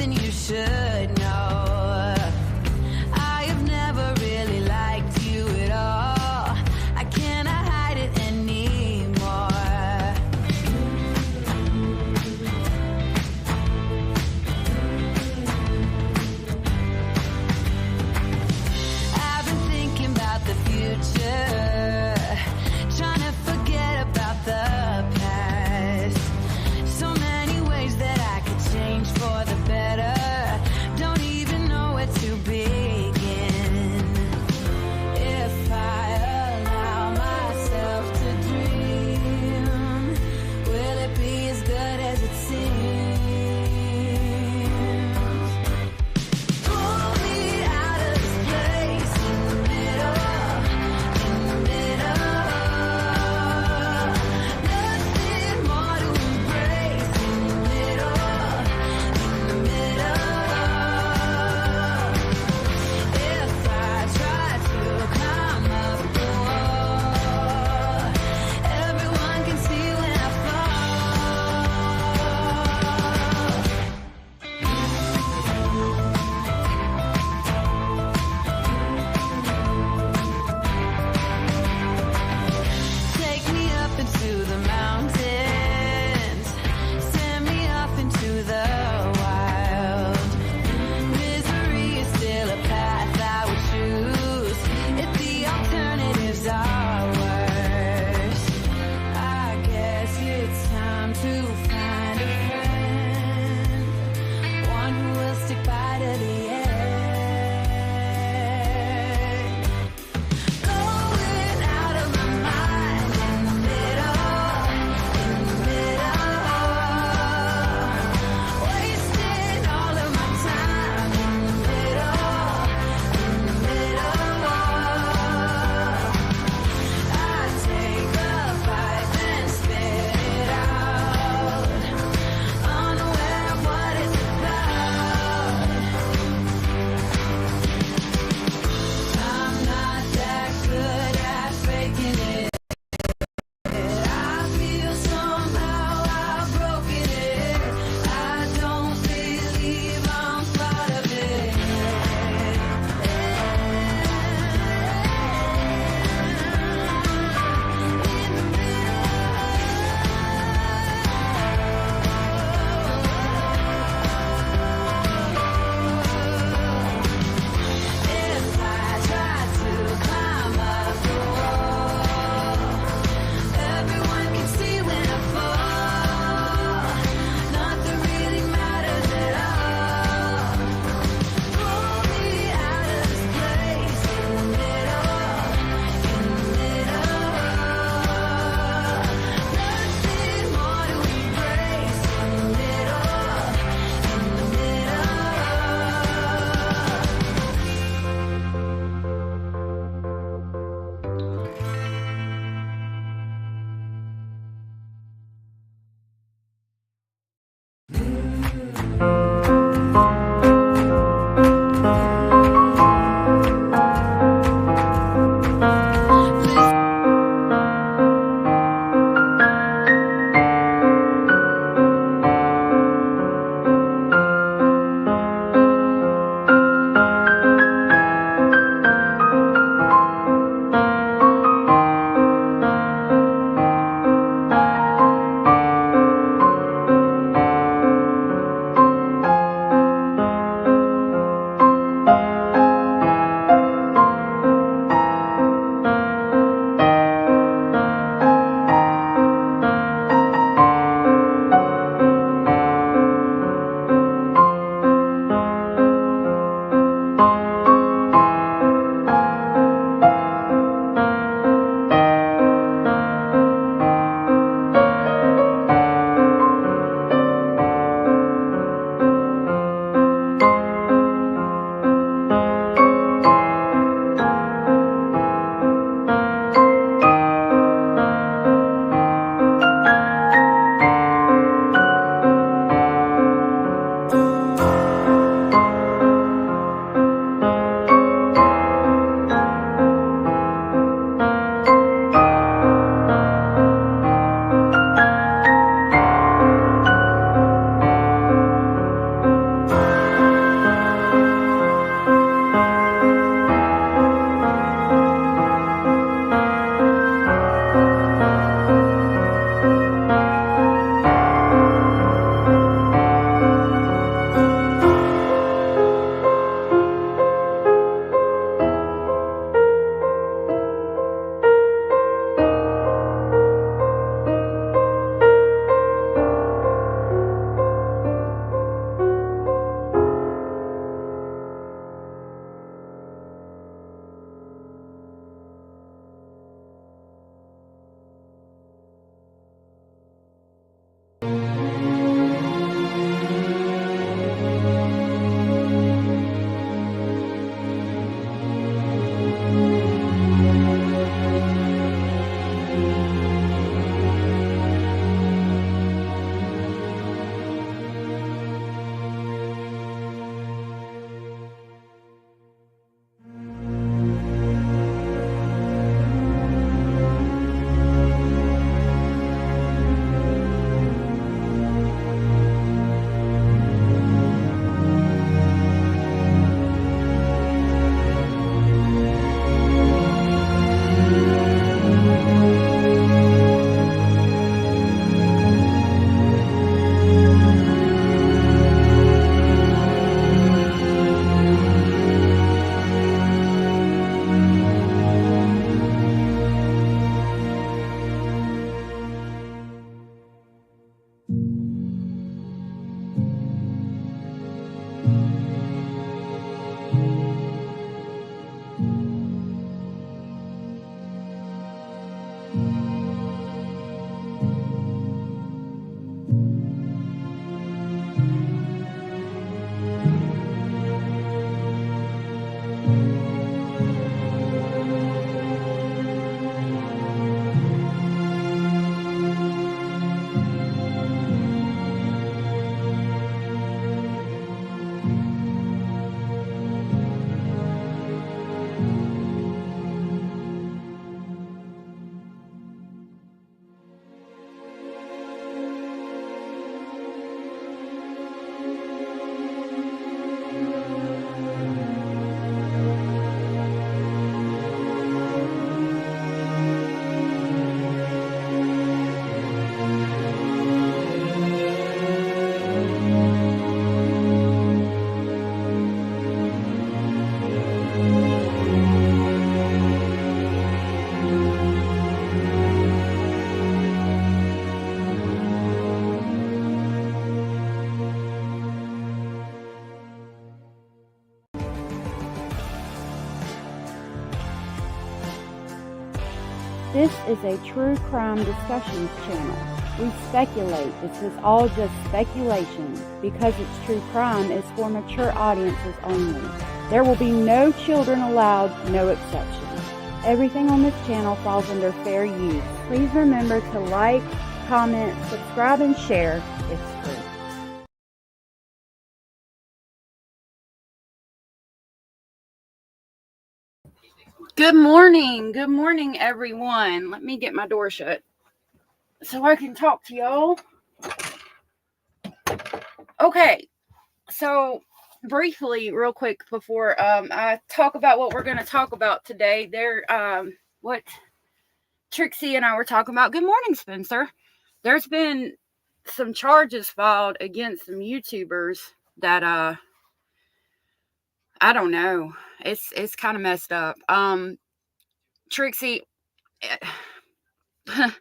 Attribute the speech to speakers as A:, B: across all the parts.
A: something you should know. I have never really liked you at all. I cannot hide it anymore. I've been thinking about the future, trying to forget about the past. So many ways that I could change for the better. Don't
B: This is a true crime discussions channel. We speculate. This is all just speculation. Because it's true crime, it's for mature audiences only. There will be no children allowed, no exceptions. Everything on this channel falls under fair use. Please remember to like, comment, subscribe, and share. It's free. Good morning, everyone. Let me get my door shut so I can talk to y'all. Okay, so briefly, real quick, before I talk about what we're going to talk about today, what Trixie and I were talking about. Good morning, Spencer. There's been some charges filed against some YouTubers that I don't know. It's kind of messed up. Trixie, I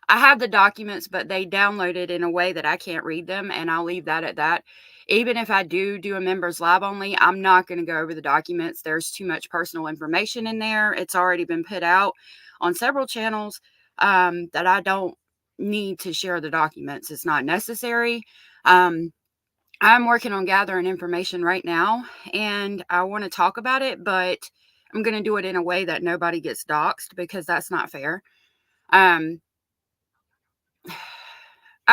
B: have the documents, but they downloaded in a way that I can't read them, and I'll leave that at that. Even if I do a members lab only, I'm not going to go over the documents. There's too much personal information in there. It's already been put out on several channels that I don't need to share the documents. It's not necessary. I'm working on gathering information right now, and I want to talk about it, but I'm going to do it in a way that nobody gets doxxed, because that's not fair. I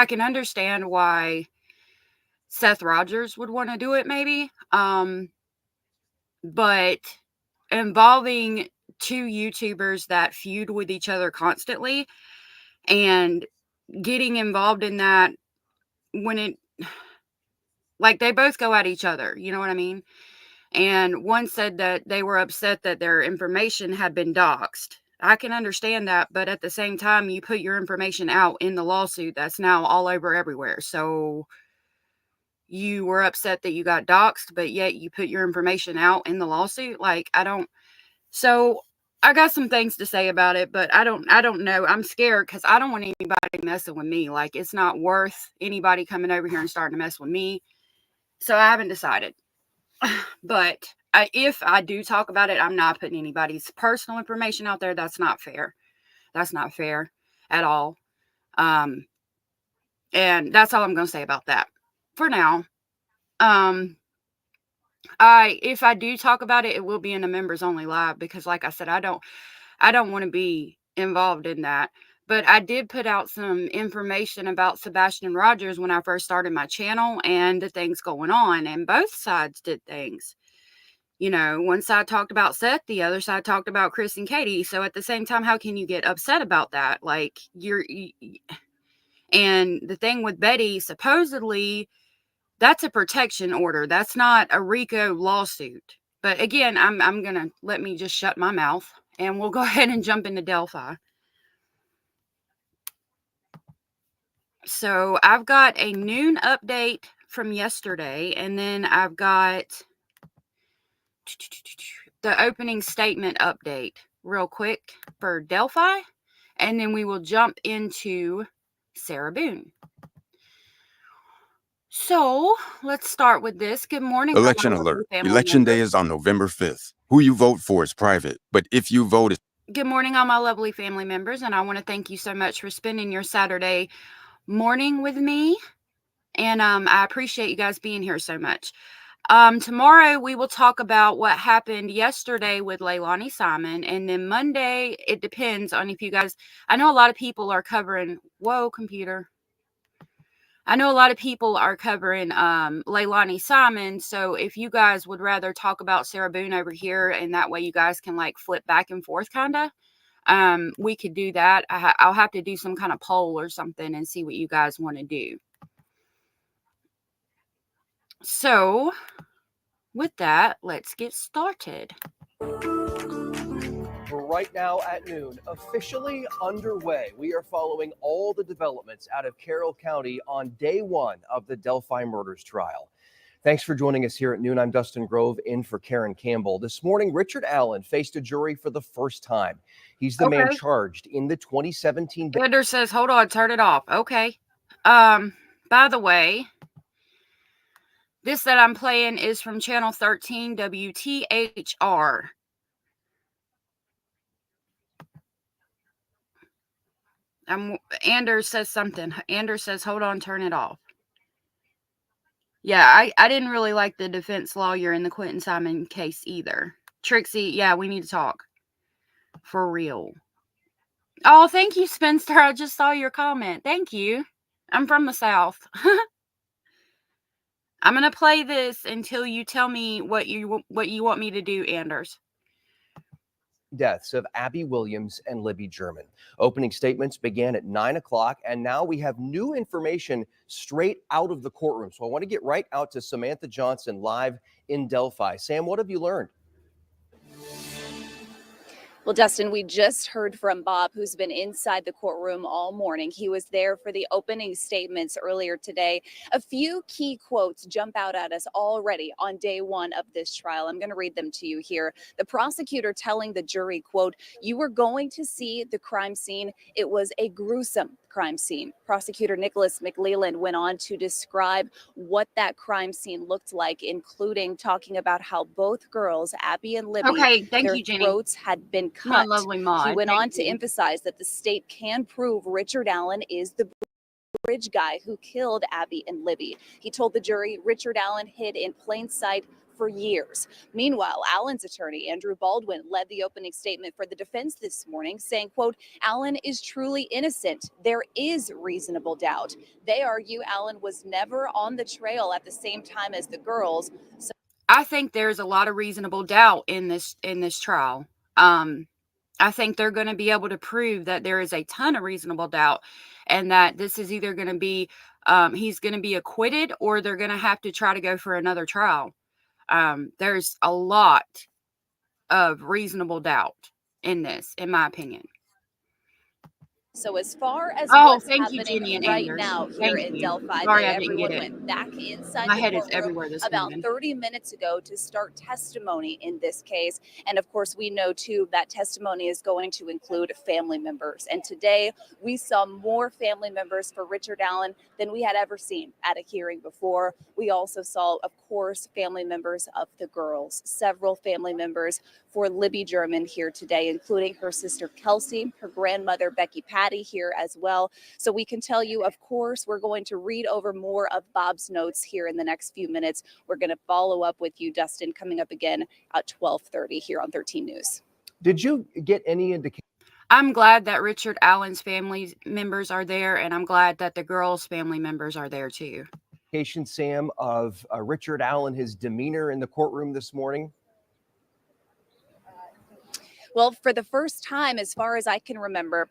B: can understand why Seth Rogers would want to do it, maybe. But involving two YouTubers that feud with each other constantly and getting involved in that when they both go at each other, you know what I mean? And one said that they were upset that their information had been doxxed. I can understand that, but at the same time, you put your information out in the lawsuit that's now all over everywhere. So you were upset that you got doxxed, but yet you put your information out in the lawsuit. So I got some things to say about it, but I don't know. I'm scared because I don't want anybody messing with me. It's not worth anybody coming over here and starting to mess with me. So I haven't decided. But if I do talk about it, I'm not putting anybody's personal information out there. That's not fair. That's not fair at all. And that's all I'm going to say about that for now. If I do talk about it, it will be in a members only live, because like I said, I don't want to be involved in that. But I did put out some information about Sebastian Rogers when I first started my channel and the things going on, and both sides did things. You know, one side talked about Seth, the other side talked about Chris and Katie. So at the same time, how can you get upset about that? And the thing with Betty, supposedly that's a protection order. That's not a RICO lawsuit. But again, I'm going to let me just shut my mouth, and we'll go ahead and jump into Delphi. So I've got a noon update from yesterday, and then I've got the opening statement update real quick for Delphi, and then we will jump into Sarah Boone. So let's start with this. Good morning.
C: Election alert. Election day is on November 5th. Who you vote for is private, but if you vote...
B: Good morning, all my lovely family members, and I want to thank you so much for spending your Saturday morning with me, and I appreciate you guys being here so much. Tomorrow we will talk about what happened yesterday with Leilani Simon, and then Monday, it depends on if you guys... I know a lot of people are covering... Whoa, computer. I know a lot of people are covering Leilani Simon, so if you guys would rather talk about Sarah Boone over here, and that way you guys can flip back and forth kind of, we could do that. I'll have to do some kind of poll or something and see what you guys want to do. So with that, let's get started.
D: Right now at noon, officially underway. We are following all the developments out of Carroll County on day one of the Delphi murders trial. Thanks for joining us here at noon. I'm Dustin Grove, in for Karen Campbell. This morning, Richard Allen faced a jury for the first time. He's the man charged in the 2017...
B: Bender says, hold on, turn it off. Okay. By the way, this that I'm playing is from Channel 13 WTHR. Anders says something. Anders says, hold on, turn it off. Yeah, I didn't really like the defense lawyer in the Quentin Simon case either. Trixie, yeah, we need to talk. For real. Oh, thank you, Spencer. I just saw your comment. Thank you. I'm from the South. I'm going to play this until you tell me what you want me to do, Anders.
D: Deaths of Abby Williams and Libby German. Opening statements began at 9 o'clock, and now we have new information straight out of the courtroom. So I want to get right out to Samantha Johnson live in Delphi. Sam, what have you learned?
E: Well, Dustin, we just heard from Bob, who's been inside the courtroom all morning. He was there for the opening statements earlier today. A few key quotes jump out at us already on day one of this trial. I'm going to read them to you here. The prosecutor telling the jury, quote, "You were going to see the crime scene. It was a gruesome crime scene." Prosecutor Nicholas McLeland went on to describe what that crime scene looked like, including talking about how both girls, Abby and Libby,
B: Thank
E: their
B: you, Jenny.
E: throats had been
B: My
E: cut.
B: lovely mod.
E: He went
B: Thank
E: on to
B: you.
E: emphasize that the state can prove Richard Allen is the bridge guy who killed Abby and Libby. He told the jury Richard Allen hid in plain sight for years. Meanwhile, Allen's attorney, Andrew Baldwin, led the opening statement for the defense this morning, saying, quote, "Allen is truly innocent. There is reasonable doubt." They argue Allen was never on the trail at the same time as the girls. So
B: I think there's a lot of reasonable doubt in this trial. I think they're going to be able to prove that there is a ton of reasonable doubt, and that this is either going to be he's going to be acquitted, or they're going to have to try to go for another trial. There's a lot of reasonable doubt in this, in my opinion.
E: So as far as
B: Oh,
E: what's
B: thank you,
E: happening
B: Jenny and
E: right
B: Anders.
E: now here
B: Thank
E: in
B: you.
E: Delphi,
B: Sorry, I didn't
E: everyone
B: get it.
E: went back inside
B: My
E: the
B: head is
E: courtroom
B: everywhere this
E: about
B: morning.
E: 30 minutes ago to start testimony in this case. And of course, we know too that testimony is going to include family members. And today we saw more family members for Richard Allen than we had ever seen at a hearing before. We also saw, of course, family members of the girls, several family members for Libby German here today, including her sister Kelsey, her grandmother Becky Patty here as well. So we can tell you, of course, we're going to read over more of Bob's notes here in the next few minutes. We're going to follow up with you, Dustin, coming up again at 12:30 here on 13 News.
D: Did you get any indication?
B: I'm glad that Richard Allen's family members are there, and I'm glad that the girls' family members are there too.
D: Sam, of Richard Allen, his demeanor in the courtroom this morning?
E: Well, for the first time, as far as I can remember,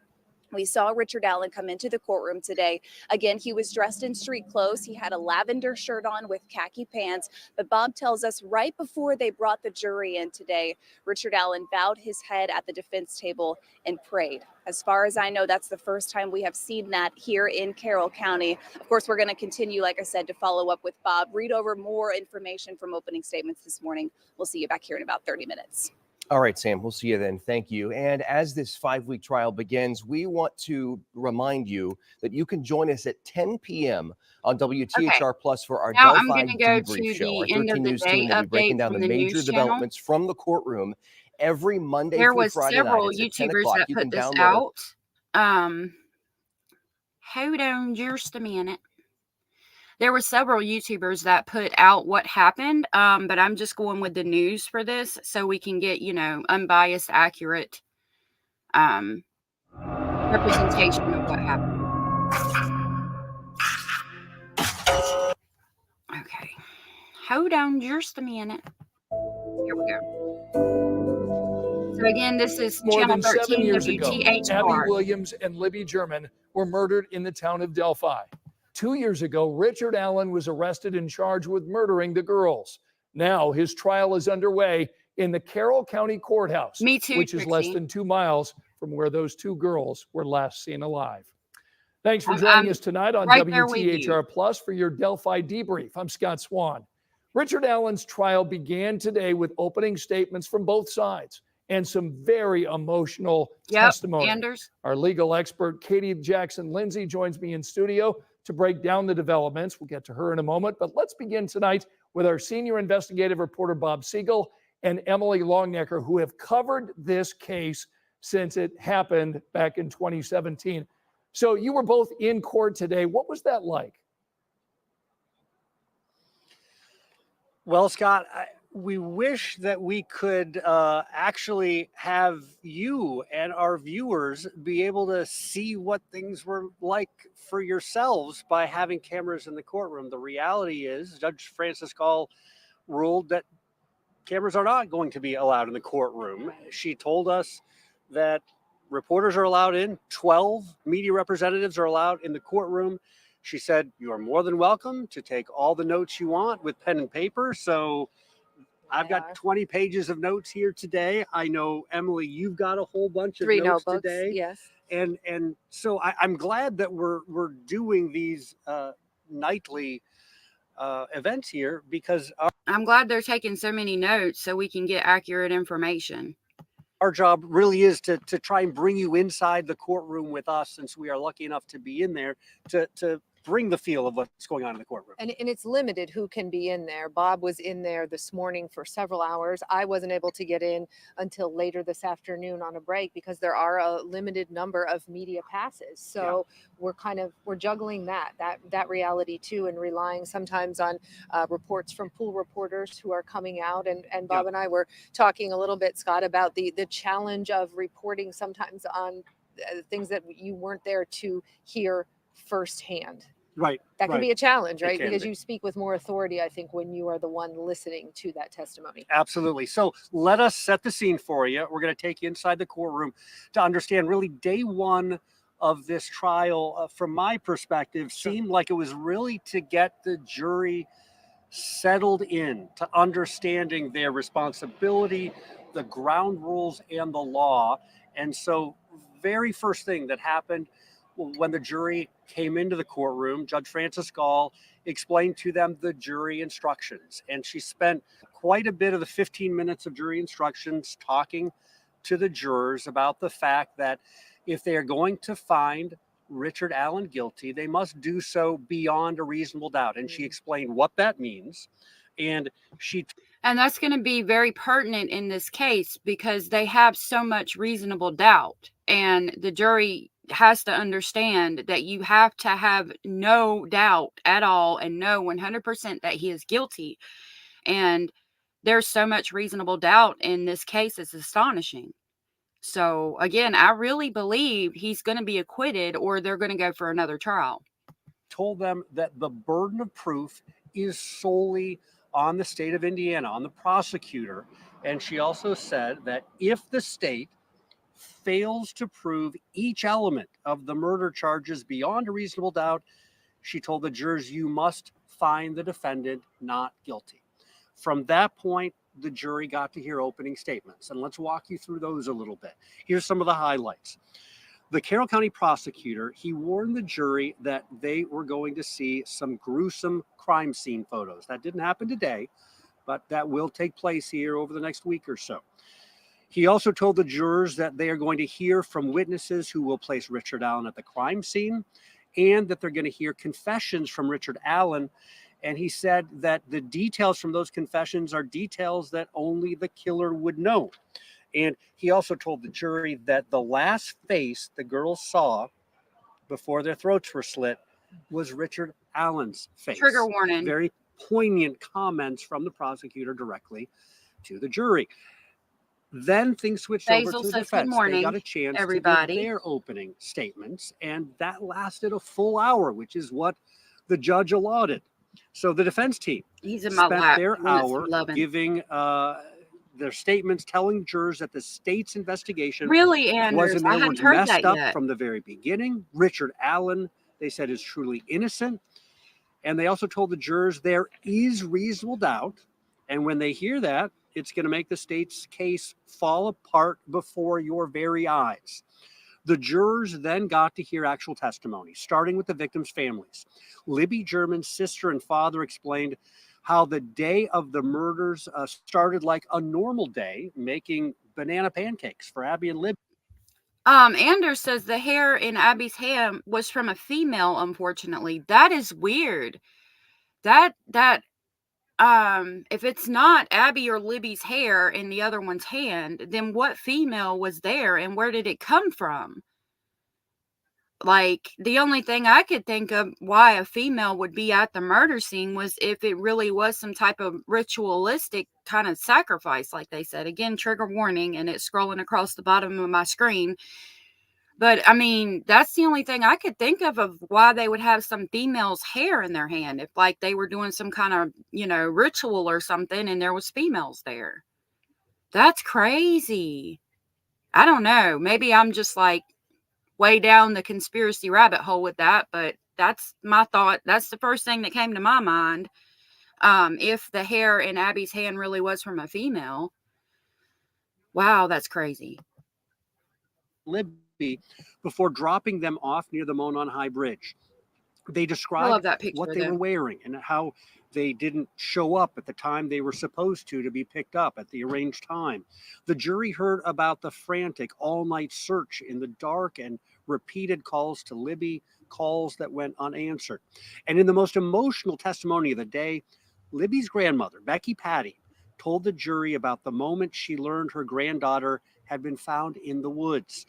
E: we saw Richard Allen come into the courtroom today. Again, he was dressed in street clothes. He had a lavender shirt on with khaki pants. But Bob tells us right before they brought the jury in today, Richard Allen bowed his head at the defense table and prayed. As far as I know, that's the first time we have seen that here in Carroll County. Of course, we're going to continue, like I said, to follow up with Bob, read over more information from opening statements this morning. We'll see you back here in about 30 minutes.
D: All right, Sam, we'll see you then. Thank you. And as this 5-week trial begins, we want to remind you that you can join us at 10 p.m. on WTHR Plus for our
B: Now I'm
D: Delphi
B: going to go
D: debrief
B: to
D: show. Our
B: the end
D: 13
B: of the
D: News
B: day
D: team will be breaking
B: update
D: down the
B: from the
D: major
B: news channel.
D: developments from the courtroom every Monday
B: There
D: through
B: was
D: Friday
B: several
D: night. It's at 10
B: YouTubers
D: o'clock.
B: that
D: You
B: put
D: can
B: this
D: download it.
B: out. Hold on just a minute. There were several YouTubers that put out what happened, but I'm just going with the news for this so we can get, unbiased, accurate representation of what happened. Okay. Hold on just a minute. Here we go. So again, this is
F: More
B: Channel
F: than 7
B: 13
F: years ago,
B: WTHR.
F: Abby Williams and Libby German were murdered in the town of Delphi. 2 years ago, Richard Allen was arrested and charged with murdering the girls. Now his trial is underway in the Carroll County Courthouse,
B: Me too,
F: which is less
B: Trixie.
F: than 2 miles from where those two girls were last seen alive. Thanks for joining us tonight on
B: right there with you.
F: WTHR Plus for your Delphi debrief. I'm Scott Swan. Richard Allen's trial began today with opening statements from both sides and some very emotional testimony.
B: Anders.
F: Our legal expert, Katie Jackson Lindsay, joins me in studio to break down the developments. We'll get to her in a moment, but let's begin tonight with our senior investigative reporter, Bob Siegel, and Emily Longnecker, who have covered this case since it happened back in 2017. So you were both in court today. What was that like?
G: Well, Scott, we wish that we could actually have you and our viewers be able to see what things were like for yourselves by having cameras in the courtroom. The reality is, Judge Frances Gall ruled that cameras are not going to be allowed in the courtroom. She told us that reporters are allowed in, 12 media representatives are allowed in the courtroom. She said, you are more than welcome to take all the notes you want with pen and paper. So I've got 20 pages of notes here today. I know, Emily, you've got a whole bunch of
H: 3
G: notes
H: notebooks,
G: today.
H: yes.
G: And so I'm glad that we're doing these nightly events here, because
B: I'm glad they're taking so many notes so we can get accurate information.
G: our job really is to try and bring you inside the courtroom with us, since we are lucky enough to be in there to bring the feel of what's going on in the courtroom.
H: And it's limited who can be in there. Bob was in there this morning for several hours. I wasn't able to get in until later this afternoon on a break because there are a limited number of media passes. So we're juggling that reality too, and relying sometimes on reports from pool reporters who are coming out. And Bob and I were talking a little bit, Scott, about the challenge of reporting sometimes on things that you weren't there to hear firsthand.
G: Right.
H: That can be a challenge, right?
G: can
H: Because
G: be.
H: you speak with more authority, I think, when you are the one listening to that testimony.
G: Absolutely. So let us set the scene for you. We're going to take you inside the courtroom to understand really day one of this trial. From my perspective, seemed like it was really to get the jury settled in to understanding their responsibility, the ground rules, and the law. And so very first thing that happened when the jury came into the courtroom, Judge Frances Gall explained to them the jury instructions. And she spent quite a bit of the 15 minutes of jury instructions talking to the jurors about the fact that if they are going to find Richard Allen guilty, they must do so beyond a reasonable doubt. And she explained what that means. And
B: And that's going to be very pertinent in this case because they have so much reasonable doubt. And the jury has to understand that you have to have no doubt at all and know 100% that he is guilty. And there's so much reasonable doubt in this case, it's astonishing. So again, I really believe he's going to be acquitted or they're going to go for another trial.
G: told them that the burden of proof is solely on the state of Indiana, on the prosecutor. And she also said that if the state fails to prove each element of the murder charges beyond a reasonable doubt, she told the jurors, you must find the defendant not guilty. From that point, the jury got to hear opening statements. And let's walk you through those a little bit. Here's some of the highlights. The Carroll County prosecutor, he warned the jury that they were going to see some gruesome crime scene photos. That didn't happen today, but that will take place here over the next week or so. He also told the jurors that they are going to hear from witnesses who will place Richard Allen at the crime scene, and that they're going to hear confessions from Richard Allen. And he said that the details from those confessions are details that only the killer would know. And he also told the jury that the last face the girls saw before their throats were slit was Richard Allen's face.
B: Trigger warning.
G: Very poignant comments from the prosecutor directly to the jury. Then things switched over
B: Basil
G: to the
B: says,
G: defense.
B: "Good morning,
G: they got a chance
B: everybody."
G: to give their opening statements, and that lasted a full hour, which is what the judge allotted. So the defense team
B: He's in my
G: spent
B: lap.
G: their
B: He wants
G: hour
B: some loving.
G: giving their statements, telling jurors that the state's investigation
B: Really, Anders?
G: wasn't
B: I
G: there,
B: hadn't
G: was
B: heard
G: messed
B: that
G: up
B: yet.
G: from the very beginning. Richard Allen, they said, is truly innocent. And they also told the jurors there is reasonable doubt. And when they hear that, it's going to make the state's case fall apart before your very eyes. The jurors then got to hear actual testimony, starting with the victims' families. Libby German's sister and father explained how the day of the murders started like a normal day, making banana pancakes for Abby and Libby.
B: Anders says the hair in Abby's hand was from a female, unfortunately. That is weird. If it's not Abby or Libby's hair in the other one's hand, then what female was there and where did it come from? Like, the only thing I could think of why a female would be at the murder scene was if it really was some type of ritualistic kind of sacrifice, like they said. Again, trigger warning, and it's scrolling across the bottom of my screen. But I mean, that's the only thing I could think of why they would have some female's hair in their hand, if like they were doing some kind of, ritual or something and there was females there. That's crazy. I don't know. Maybe I'm just like way down the conspiracy rabbit hole with that, but that's my thought. That's the first thing that came to my mind. If the hair in Abby's hand really was from a female. Wow, that's crazy.
G: Libby before dropping them off near the Monon High Bridge. They
B: I love
G: described
B: that picture
G: what
B: of
G: they were
B: them.
G: wearing and how they didn't show up at the time they were supposed to be picked up at the arranged time. The jury heard about the frantic all-night search in the dark and repeated calls to Libby, calls that went unanswered. And in the most emotional testimony of the day, Libby's grandmother, Becky Patty, told the jury about the moment she learned her granddaughter had been found in the woods.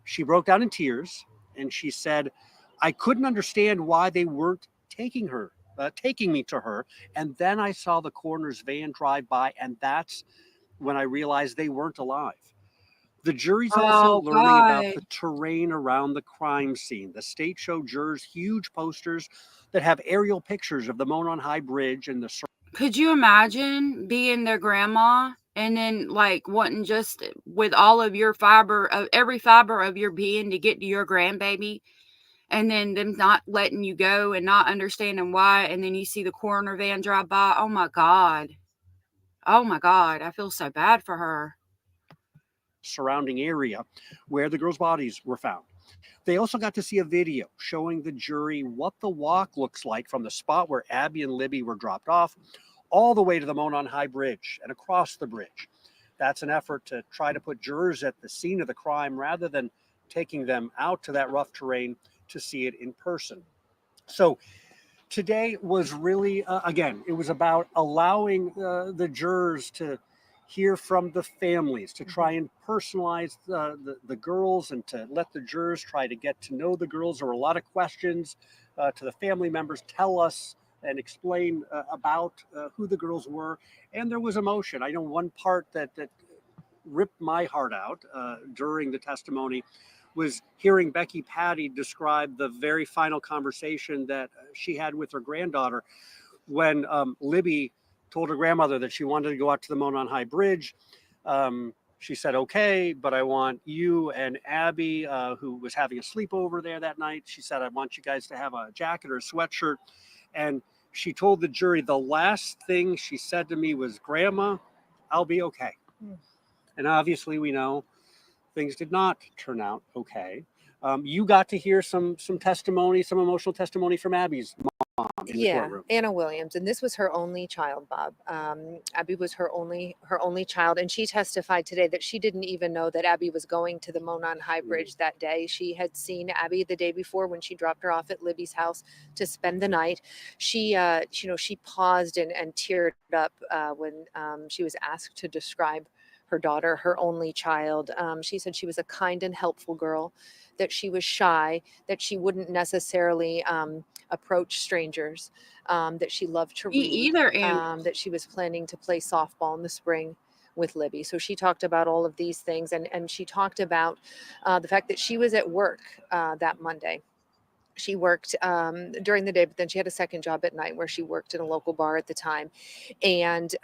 G: She broke down in tears and she said, I couldn't understand why they weren't taking me to her. And then I saw the coroner's van drive by, and that's when I realized they weren't alive. The jury's also
B: Oh,
G: learning about
B: God.
G: the terrain around the crime scene. The state showed jurors huge posters that have aerial pictures of the Monon High Bridge and the
B: Could you imagine being their grandma and then like wanting just with all of your every fiber of your being to get to your grandbaby, and then them not letting you go and not understanding why, and then you see the coroner van drive by? Oh my God. Oh my God. I feel so bad for her.
G: surrounding area where the girls' bodies were found. They also got to see a video showing the jury what the walk looks like from the spot where Abby and Libby were dropped off all the way to the Monon High Bridge and across the bridge. That's an effort to try to put jurors at the scene of the crime rather than taking them out to that rough terrain to see it in person. So today was really, again, it was about allowing the jurors to hear from the families, to try and personalize the girls and to let the jurors try to get to know the girls. There were a lot of questions to the family members, tell us and explain about who the girls were. And there was emotion. I know one part that ripped my heart out during the testimony was hearing Becky Patty describe the very final conversation that she had with her granddaughter when Libby told her grandmother that she wanted to go out to the Monon High Bridge. She said, okay, but I want you and Abby, who was having a sleepover there that night. She said, I want you guys to have a jacket or a sweatshirt. And she told the jury the last thing she said to me was, Grandma, I'll be okay. And obviously we know things did not turn out okay. You got to hear some testimony, some emotional testimony from Abby's mom in the courtroom.
H: Anna Williams, and this was her only child, Bob. Abby was her only child, and she testified today that she didn't even know that Abby was going to the Monon High Bridge that day. She had seen Abby the day before when she dropped her off at Libby's house to spend the night. She, she paused and teared up when she was asked to describe her daughter, her only child. She said she was a kind and helpful girl, that she was shy, that she wouldn't necessarily approach strangers, that she loved to
B: Me
H: read,
B: either. And
H: that she was planning to play softball in the spring with Libby. So she talked about all of these things, and she talked about the fact that she was at work that Monday. She worked during the day, but then she had a second job at night where she worked in a local bar at the time. And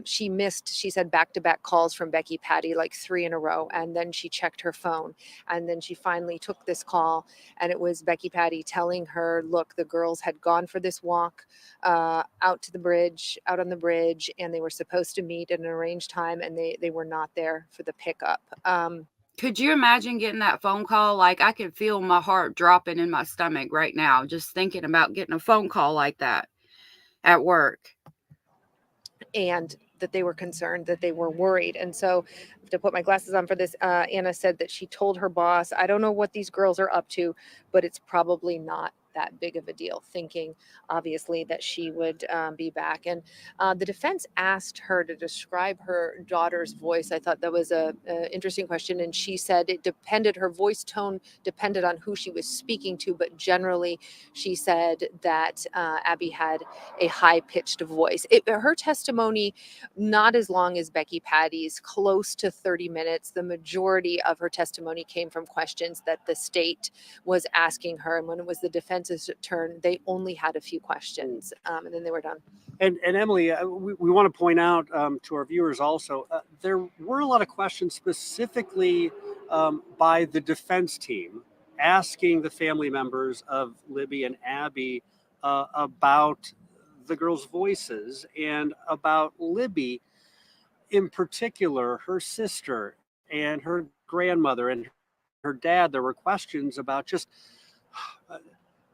H: she missed, she said, back-to-back calls from Becky Patty, like 3 in a row. And then she checked her phone. And then she finally took this call. And it was Becky Patty telling her, look, the girls had gone for this walk out on the bridge. And they were supposed to meet at an arranged time. And they were not there for the pickup.
B: could you imagine getting that phone call? Like, I could feel my heart dropping in my stomach right now, just thinking about getting a phone call like that at work.
H: And that they were concerned, that they were worried. And so, to put my glasses on for this, Anna said that she told her boss, I don't know what these girls are up to, but it's probably not that big of a deal, thinking obviously that she would be back. And the defense asked her to describe her daughter's voice. I thought that was a interesting question, and she said it depended. Her voice tone depended on who she was speaking to, but generally, she said that Abby had a high-pitched voice. Her testimony, not as long as Becky Patty's, close to 30 minutes. The majority of her testimony came from questions that the state was asking her, and when it was the defense's turn, they only had a few questions, and then they were done.
G: And Emily, we want to point out to our viewers also, there were a lot of questions specifically by the defense team asking the family members of Libby and Abby about the girls' voices and about Libby in particular, her sister and her grandmother and her dad. There were questions about just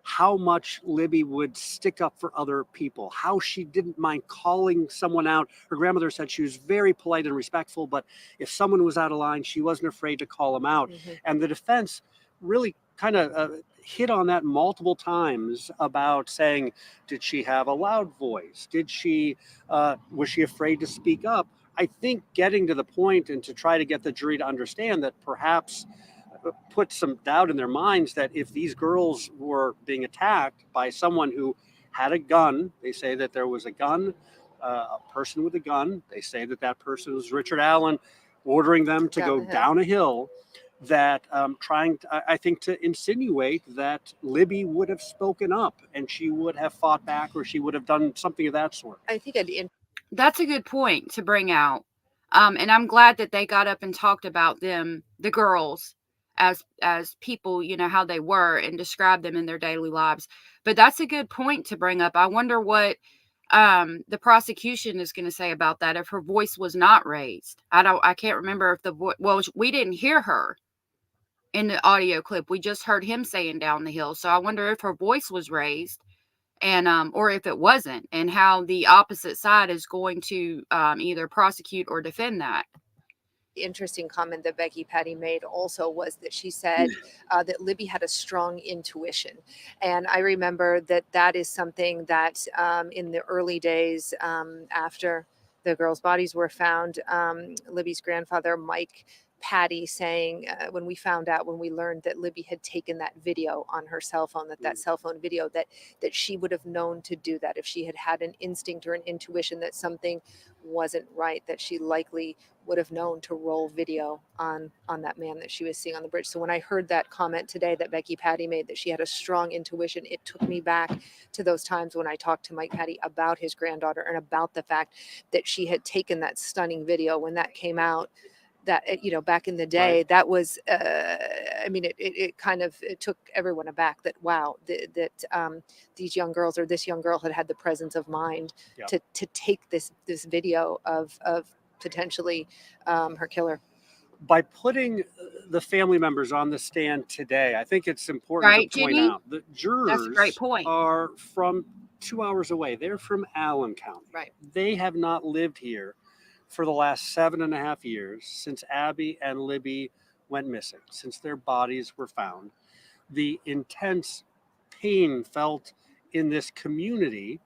G: how much Libby would stick up for other people, how she didn't mind calling someone out. Her grandmother said she was very polite and respectful, but if someone was out of line, she wasn't afraid to call them out.
H: Mm-hmm.
G: And the defense really kind of hit on that multiple times about saying, did she have a loud voice? Did she, was she afraid to speak up? I think getting to the point and to try to get the jury to understand that perhaps put some doubt in their minds that if these girls were being attacked by someone who had a gun, they say that there was a gun, a person with a gun, they say that that person was Richard Allen ordering them to go down a hill, that trying to, I think, to insinuate that Libby would have spoken up and she would have fought back or she would have done something of that sort.
H: I think
B: That's a good point to bring out. And I'm glad that they got up and talked about them, the girls, as people, you know, how they were and described them in their daily lives. But that's a good point to bring up. I wonder what the prosecution is going to say about that if her voice was not raised. I can't remember if we didn't hear her in the audio clip. We just heard him saying down the hill. So I wonder if her voice was raised and or if it wasn't, and how the opposite side is going to either prosecute or defend that.
H: Interesting comment that Becky Patty made also was that she said that Libby had a strong intuition. And I remember that is something that in the early days after the girls' bodies were found, Libby's grandfather, Mike Patty, saying when we learned that Libby had taken that video on her cell phone, that cell phone video, that she would have known to do that if she had had an instinct or an intuition that something wasn't right, that she likely would have known to roll video on that man that she was seeing on the bridge. So when I heard that comment today that Becky Patty made, that she had a strong intuition, it took me back to those times when I talked to Mike Patty about his granddaughter and about the fact that she had taken that stunning video when that came out. That, you know, back in the day, right. That was, I mean, it kind of, it took everyone aback that, wow, that these young girls, or this young girl had the presence of mind to take this video of potentially her killer.
G: By putting the family members on the stand today, I think it's important to point out the jurors
B: That's a great point.
G: Are from 2 hours away. They're from Allen County.
H: Right.
G: They have not lived here for the last 7.5 years since Abby and Libby went missing, since their bodies were found. The intense pain felt in this community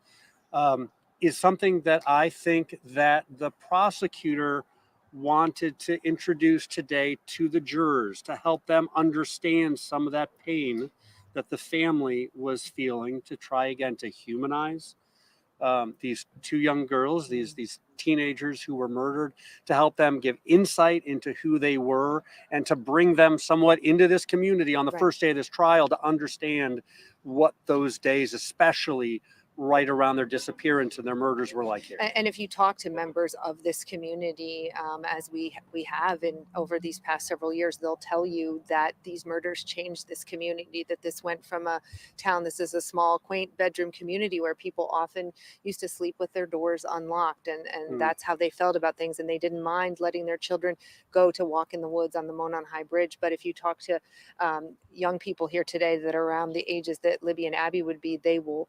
G: is something that I think that the prosecutor wanted to introduce today to the jurors to help them understand some of that pain that the family was feeling, to try again to humanize these two young girls, these teenagers who were murdered, to help them give insight into who they were and to bring them somewhat into this community on the first day of this trial to understand what those days, especially right around their disappearance and their murders, were like here.
H: And if you talk to members of this community, as we have in over these past several years, they'll tell you that these murders changed this community, that this went from a town, this is a small, quaint bedroom community where people often used to sleep with their doors unlocked, and that's how they felt about things, and they didn't mind letting their children go to walk in the woods on the Monon High Bridge. But if you talk to young people here today that are around the ages that Libby and Abby would be, they will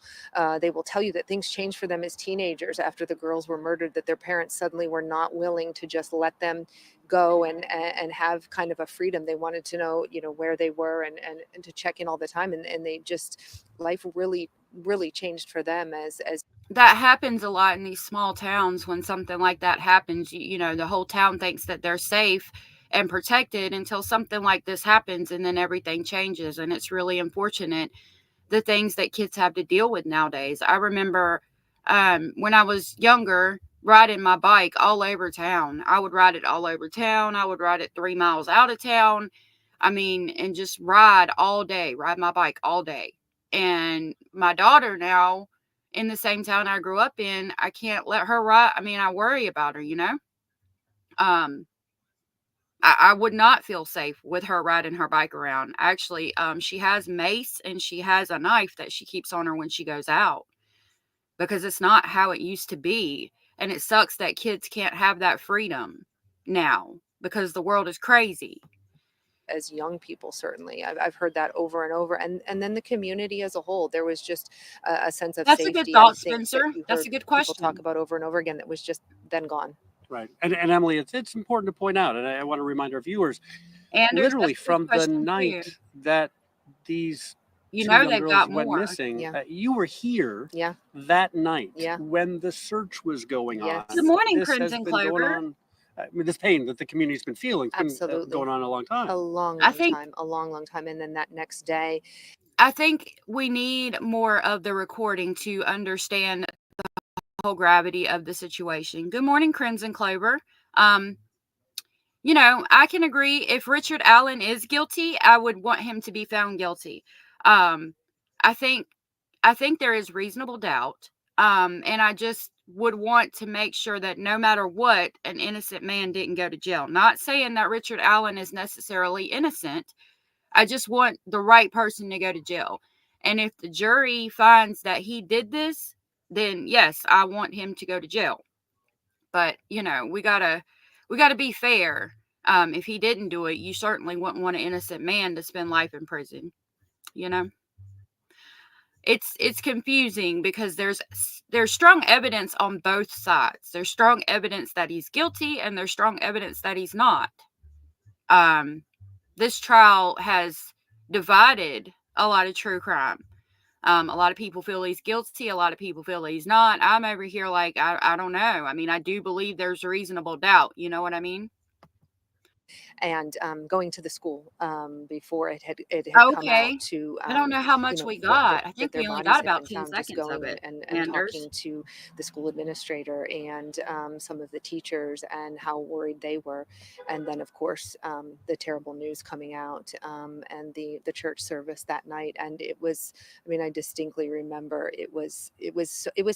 H: will tell you that things changed for them as teenagers after the girls were murdered, that their parents suddenly were not willing to just let them go and have kind of a freedom. They wanted to know, where they were and to check in all the time. And they just, life really, really changed for them as
B: That happens a lot in these small towns. When something like that happens, the whole town thinks that they're safe and protected until something like this happens, and then everything changes. And it's really unfortunate, the things that kids have to deal with nowadays. I remember when I was younger, riding my bike all over town. I would ride it all over town. I would ride it 3 miles out of town. I mean, and just ride all day, ride my bike all day. And my daughter now, in the same town I grew up in, I can't let her ride. I mean, I worry about her, I would not feel safe with her riding her bike around. Actually, she has mace and she has a knife that she keeps on her when she goes out, because it's not how it used to be. And it sucks that kids can't have that freedom now because the world is crazy.
H: as young people. Certainly, I've heard that over and over. And then the community as a whole, there was just a sense of
B: That's a
H: safety.
B: good thought,
H: I think, that
B: Spencer.
H: you
B: That's
H: heard
B: a good
H: people
B: question.
H: talk about over and over again, that was just then gone.
G: Right. And Emily, it's important to point out, and I want to remind our viewers,
B: Anders,
G: literally
B: that's a good
G: from the
B: question too.
G: night that these
B: You
G: two
B: know
G: young
B: they've
G: girls
B: got
G: went
B: more.
G: missing,
H: Yeah.
G: you were here
H: Yeah.
G: that night
H: Yeah.
G: when the search was going
H: Yes.
G: on.
B: Good morning,
G: This has
B: Crimson
G: been going
B: Clover.
G: on. I mean, this pain that the community's been feeling has been
H: Absolutely.
G: going on a long time.
H: A long,
B: I
H: long
B: think
H: time, a long, long time. And then that next day,
B: I think we need more of the recording to understand the whole gravity of the situation. Good morning, Crimson Clover. I can agree, if Richard Allen is guilty, I would want him to be found guilty. I think there is reasonable doubt. And I just would want to make sure that no matter what, an innocent man didn't go to jail. Not saying that Richard Allen is necessarily innocent. I just want the right person to go to jail. And if the jury finds that he did this, then yes, I want him to go to jail. But, we gotta be fair. If he didn't do it, you certainly wouldn't want an innocent man to spend life in prison. It's confusing because there's strong evidence on both sides. There's strong evidence that he's guilty, and there's strong evidence that he's not. This trial has divided a lot of true crime. A lot of people feel he's guilty. A lot of people feel he's not. I'm over here like, I don't know. I mean, I do believe there's reasonable doubt. You know what I mean?
H: and going to the school before it had come
B: Okay.
H: out to
B: I don't know how much we got. I think
H: their
B: we only
H: bodies
B: got
H: had
B: about
H: been
B: 10
H: found, just
B: seconds of
H: going
B: it.
H: and
B: Anders.
H: talking to the school administrator and some of the teachers and how worried they were. And then, of course, the terrible news coming out and the church service that night. And it was, I mean, I distinctly remember it was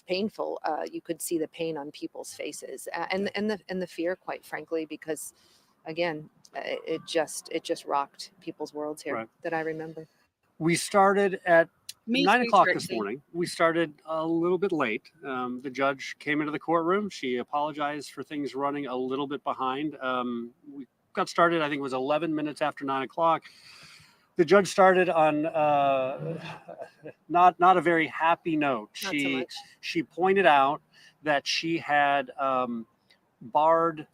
H: painful. You could see the pain on people's faces and the fear, quite frankly, because again, it just rocked people's worlds here.
G: Right.
H: That I remember.
G: We started at
B: Me
G: 9
B: too,
G: o'clock this
B: Trixie.
G: morning. We started a little bit late. The judge came into the courtroom. She apologized for things running a little bit behind. We got started, I think it was 11 minutes after 9 o'clock. The judge started on not a very happy note.
H: Not so much.
G: She pointed out that she had barred,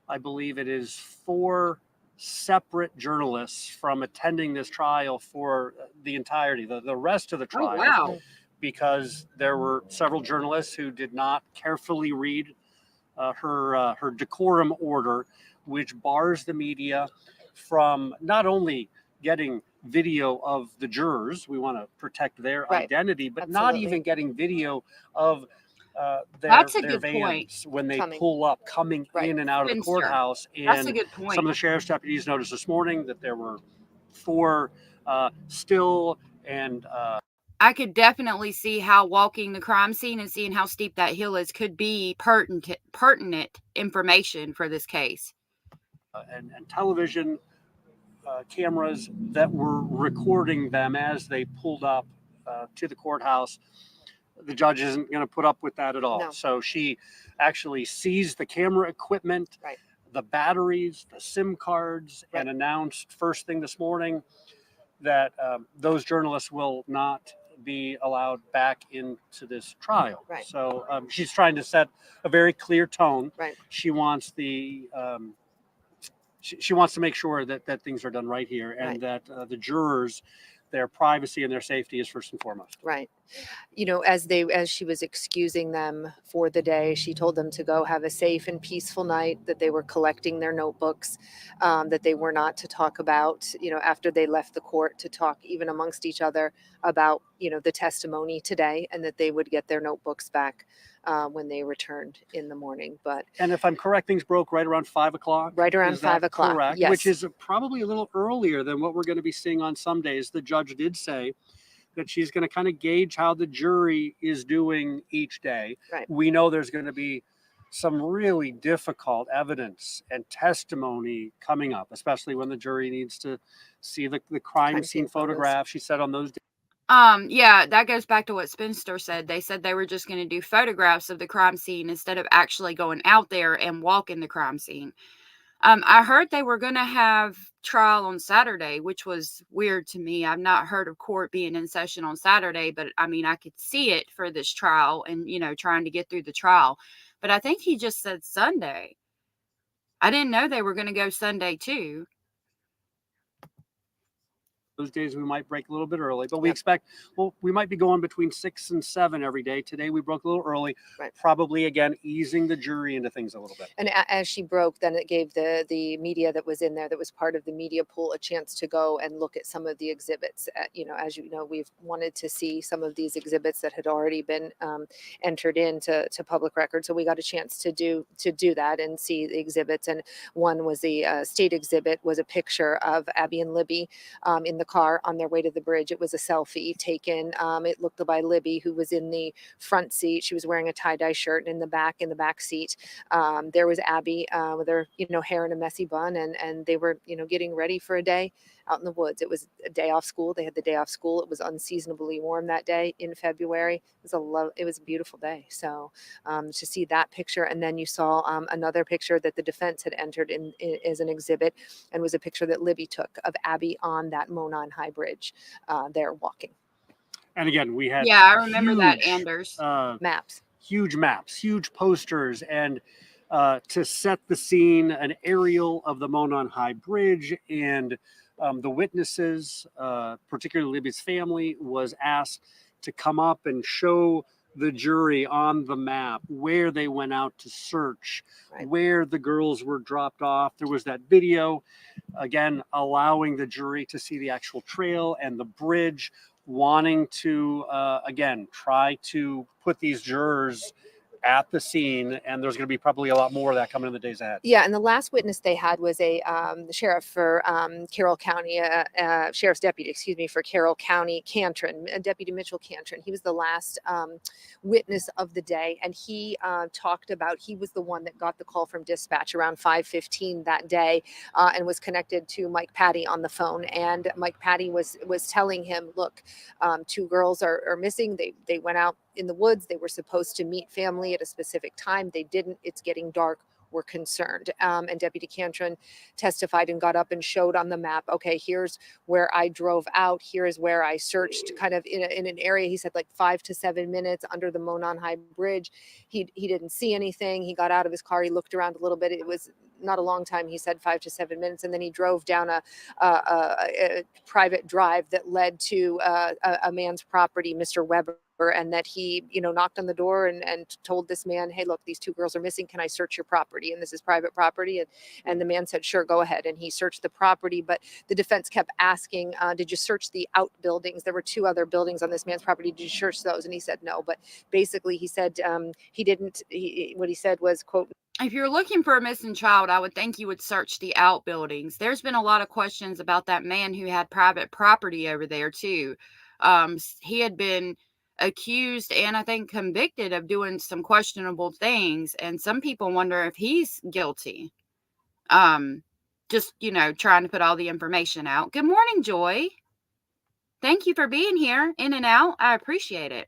G: I believe it is 4 separate journalists from attending this trial for the entirety, the rest of the
B: Oh,
G: trial,
B: wow.
G: because there were several journalists who did not carefully read her decorum order, which bars the media from not only getting video of the jurors, we want to protect their
H: Right.
G: identity, but not
H: Absolutely.
G: even getting video of
B: That's a
G: their
B: good point.
G: vans when they
H: Coming.
G: pull up, coming
H: Right.
G: in and out of the
B: Spencer,
G: courthouse.
B: That's a
G: And
B: good point.
G: some of the sheriff's deputies noticed this morning that there were 4 still and
B: I could definitely see how walking the crime scene and seeing how steep that hill is could be pertinent information for this case.
G: and television cameras that were recording them as they pulled up to the courthouse. The judge isn't going to put up with that at all.
H: No.
G: So she actually seized the camera equipment,
H: Right.
G: the batteries, the SIM cards, and announced first thing this morning that those journalists will not be allowed back into this trial.
H: Right.
G: So she's trying to set a very clear tone.
H: Right.
G: She wants the she wants to make sure that things are done right here, and
H: Right.
G: that the jurors, their privacy and their safety is first and foremost.
H: Right. You know, as she was excusing them for the day, she told them to go have a safe and peaceful night, that they were collecting their notebooks, that they were not to talk about, you know, after they left the court, to talk even amongst each other about, you know, the testimony today, and that they would get their notebooks back when they returned in the morning. But
G: And if I'm correct, things broke right around 5 o'clock.
H: right around
G: Is that
H: 5 o'clock,
G: correct?
H: yes.
G: Which is probably a little earlier than what we're going to be seeing on some days. The judge did say that she's going to kind of gauge how the jury is doing each day.
H: Right.
G: We know there's going to be some really difficult evidence and testimony coming up, especially when the jury needs to see the crime scene
H: photos.
G: photograph. She said on those days.
B: Yeah, that goes back to what Spencer said. They said they were just going to do photographs of the crime scene instead of actually going out there and walking the crime scene. I heard they were going to have trial on Saturday, which was weird to me. I've not heard of court being in session on Saturday, but I mean, I could see it for this trial and, you know, trying to get through the trial. But I think he just said Sunday. I didn't know they were going to go Sunday too.
G: Those days we might break a little bit early, but we
H: Yep.
G: expect, well, we might be going between 6 and 7 every day. Today we broke a little early,
H: Right.
G: probably again easing the jury into things a little bit.
H: And as she broke, then it gave the media that was in there, that was part of the media pool, a chance to go and look at some of the exhibits. You know, as you know, we've wanted to see some of these exhibits that had already been entered into public record. So we got a chance to do that and see the exhibits. And one was the state exhibit, was a picture of Abby and Libby in the car on their way to the bridge. It was a selfie taken. It looked by Libby, who was in the front seat. She was wearing a tie-dye shirt. And in the back seat, there was Abby with her, you know, hair in a messy bun, and they were, you know, getting ready for a day out in the woods. It was a day off school. They had the day off school. It was unseasonably warm that day in February. It was a beautiful day. So to see that picture, and then you saw another picture that the defense had entered in as an exhibit, and was a picture that Libby took of Abby on that Monon High Bridge. There walking.
G: And again, we had
B: Yeah, I remember that,
G: huge,
B: Anders.
H: Maps.
G: huge maps, huge posters, and to set the scene, an aerial of the Monon High Bridge, and the witnesses, particularly Libby's family, was asked to come up and show the jury on the map where they went out to search,
H: Right.
G: where the girls were dropped off. There was that video, again, allowing the jury to see the actual trail and the bridge, wanting to, again, try to put these jurors at the scene. And there's going to be probably a lot more of that coming in the days ahead.
H: Yeah, and the last witness they had was a sheriff for Carroll County, sheriff's deputy, excuse me, for Carroll County, Cantron, Deputy Mitchell Cantron. He was the last witness of the day, and he talked about, he was the one that got the call from dispatch around 5:15 that day, and was connected to Mike Patty on the phone. And Mike Patty was telling him, look, 2 girls are missing. They went out in the woods. They were supposed to meet family at a specific time. They didn't. It's getting dark. We're concerned. And Deputy Cantron testified and got up and showed on the map, okay, here's where I drove out. Here is where I searched, kind of in an area, he said, like 5 to 7 minutes under the Monon High Bridge. He didn't see anything. He got out of his car. He looked around a little bit. It was not a long time. He said 5 to 7 minutes. And then he drove down a private drive that led to a man's property, Mr. Weber, and that he, you know, knocked on the door and told this man, hey, look, these 2 girls are missing. Can I search your property? And this is private property. And the man said, sure, go ahead. And he searched the property. But the defense kept asking, did you search the outbuildings? There were 2 other buildings on this man's property. Did you search those? And he said no. But basically, he said he didn't. What he said was, quote,
B: If you're looking for a missing child, I would think you would search the outbuildings. There's been a lot of questions about that man who had private property over there too. He had been accused and I think convicted of doing some questionable things, and some people wonder if he's guilty. Just, you know, trying to put all the information out. Good morning, Joy. Thank you for being here, in and out. I appreciate it.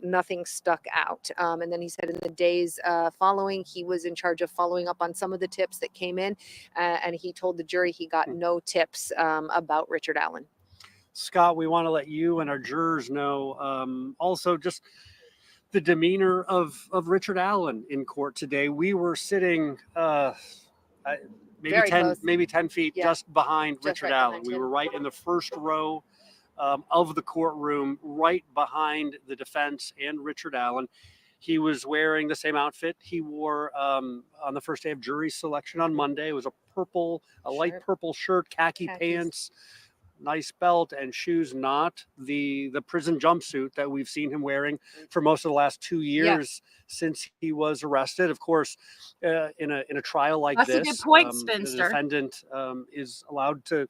H: nothing stuck out. And then he said in the days following, he was in charge of following up on some of the tips that came in. And he told the jury he got no tips about Richard Allen.
G: Scott, we want to let you and our jurors know also just the demeanor of Richard Allen in court today. We were sitting
H: Very close.
G: maybe 10 feet
H: Yeah.
G: just behind
H: Just
G: Richard
H: right
G: Allen.
H: behind
G: We
H: him.
G: were right in the first row of the courtroom, right behind the defense and Richard Allen. He was wearing the same outfit he wore on the first day of jury selection on Monday. It was a light
H: Shirt.
G: purple shirt, khaki
H: Khakis.
G: pants, nice belt and shoes, not the prison jumpsuit that we've seen him wearing for most of the last 2 years since he was arrested. Of course, in a trial like
B: That's a
G: this,
B: good point,
G: the
B: Spencer.
G: defendant is allowed to,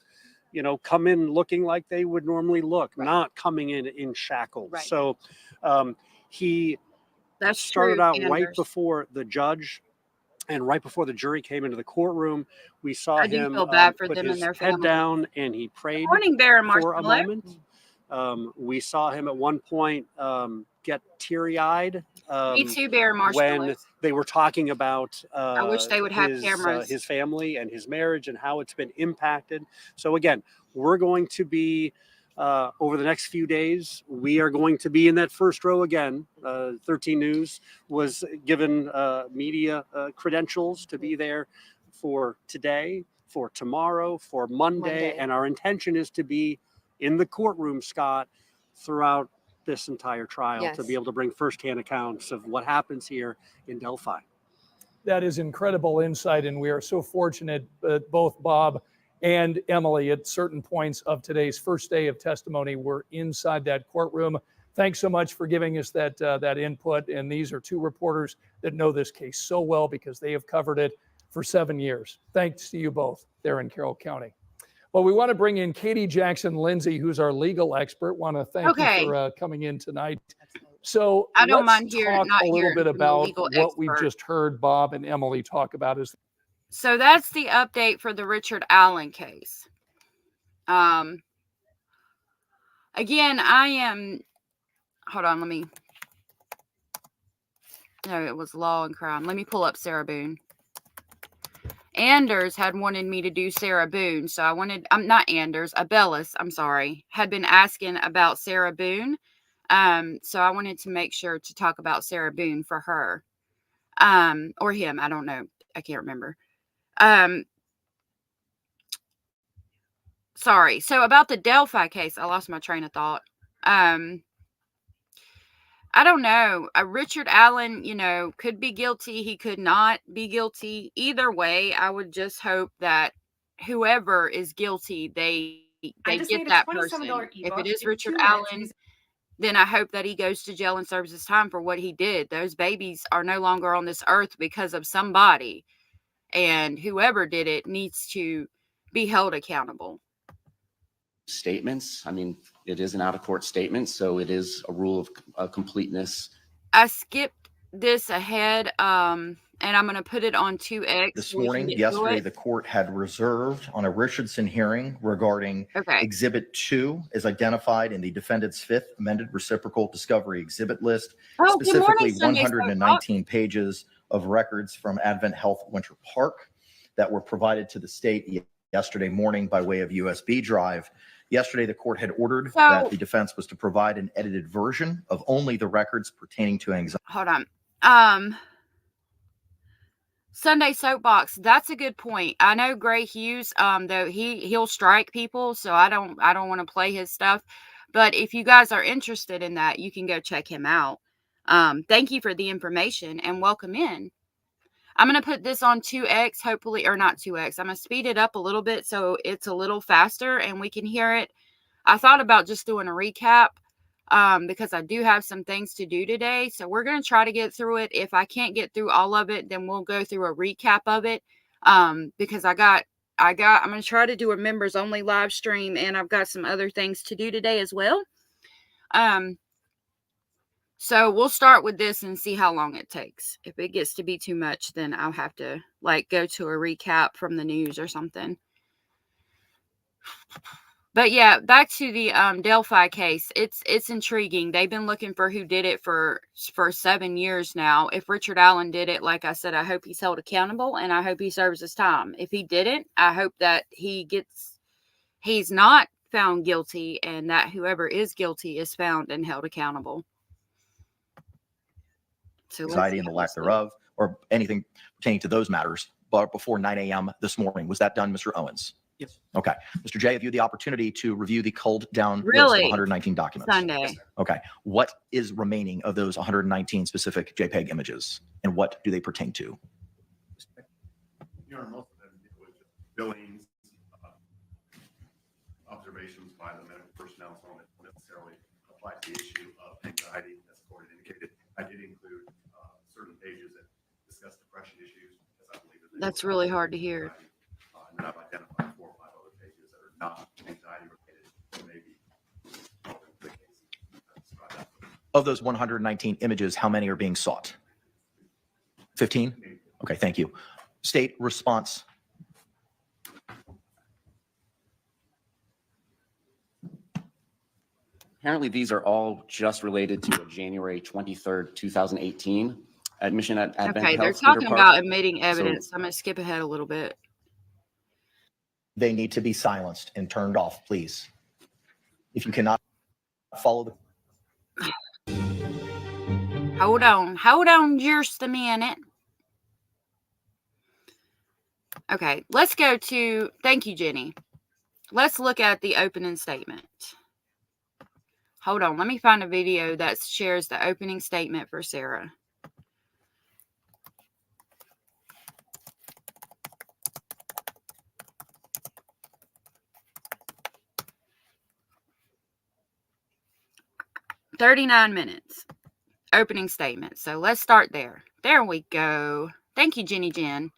G: come in looking like they would normally look,
H: Right.
G: not coming in shackles.
H: Right.
G: So he
B: That's
G: started
B: true,
G: out right
B: Anders.
G: before the judge and right before the jury came into the courtroom. We saw
B: I do
G: him
B: feel bad for
G: put
B: them and
G: his
B: their
G: head
B: families.
G: down and he prayed
B: Morning, Bear and
G: for a
B: Marshmallow.
G: moment. We saw him at one point get teary-eyed
B: Me too, Bear and Marshmallow.
G: when they were talking about
B: I wish they would have
G: his,
B: cameras.
G: his family and his marriage and how it's been impacted. So again, we're going to be over the next few days, we are going to be in that first row again. 13 News was given media credentials to be there for today, for tomorrow, for Monday. And our intention is to be in the courtroom, Scott, throughout this entire trial, to be
H: Yes.
G: able to bring firsthand accounts of what happens here in Delphi.
F: That is incredible insight, and we are so fortunate that both Bob and Emily at certain points of today's first day of testimony were inside that courtroom. Thanks so much for giving us that input. And these are two reporters that know this case so well because they have covered it for 7 years. Thanks to you both there in Carroll County. Well, we want to bring in Katie Jackson Lindsay, who's our legal expert. Want to thank you for coming in tonight. So
B: I don't
F: let's
B: mind hearing-
F: talk
B: not
F: a little
B: hearing
F: bit
B: from the
F: about
B: legal
F: what we've
B: expert.
F: just heard Bob and Emily talk about.
B: So that's the update for the Richard Allen case. Again, hold on, no, it was Law and Crime. Let me pull up Sarah Boone. Anders had wanted me to do Sarah Boone. So not Anders, Abellis, I'm sorry, had been asking about Sarah Boone. So I wanted to make sure to talk about Sarah Boone for her. Or him, I don't know. I can't remember. Sorry. So about the Delphi case, I lost my train of thought. I don't know. Richard Allen, could be guilty. He could not be guilty. Either way, I would just hope that whoever is guilty, they get that person. If it is Richard Allen, then I hope that he goes to jail and serves his time for what he did. Those babies are no longer on this earth because of somebody. And whoever did it needs to be held accountable.
I: Statements. I mean, it is an out-of-court statement, so it is a rule of completeness.
B: I skipped this ahead, and I'm going to put it on 2X.
J: This morning, yesterday, the court had reserved on a Richardson hearing regarding Exhibit 2 as identified in the defendant's 5th amended reciprocal discovery exhibit list, specifically 119 pages of records from Advent Health Winter Park that were provided to the state yesterday morning by way of USB drive. Yesterday, the court had ordered that the defense was to provide an edited version of only the records pertaining to anxiety.
B: Hold on. Sunday Soapbox, that's a good point. I know Gray Hughes, though he'll strike people, so I don't want to play his stuff. But if you guys are interested in that, you can go check him out. Thank you for the information and welcome in. I'm going to put this on 2X, hopefully, or not 2X. I'm going to speed it up a little bit so it's a little faster and we can hear it. I thought about just doing a recap because I do have some things to do today. So we're going to try to get through it. If I can't get through all of it, then we'll go through a recap of it because I'm going to try to do a members only live stream and I've got some other things to do today as well. So we'll start with this and see how long it takes. If it gets to be too much, then I'll have to go to a recap from the news or something. But yeah, back to the Delphi case. It's intriguing. They've been looking for who did it for 7 years now. If Richard Allen did it, like I said, I hope he's held accountable and I hope he serves his time. If he didn't, I hope that he's not found guilty, and that whoever is guilty is found and held accountable. So
J: Anxiety and the lack thereof, or anything pertaining to those matters, but before 9 a.m. this morning. Was that done, Mr. Owens?
G: Yes.
J: Okay. Mr. J, have you had the opportunity to review the culled down list of
B: Really?
J: 119 documents?
B: Sunday.
J: Okay. What is remaining of those 119 specific JPEG images, and what do they pertain to?
K: Most of them was just billings, observations by the medical personnel, so it don't necessarily apply to the issue of anxiety, as the court indicated. I did include certain pages that discuss depression issues, as I believe that
B: That's really hard to hear.
K: and then I've identified 4 or 5 other pages that are not anxiety related, or maybe the case.
J: Of those 119 images, how many are being sought? 15? Okay, thank you. State response.
I: Apparently, these are all just related to a January 23rd, 2018 admission at Advent
B: Okay, they're
I: Health
B: talking
I: Cedar Park.
B: about admitting evidence.
I: So-
B: I'm going to skip ahead a little bit.
J: They need to be silenced and turned off, please. If you cannot follow the
B: Hold on just a minute. Okay, let's go to, thank you, Jenny. Let's look at the opening statement. Hold on, let me find a video that shares the opening statement for Sarah. "39 minutes. Opening statement. So let's start there. There we go. Thank you, Jenny Jen.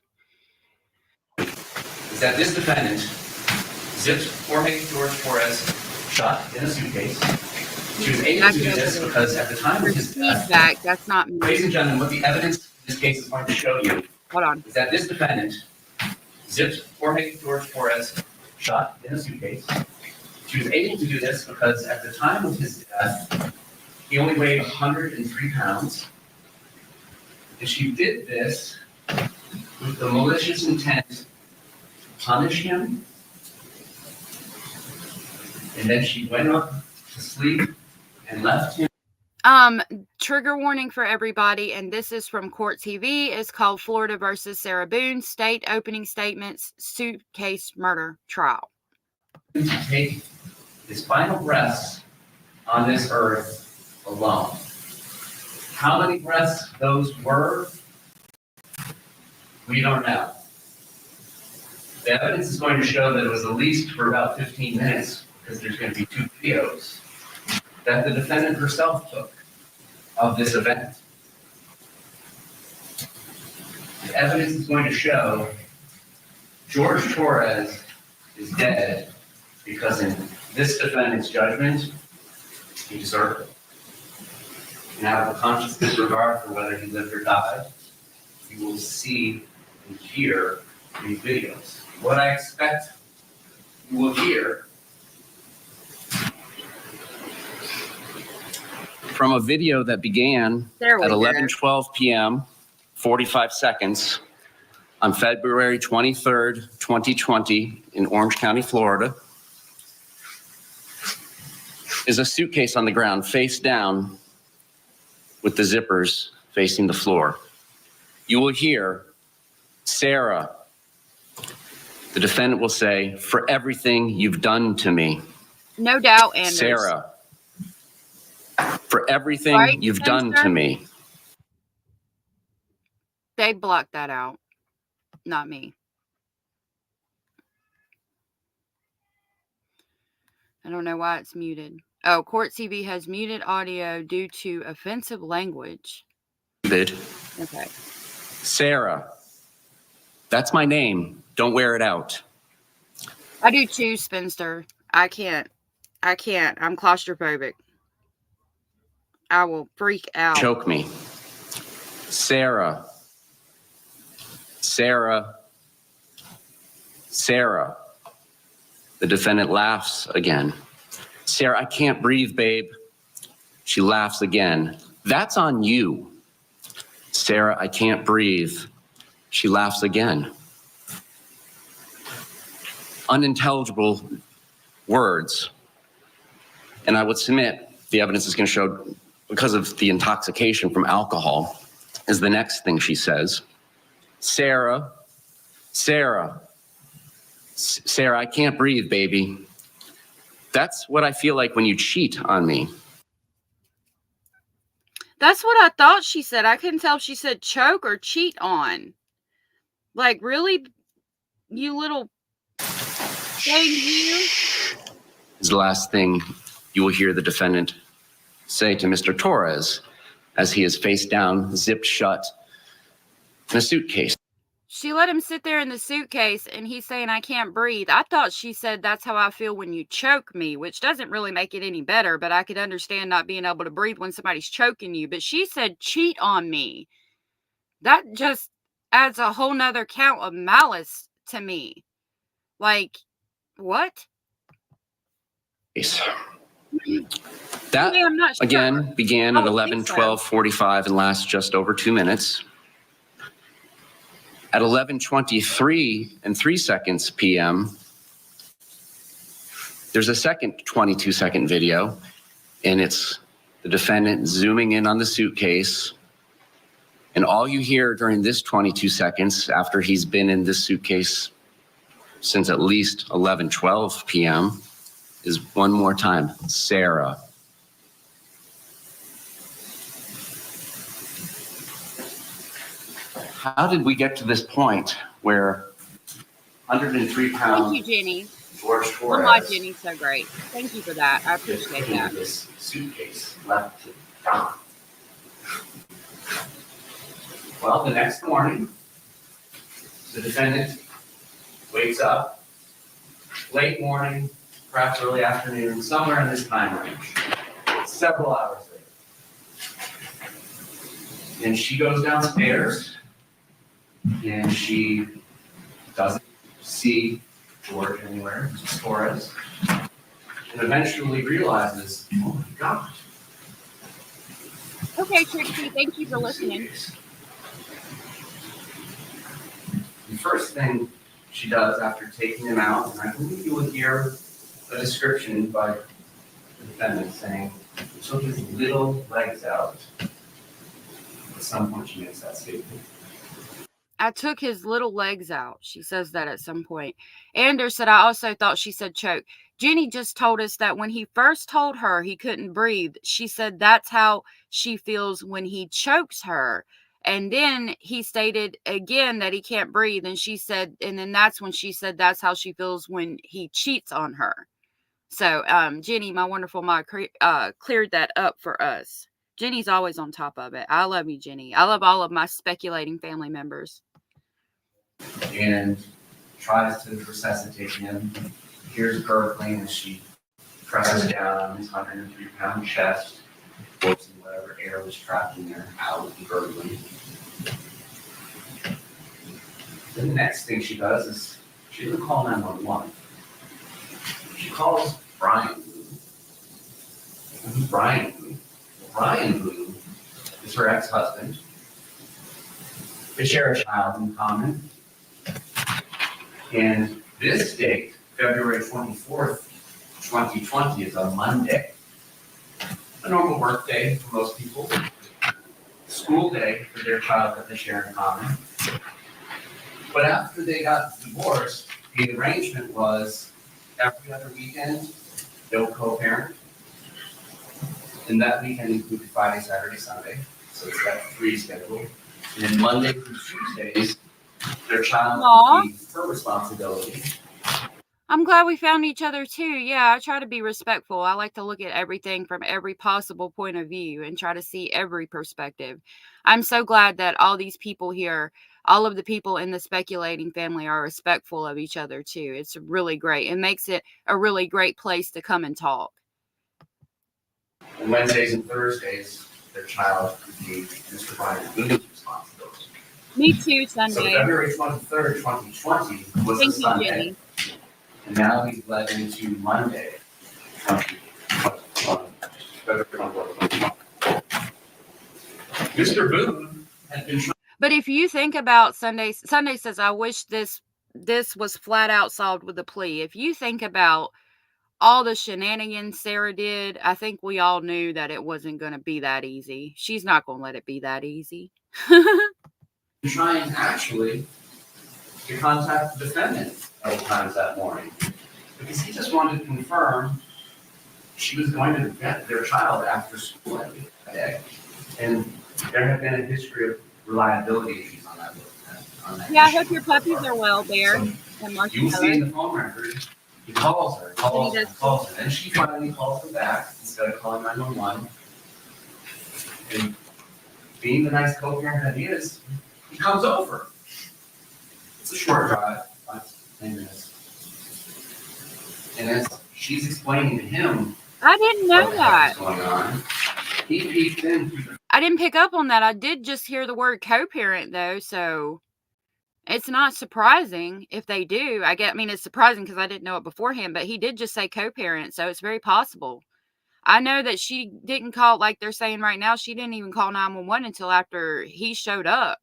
L: Is that this defendant zipped Jorge George Torres shot in a suitcase. She was able to do this because at the time of his death,
B: Feedback. That's not me.
L: ladies and gentlemen, what the evidence in this case is going to show you
B: Hold on.
L: is that this defendant zipped Jorge George Torres shot in a suitcase. She was able to do this because at the time of his death, he only weighed 103 pounds. And she did this with the malicious intent to punish him. And then she went up to sleep and left him.
B: Trigger warning for everybody, and this is from Court TV. It's called Florida versus Sarah Boone, State Opening Statements, Suitcase Murder Trial.
L: To take his final breaths on this earth alone. How many breaths those were, we don't know. The evidence is going to show that it was at least for about 15 minutes, because there's going to be 2 videos that the defendant herself took of this event. The evidence is going to show George Torres is dead because in this defendant's judgment, he deserved it. And out of a conscious disregard for whether he lived or died, you will see and hear these videos. What I expect you will hear from a video that began at 11:12 p.m., 45 seconds on February 23rd, 2020 in Orange County, Florida, is a suitcase on the ground face down with the zippers facing the floor. You will hear Sarah, the defendant will say, "For everything you've done to me."
B: No doubt, Anders.
L: Sarah, for everything
B: Right,
L: you've done
B: Spencer?
L: to me.
B: They blocked that out, not me. I don't know why it's muted. Oh, Court TV has muted audio due to offensive language.
L: David,
B: Okay.
L: Sarah, that's my name. Don't wear it out.
B: I do too, Spinster. I can't. I'm claustrophobic. I will freak out.
L: Choke me. Sarah. Sarah. Sarah. The defendant laughs again. Sarah, I can't breathe, babe. She laughs again. That's on you. Sarah, I can't breathe. She laughs again. Unintelligible
I: words. And I would submit the evidence is going to show, because of the intoxication from alcohol, is the next thing she says. Sarah, I can't breathe, baby. That's what I feel like when you cheat on me.
B: That's what I thought she said. I couldn't tell if she said choke or cheat on. Like, really? You little thing, you?
I: Is the last thing you will hear the defendant say to Mr. Torres as he is face down, zipped shut in a suitcase.
B: She let him sit there in the suitcase and he's saying, I can't breathe. I thought she said, that's how I feel when you choke me, which doesn't really make it any better, but I could understand not being able to breathe when somebody's choking you. But she said, cheat on me. That just adds a whole nother count of malice to me. Like, what?
I: That,
B: I'm not sure.
I: again, began at 11:12:45 and lasts just over 2 minutes. At 11:23 p.m., there's a second 22-second video, and it's the defendant zooming in on the suitcase. And all you hear during this 22 seconds, after he's been in this suitcase since at least 11:12 p.m., is one more time, Sarah. How did we get to this point where 103-pound
B: Thank you, Jenny.
I: George Torres?
B: Oh, my Jenny's so great. Thank you for that. I appreciate that.
I: This suitcase left to Don. Well, the next morning, the defendant wakes up, late morning, perhaps early afternoon, somewhere in this time range, several hours later. And she goes downstairs, and she doesn't see George anywhere, Torres, and eventually realizes, oh my God.
B: Okay, Trixie, thank you for listening.
I: The first thing she does after taking him out, and I believe you will hear a description by the defendant saying, he took his little legs out. At some point she makes that statement.
B: I took his little legs out. She says that at some point. Anders said, I also thought she said choke. Jenny just told us that when he first told her he couldn't breathe, she said that's how she feels when he chokes her. And then he stated again that he can't breathe. And she said, and then that's when she said that's how she feels when he cheats on her. So Jenny, my wonderful mom, cleared that up for us. Jenny's always on top of it. I love you, Jenny. I love all of my speculating family members.
I: And tries to resuscitate him. Here's gurgling as she presses down on his 103-pound chest, forcing whatever air was trapped in there out of the gurgling. The next thing she does is she doesn't call 911. She calls Brian Boone. Who's Brian Boone? Brian Boone is her ex-husband. They share a child in common. And this date, February 24th, 2020, is a Monday. A normal work day for most people. School day for their child that they share in common. But after they got divorced, the arrangement was every other weekend, they'll co-parent. And that weekend included Friday, Saturday, Sunday. So it's that 3 schedule. And then Monday through Tuesdays, their child would be her responsibility.
B: I'm glad we found each other too. Yeah, I try to be respectful. I like to look at everything from every possible point of view and try to see every perspective. I'm so glad that all these people here, all of the people in the speculating family are respectful of each other too. It's really great. It makes it a really great place to come and talk.
I: On Wednesdays and Thursdays, their child would be Mr. Brian Boone's responsibility.
B: Me too, Sunday.
I: So February 23rd, 2020 was a Sunday.
B: Jenny.
I: And now we've led into Monday, 2021. February 24th, 2021. Mr. Boone had been trying.
B: But if you think about Sunday says, I wish this was flat out solved with a plea. If you think about all the shenanigans Sarah did, I think we all knew that it wasn't going to be that easy. She's not going to let it be that easy.
L: Trying actually to contact the defendant a couple times that morning because he just wanted to confirm she was going to vet their child after school every day. And there had been a history of reliability issues on that.
B: Yeah, I hope your puppies are well, Bear.
L: So you will see in the phone record, he calls her, calls her. Then she finally calls him back instead of calling 911. And being the nice co-parent that he is, he comes over. It's a short drive, 10 minutes. And as she's explaining to him,
B: I didn't know that.
L: What's going on, he peeked in.
B: I didn't pick up on that. I did just hear the word co-parent though, so it's not surprising if they do. I mean, it's surprising because I didn't know it beforehand, but he did just say co-parent, so it's very possible. I know that she didn't call, like they're saying right now, she didn't even call 911 until after he showed up.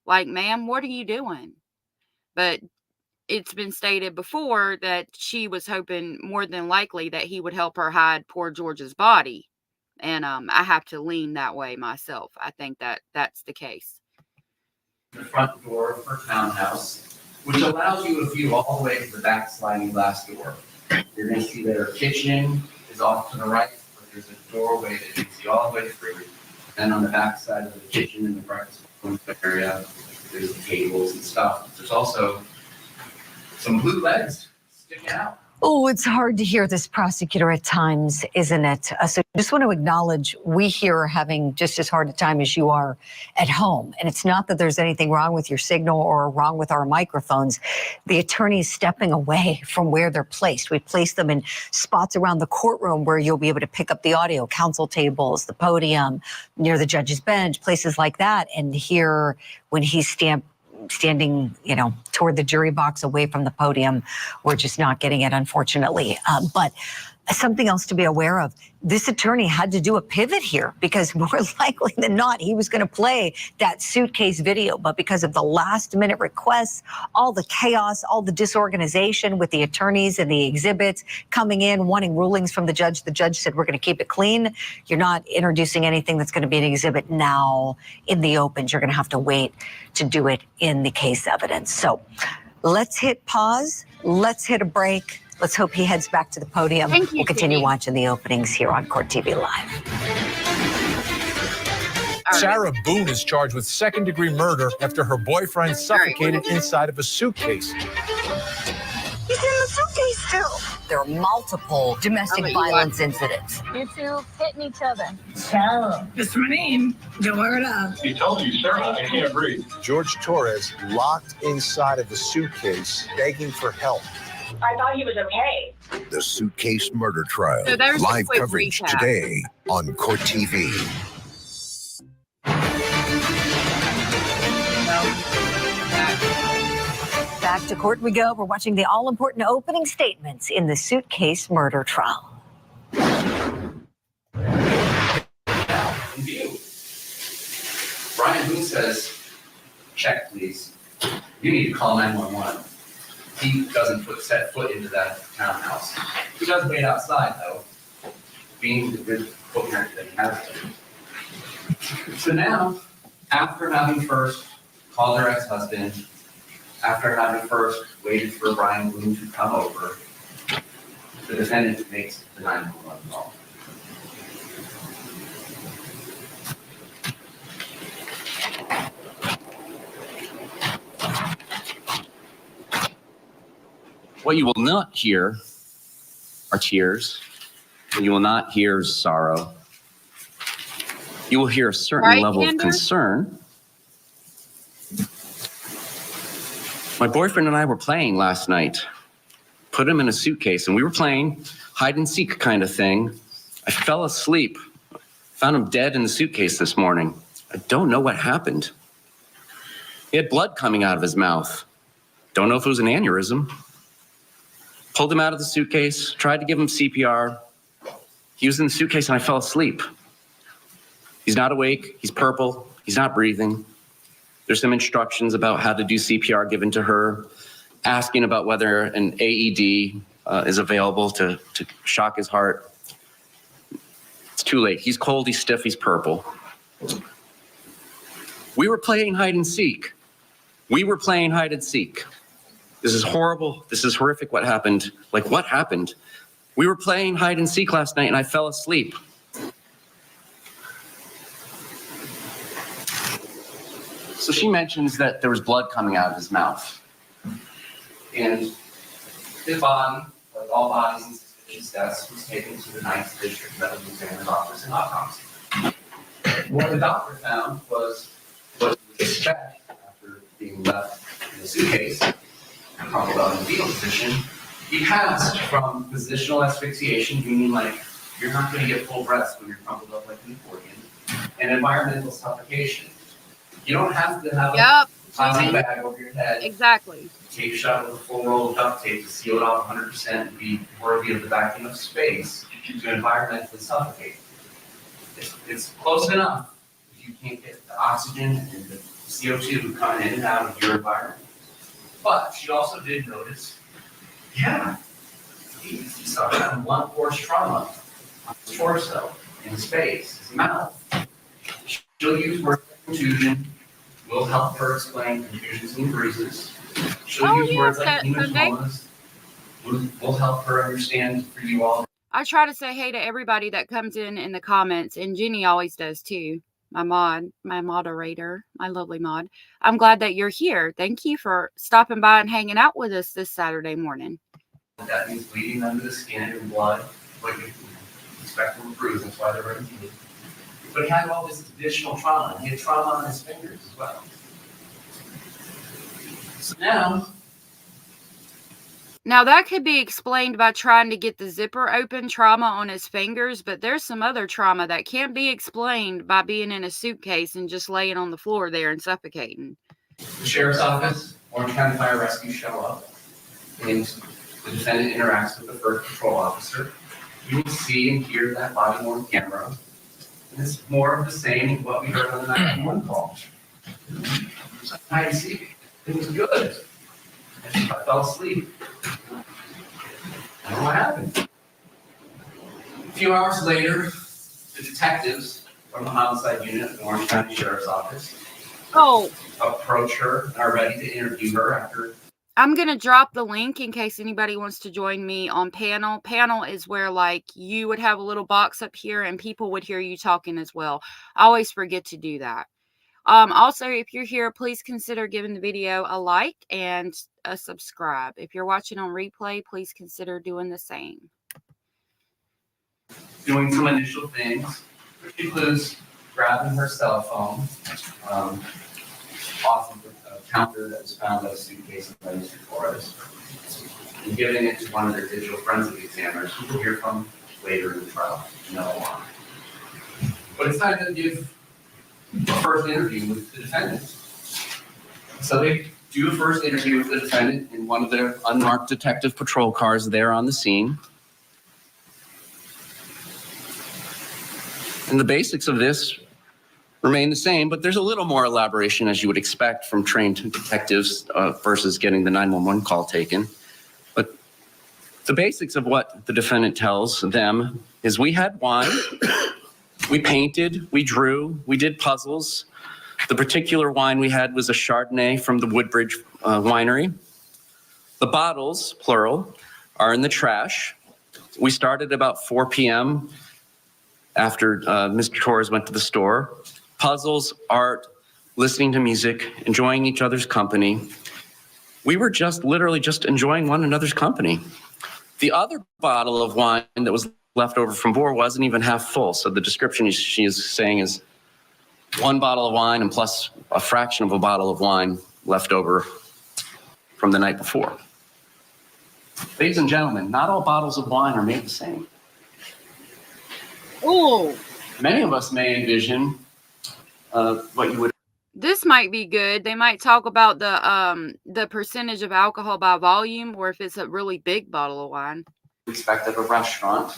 B: Like, ma'am, what are you doing? But it's been stated before that she was hoping more than likely that he would help her hide poor George's body. And I have to lean that way myself. I think that that's the case.
L: The front door of her townhouse, which allows you to view all the way to the back sliding glass door. You're going to see that her kitchen is off to the right, but there's a doorway that you can see all the way through. And on the back side of the kitchen in the breakfast room area, there's the tables and stuff. There's also some blue legs sticking out.
M: Oh, it's hard to hear this prosecutor at times, isn't it? So just want to acknowledge we here are having just as hard a time as you are at home. And it's not that there's anything wrong with your signal or wrong with our microphones. The attorney's stepping away from where they're placed. We place them in spots around the courtroom where you'll be able to pick up the audio, counsel tables, the podium, near the judge's bench, places like that. And here, when he's standing, toward the jury box away from the podium, we're just not getting it, unfortunately. But something else to be aware of, this attorney had to do a pivot here because more likely than not, he was going to play that suitcase video. But because of the last minute requests, all the chaos, all the disorganization with the attorneys and the exhibits coming in, wanting rulings from the judge said, we're going to keep it clean. You're not introducing anything that's going to be an exhibit now in the open. You're going to have to wait to do it in the case evidence. So let's hit pause. Let's hit a break. Let's hope he heads back to the podium. We'll continue watching the openings here on Court TV Live.
N: Sarah Boone is charged with second-degree murder after her boyfriend suffocated inside of a suitcase.
M: He's in the suitcase still. There are multiple domestic violence incidents.
O: You two hitting each other. Sarah. It's my name. Don't wear it up.
N: He told you, Sarah, I can't breathe. George Torres locked inside of a suitcase, begging for help.
O: I thought he was okay.
P: The Suitcase Murder Trial.
B: So there's a
P: Live
B: quick
P: coverage
B: recap.
P: today on Court TV.
M: Back to court we go. We're watching the all-important opening statements in the suitcase murder trial.
L: In view. Brian Boone says, check please. You need to call 911. He doesn't set foot into that townhouse. He does wait outside though, being the good co-parent that he has been. So now, after having first called her ex-husband, after having first waited for Brian Boone to come over, the defendant makes the 911 call.
I: What you will not hear are tears. You will not hear sorrow. You will hear a certain level of concern. My boyfriend and I were playing last night. Put him in a suitcase and we were playing hide and seek kind of thing. I fell asleep. Found him dead in the suitcase this morning. I don't know what happened. He had blood coming out of his mouth. Don't know if it was an aneurysm. Pulled him out of the suitcase, tried to give him CPR. He was in the suitcase and I fell asleep. He's not awake, he's purple, he's not breathing. There's some instructions about how to do CPR given to her, asking about whether an AED
L: is available to shock his heart. It's too late. He's cold, he's stiff, he's purple. We were playing hide and seek. We were playing hide and seek. This is horrible. This is horrific what happened. Like, what happened? We were playing hide and seek last night and I fell asleep. So she mentions that there was blood coming out of his mouth. And his body, like all bodies in suspicious deaths, was taken to the 9th District Medical Examiner's office and autopsy. What the doctor found was what you would expect after being left in a suitcase, crumpled up in the fetal position. He passed from positional asphyxiation, meaning like you're not going to get full breaths when you're crumpled up like an accordion, and environmental suffocation. You don't have to have a plastic bag over your head.
B: Exactly.
L: Tape shut with a full roll of duct tape to seal it off 100% and be worthy of the vacuum of space to environmentally suffocate. It's close enough if you can't get the oxygen and the CO2 coming in and out of your environment. But she also did notice, he suffered from blunt force trauma on his torso, in his face, his mouth. She'll use words like contusion, will help her explain contusions and bruises. She'll use words like hematomas, will help her understand for you all.
B: I try to say hey to everybody that comes in the comments, and Jenny always does too. My moderator, my lovely mod. I'm glad that you're here. Thank you for stopping by and hanging out with us this Saturday morning.
L: That means bleeding under the skin and blood, what you expect from a bruise. That's why they're running teeth. But he had all this additional trauma. He had trauma on his fingers as well. So
B: now that could be explained by trying to get the zipper open, trauma on his fingers, but there's some other trauma that can't be explained by being in a suitcase and just laying on the floor there and suffocating.
L: The sheriff's office, Orange County Fire Rescue show up, and the defendant interacts with the first patrol officer. You will see and hear that body-worn camera. And it's more of the same as what we heard on the 911 call. I see. It was good. I fell asleep. I don't know what happened. A few hours later, the detectives from the homicide unit at the Orange County Sheriff's Office approach her and are ready to interview her after.
B: I'm going to drop the link in case anybody wants to join me on panel. Panel is where like you would have a little box up here and people would hear you talking as well. I always forget to do that. Also, if you're here, please consider giving the video a like and a subscribe. If you're watching on replay, please consider doing the same.
L: Doing some initial things, which includes grabbing her cell phone off of the counter that was found at a suitcase by Mr. Torres, and giving it to one of their digital forensic examiners, who we'll hear from later in the trial. But it's time to give a first interview with the defendant. So they do a first interview with the defendant in one of their unmarked detective patrol cars there on the scene. And the basics of this remain the same, but there's a little more elaboration, as you would expect from trained detectives versus getting the 911 call taken. But the basics of what the defendant tells them is we had wine, we painted, we drew, we did puzzles. The particular wine we had was a Chardonnay from the Woodbridge winery. The bottles, plural, are in the trash. We started about 4 p.m. after Mr. Torres went to the store. Puzzles, art, listening to music, enjoying each other's company. We were just literally just enjoying one another's company. The other bottle of wine that was left over from Bohr wasn't even half full. So the description she is saying is one bottle of wine and plus a fraction of a bottle of wine left over from the night before. Ladies and gentlemen, not all bottles of wine are made the same.
B: Oh.
L: Many of us may envision what you would.
B: This might be good. They might talk about the percentage of alcohol by volume, or if it's a really big bottle of wine.
L: Expect at a restaurant.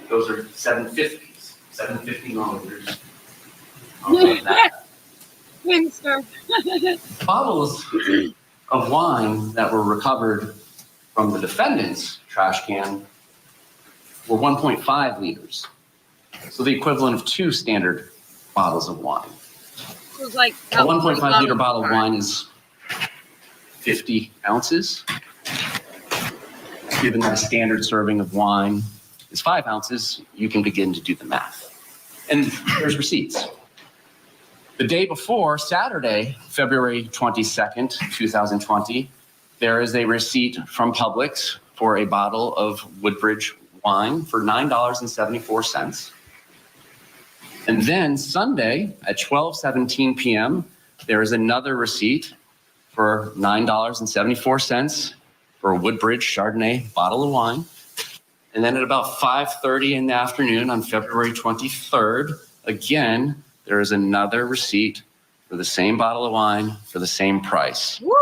L: Those are 750s, 750 milliliters. Bottles of wine that were recovered from the defendant's trash can were 1.5 liters. So the equivalent of 2 standard bottles of wine.
B: It was like
L: A 1.5 liter bottle of wine is 50 ounces. Given that a standard serving of wine is 5 ounces, you can begin to do the math. And there's receipts. The day before, Saturday, February 22nd, 2020, there is a receipt from Publix for a bottle of Woodbridge wine for $9.74. And then Sunday at 12:17 p.m., there is another receipt for $9.74 for a Woodbridge Chardonnay bottle of wine. And then at about 5:30 in the afternoon on February 23rd, again, there is another receipt for the same bottle of wine for the same price.
B: Woo!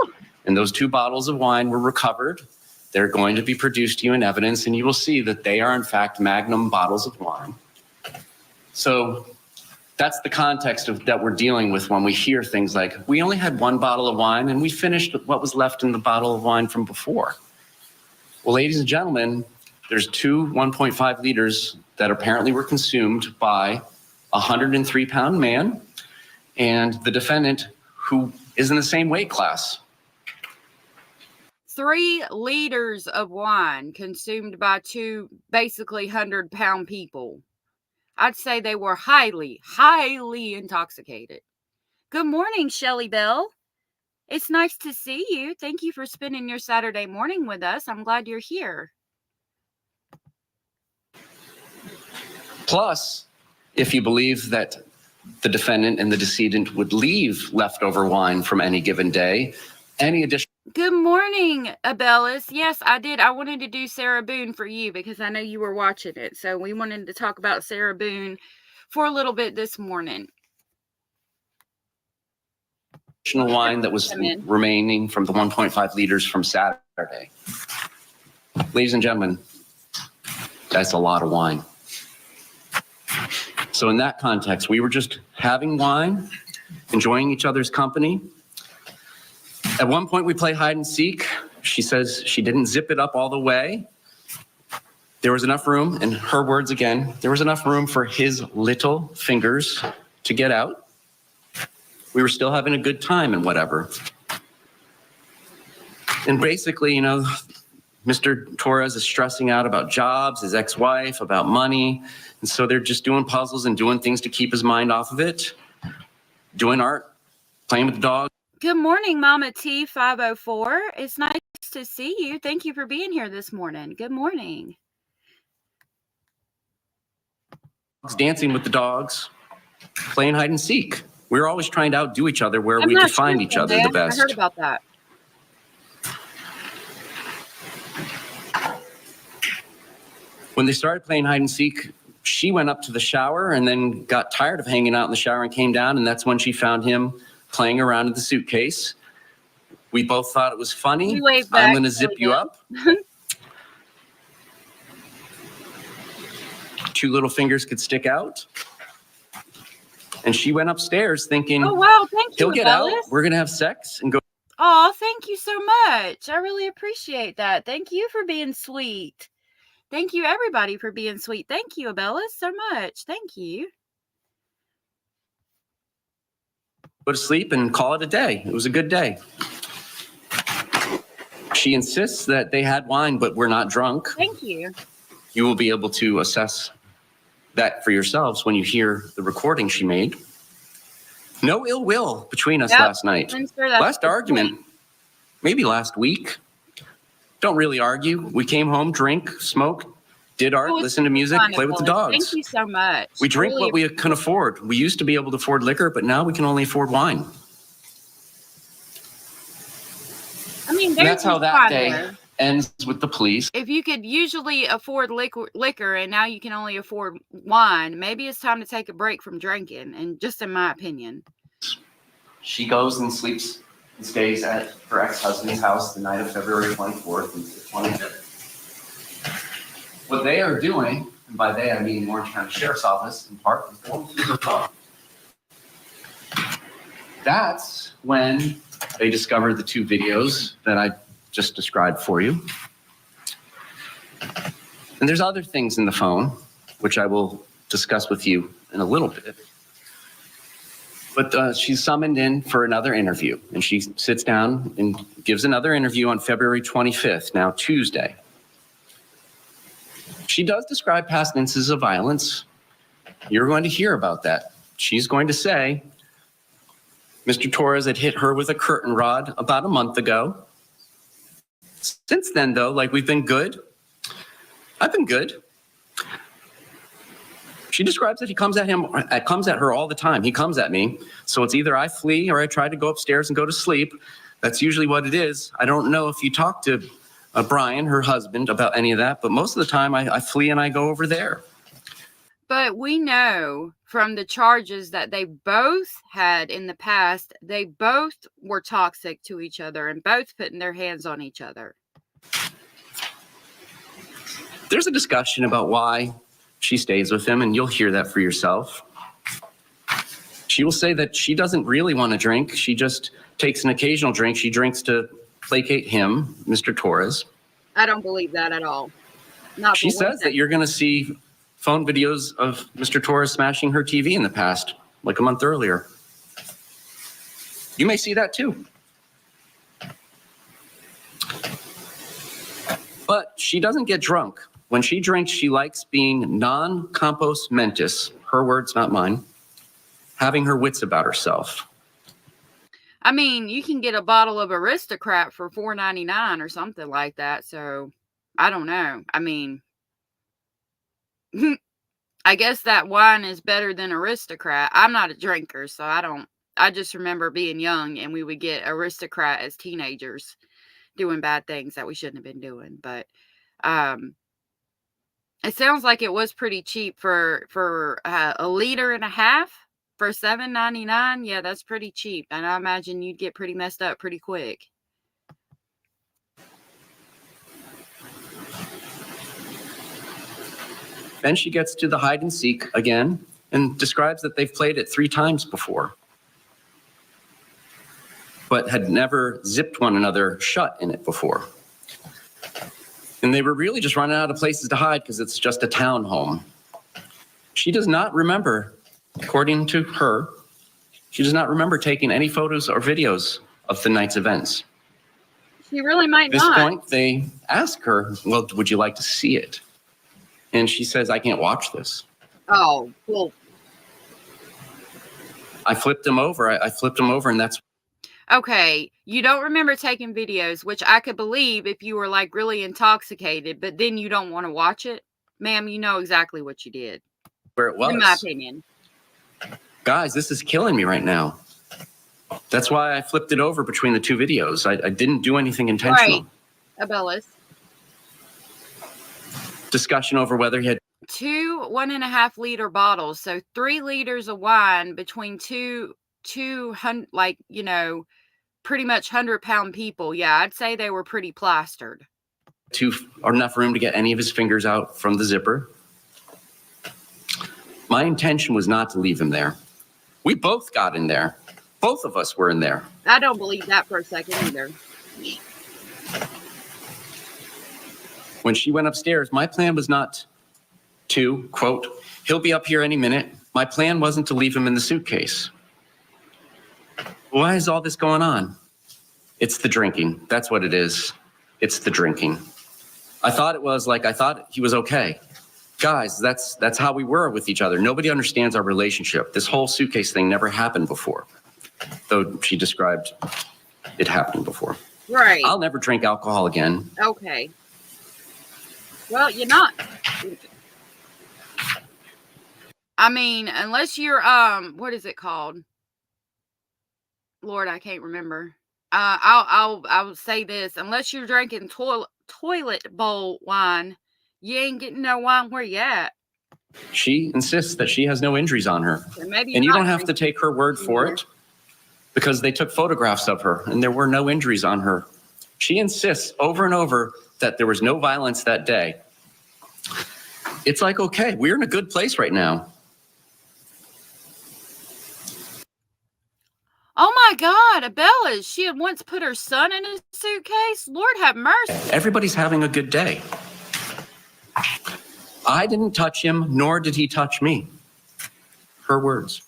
L: And those 2 bottles of wine were recovered. They're going to be produced to you in evidence, and you will see that they are in fact Magnum bottles of wine. So that's the context of that we're dealing with when we hear things like, we only had 1 bottle of wine and we finished what was left in the bottle of wine from before. Well, ladies and gentlemen, there's 2 1.5 liters that apparently were consumed by a 103-pound man and the defendant, who is in the same weight class.
B: 3 liters of wine consumed by 2 basically 100-pound people. I'd say they were highly, highly intoxicated. Good morning, Shelly Bell. It's nice to see you. Thank you for spending your Saturday morning with us. I'm glad you're here.
L: Plus, if you believe that the defendant and the decedent would leave leftover wine from any given day, any additional...
B: Good morning, Abellis. Yes, I did. I wanted to do Sarah Boone for you because I know you were watching it. So we wanted to talk about Sarah Boone for a little bit this morning.
L: Additional wine that was remaining from the 1.5 liters from Saturday. Ladies and gentlemen, that's a lot of wine. So in that context, we were just having wine, enjoying each other's company. At one point, we play hide and seek. She says she didn't zip it up all the way. There was enough room, in her words again, there was enough room for his little fingers to get out. We were still having a good time and whatever. And basically, Mr. Torres is stressing out about jobs, his ex-wife, about money. And so they're just doing puzzles and doing things to keep his mind off of it, doing art, playing with the dog.
B: Good morning, Mama T504. It's nice to see you. Thank you for being here this morning. Good morning.
L: Dancing with the dogs, playing hide and seek. We were always trying to outdo each other where we could find each other the best.
B: I heard about that.
L: When they started playing hide and seek, she went up to the shower and then got tired of hanging out in the shower and came down, and that's when she found him playing around in the suitcase. We both thought it was funny. I'm going to zip you up. 2 little fingers could stick out. And she went upstairs thinking,
B: oh, wow, thank you,
L: he'll get out, we're going to have sex and go.
B: Oh, thank you so much. I really appreciate that. Thank you for being sweet. Thank you, everybody, for being sweet. Thank you, Abellis, so much. Thank you.
L: Go to sleep and call it a day. It was a good day. She insists that they had wine, but we're not drunk.
B: Thank you.
L: You will be able to assess that for yourselves when you hear the recording she made. No ill will between us last night. Last argument, maybe last week. Don't really argue. We came home, drink, smoke, did art, listen to music, play with the dogs.
B: Thank you so much.
L: We drink what we can afford. We used to be able to afford liquor, but now we can only afford wine.
B: I mean,
L: And that's how that day ends with the police.
B: If you could usually afford liquor and now you can only afford wine, maybe it's time to take a break from drinking, and just in my opinion.
L: She goes and sleeps and stays at her ex-husband's house the night of February 24th and 25th. What they are doing, and by they I mean Orange County Sheriff's Office in part, is going through the phone. That's when they discovered the 2 videos that I just described for you. And there's other things in the phone, which I will discuss with you in a little bit. But she's summoned in for another interview, and she sits down and gives another interview on February 25th, now Tuesday. She does describe past instances of violence. You're going to hear about that. She's going to say, Mr. Torres had hit her with a curtain rod about a month ago. Since then, though, like, we've been good. I've been good. She describes that he comes at her all the time. He comes at me. So it's either I flee or I try to go upstairs and go to sleep. That's usually what it is. I don't know if you talk to Brian, her husband, about any of that, but most of the time I flee and I go over there.
B: But we know from the charges that they both had in the past, they both were toxic to each other and both putting their hands on each other.
L: There's a discussion about why she stays with him, and you'll hear that for yourself. She will say that she doesn't really want to drink. She just takes an occasional drink. She drinks to placate him, Mr. Torres.
B: I don't believe that at all. Not
L: She says that you're going to see phone videos of Mr. Torres smashing her TV in the past, like a month earlier. You may see that too. But she doesn't get drunk. When she drinks, she likes being non-compos mentis, her words, not mine, having her wits about herself.
B: I mean, you can get a bottle of Aristocrat for $4.99 or something like that. So I don't know. I mean, I guess that wine is better than Aristocrat. I'm not a drinker, so I just remember being young and we would get Aristocrat as teenagers doing bad things that we shouldn't have been doing. But it sounds like it was pretty cheap for a liter and a half for $7.99. Yeah, that's pretty cheap. And I imagine you'd get pretty messed up pretty quick.
L: Then she gets to the hide and seek again and describes that they've played it 3 times before, but had never zipped one another shut in it before. And they were really just running out of places to hide because it's just a townhome. She does not remember, according to her, she does not remember taking any photos or videos of the night's events.
B: She really might
L: At this
B: not.
L: point, they ask her, well, would you like to see it? And she says, I can't watch this.
B: Oh, well.
L: I flipped him over. I flipped him over, and that's
B: Okay, you don't remember taking videos, which I could believe if you were like really intoxicated, but then you don't want to watch it. Ma'am, you know exactly what you did.
L: where it was.
B: In my opinion.
L: Guys, this is killing me right now. That's why I flipped it over between the 2 videos. I didn't do anything intentional.
B: Right. Abellis.
L: Discussion over whether he had
B: 2 1.5 liter bottles. So 3 liters of wine between 200, like, you know, pretty much 100-pound people. Yeah, I'd say they were pretty plastered.
L: enough room to get any of his fingers out from the zipper. My intention was not to leave him there. We both got in there. Both of us were in there.
B: I don't believe that for a second either.
L: When she went upstairs, my plan was not to, quote, he'll be up here any minute. My plan wasn't to leave him in the suitcase. Why is all this going on? It's the drinking. That's what it is. It's the drinking. I thought he was okay. Guys, that's how we were with each other. Nobody understands our relationship. This whole suitcase thing never happened before, though she described it happening before.
B: Right.
L: I'll never drink alcohol again.
B: Okay. Well, you're not. I mean, unless you're, what is it called? Lord, I can't remember. I'll say this. Unless you're drinking toilet bowl wine, you ain't getting no wine where you at.
L: She insists that she has no injuries on her.
B: So maybe
L: And you
B: not
L: don't have to take her word for it, because they took photographs of her and there were no injuries on her. She insists over and over that there was no violence that day. It's like, okay, we're in a good place right now.
B: Oh my God, Abella, she had once put her son in a suitcase. Lord have mercy.
L: Everybody's having a good day. I didn't touch him, nor did he touch me. Her words.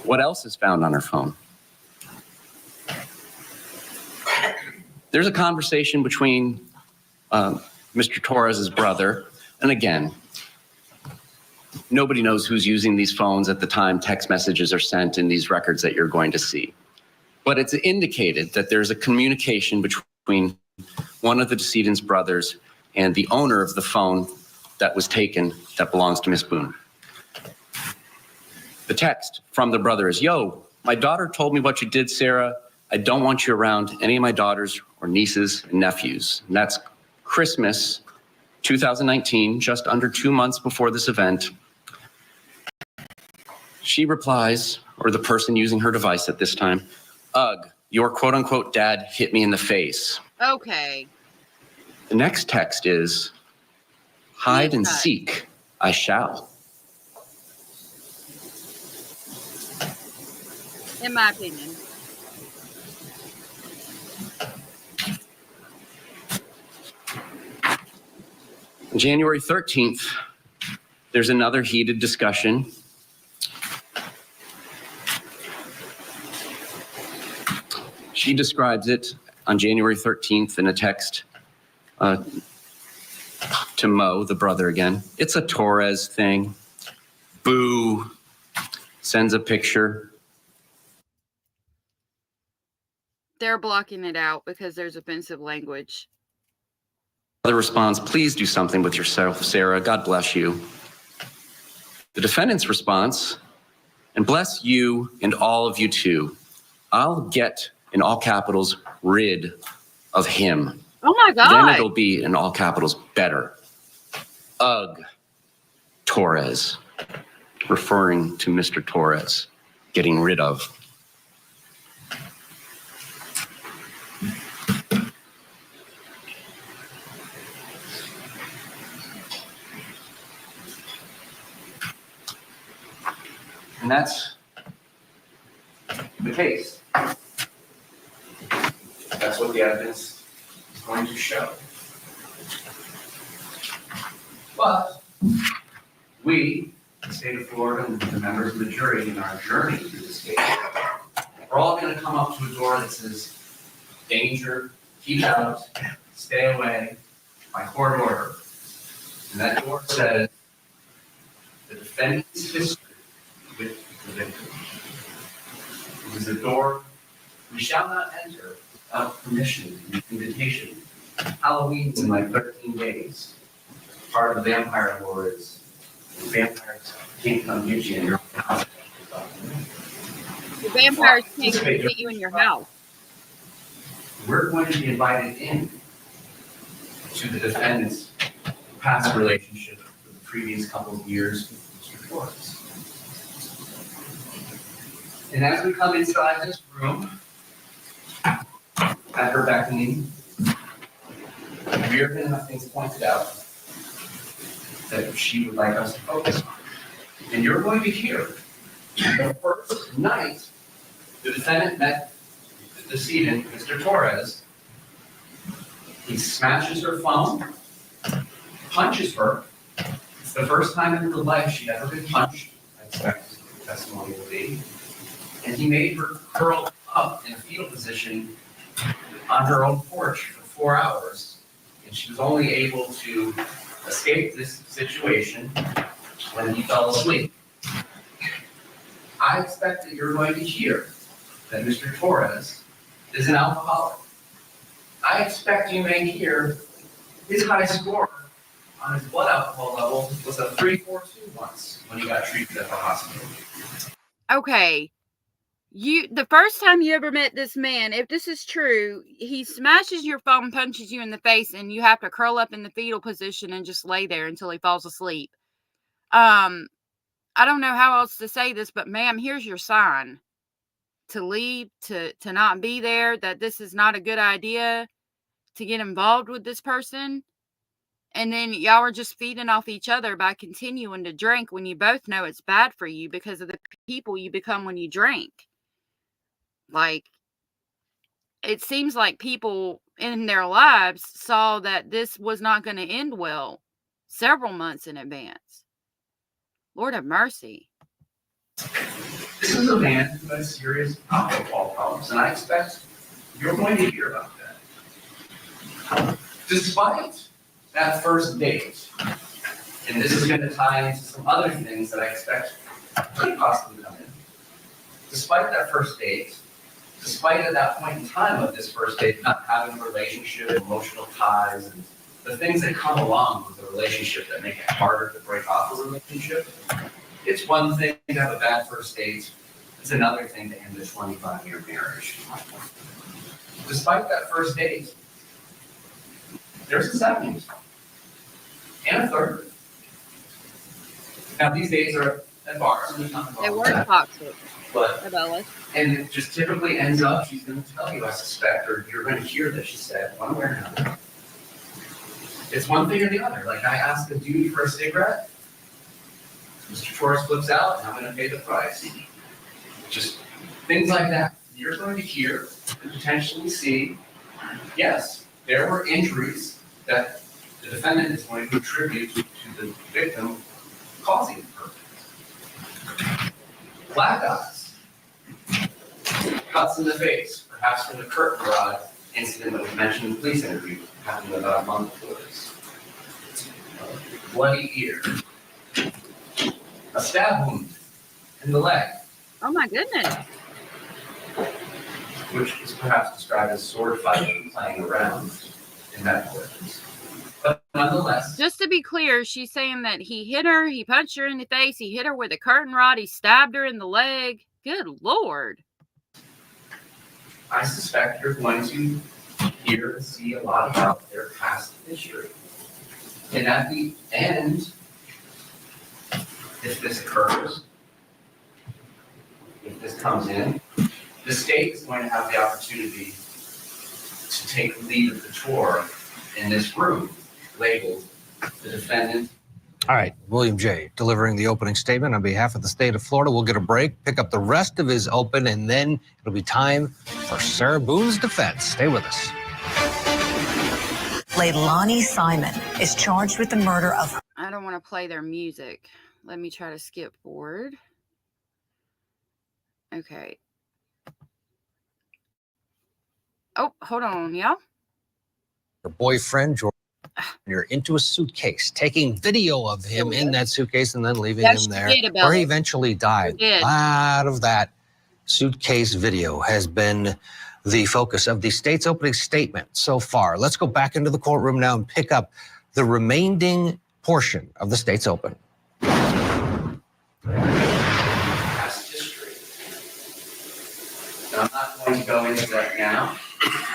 L: What else is found on her phone? There's a conversation between Mr. Torres's brother, and again, nobody knows who's using these phones at the time text messages are sent in these records that you're going to see. But it's indicated that there's a communication between one of the decedent's brothers and the owner of the phone that was taken that belongs to Miss Boone. The text from the brother is, "Yo, my daughter told me what you did, Sarah. I don't want you around any of my daughters or nieces and nephews." And that's Christmas 2019, just under 2 months before this event. She replies, or the person using her device at this time, "Ugh, your quote unquote dad hit me in the face."
B: Okay.
L: The next text is, "Hide and seek, I shall."
B: In my opinion.
L: January 13th, there's another heated discussion. She describes it on January 13th in a text to Mo, the brother again. "It's a Torres thing. Boo." Sends a picture.
B: They're blocking it out because there's offensive language.
L: The response, "Please do something with yourself, Sarah. God bless you." The defendant's response, "And bless you and all of you too. I'll get," in all capitals, "rid of him."
B: Oh my God.
L: Then it'll be, in all capitals, better. Ugh, Torres. Referring to Mr. Torres, getting rid of. And that's the case. That's what the evidence is going to show. But we, the state of Florida, and the members of the jury in our journey through this case, we're all going to come up to a door that says, "Danger, keep out, stay away, by court order." And that door says, "The defendant's history with the victim. It is a door we shall not enter without permission and invitation. Halloween's in like 13 days. Part of the vampire lore is vampires can't come get you in your house."
B: The vampires can't get you in your house.
L: We're going to be invited in to the defendant's past relationship with the previous couple of years with Mr. Torres. And as we come inside this room, at her beckoning, we are going to have things pointed out that she would like us to focus on. And you're going to hear the first night the defendant met the decedent, Mr. Torres, he smashes her phone, punches her. It's the first time in her life she'd ever been punched, I expect the testimony will be. And he made her curl up in a fetal position on her own porch for 4 hours. And she was only able to escape this situation when he fell asleep. I expect that you're going to hear that Mr. Torres is an alcoholic. I expect you may hear his high score on his blood alcohol level was a 3.42 once when he got treated at the hospital.
B: Okay. The first time you ever met this man, if this is true, he smashes your phone, punches you in the face, and you have to curl up in the fetal position and just lay there until he falls asleep. I don't know how else to say this, but ma'am, here's your sign to leave, to not be there, that this is not a good idea to get involved with this person. And then y'all are just feeding off each other by continuing to drink when you both know it's bad for you because of the people you become when you drink. Like, it seems like people in their lives saw that this was not going to end well several months in advance. Lord have mercy.
L: This is a man who has serious alcohol problems, and I expect you're going to hear about that. Despite that first date, and this is going to tie into some other things that I expect could possibly come in. Despite that first date, despite at that point in time of this first date not having a relationship, emotional ties, and the things that come along with a relationship that make it harder to break off a relationship, it's one thing to have a bad first date. It's another thing to end a 25-year marriage. Despite that first date, there's a second and a third. Now, these days are at bars, and there's nothing wrong
B: They
L: with
B: were
L: that.
B: toxic.
L: But,
B: Rebellious.
L: and it just typically ends up, she's going to tell you, I suspect, or you're going to hear that she said, one way or another. It's one thing or the other. Like, I asked a dude for a cigarette, Mr. Torres flips out, and I'm going to pay the price. Just things like that. You're going to hear and potentially see, yes, there were injuries that the defendant is going to attribute to the victim causing her. Black eyes, cuts in the face, perhaps from the curtain rod incident that was mentioned in the police interview, happened about a month before this. Bloody ear, a stab wound in the leg,
B: Oh my goodness.
L: which is perhaps described as sword fighting, playing around in medical evidence. But nonetheless,
B: Just to be clear, she's saying that he hit her, he punched her in the face, he hit her with a curtain rod, he stabbed her in the leg. Good Lord.
L: I suspect you're going to hear and see a lot about their past history. And at the end, if this occurs, if this comes in, the state is going to have the opportunity to take the lead of the tour in this room labeled the defendant.
Q: All right, William J. delivering the opening statement on behalf of the state of Florida. We'll get a break, pick up the rest of his open, and then it'll be time for Sarah Boone's defense. Stay with us.
M: Leilani Simon is charged with the murder of
B: I don't want to play their music. Let me try to skip forward. Okay. Oh, hold on, y'all.
Q: Her boyfriend, George, you're into a suitcase, taking video of him in that suitcase and then leaving
B: Yes,
Q: him
B: she
Q: there,
B: did,
Q: where he
B: Abella.
Q: eventually died.
B: She did.
Q: A lot of that suitcase video has been the focus of the state's opening statement so far. Let's go back into the courtroom now and pick up the remaining portion of the state's open.
L: Past history. And I'm not going to go into that now.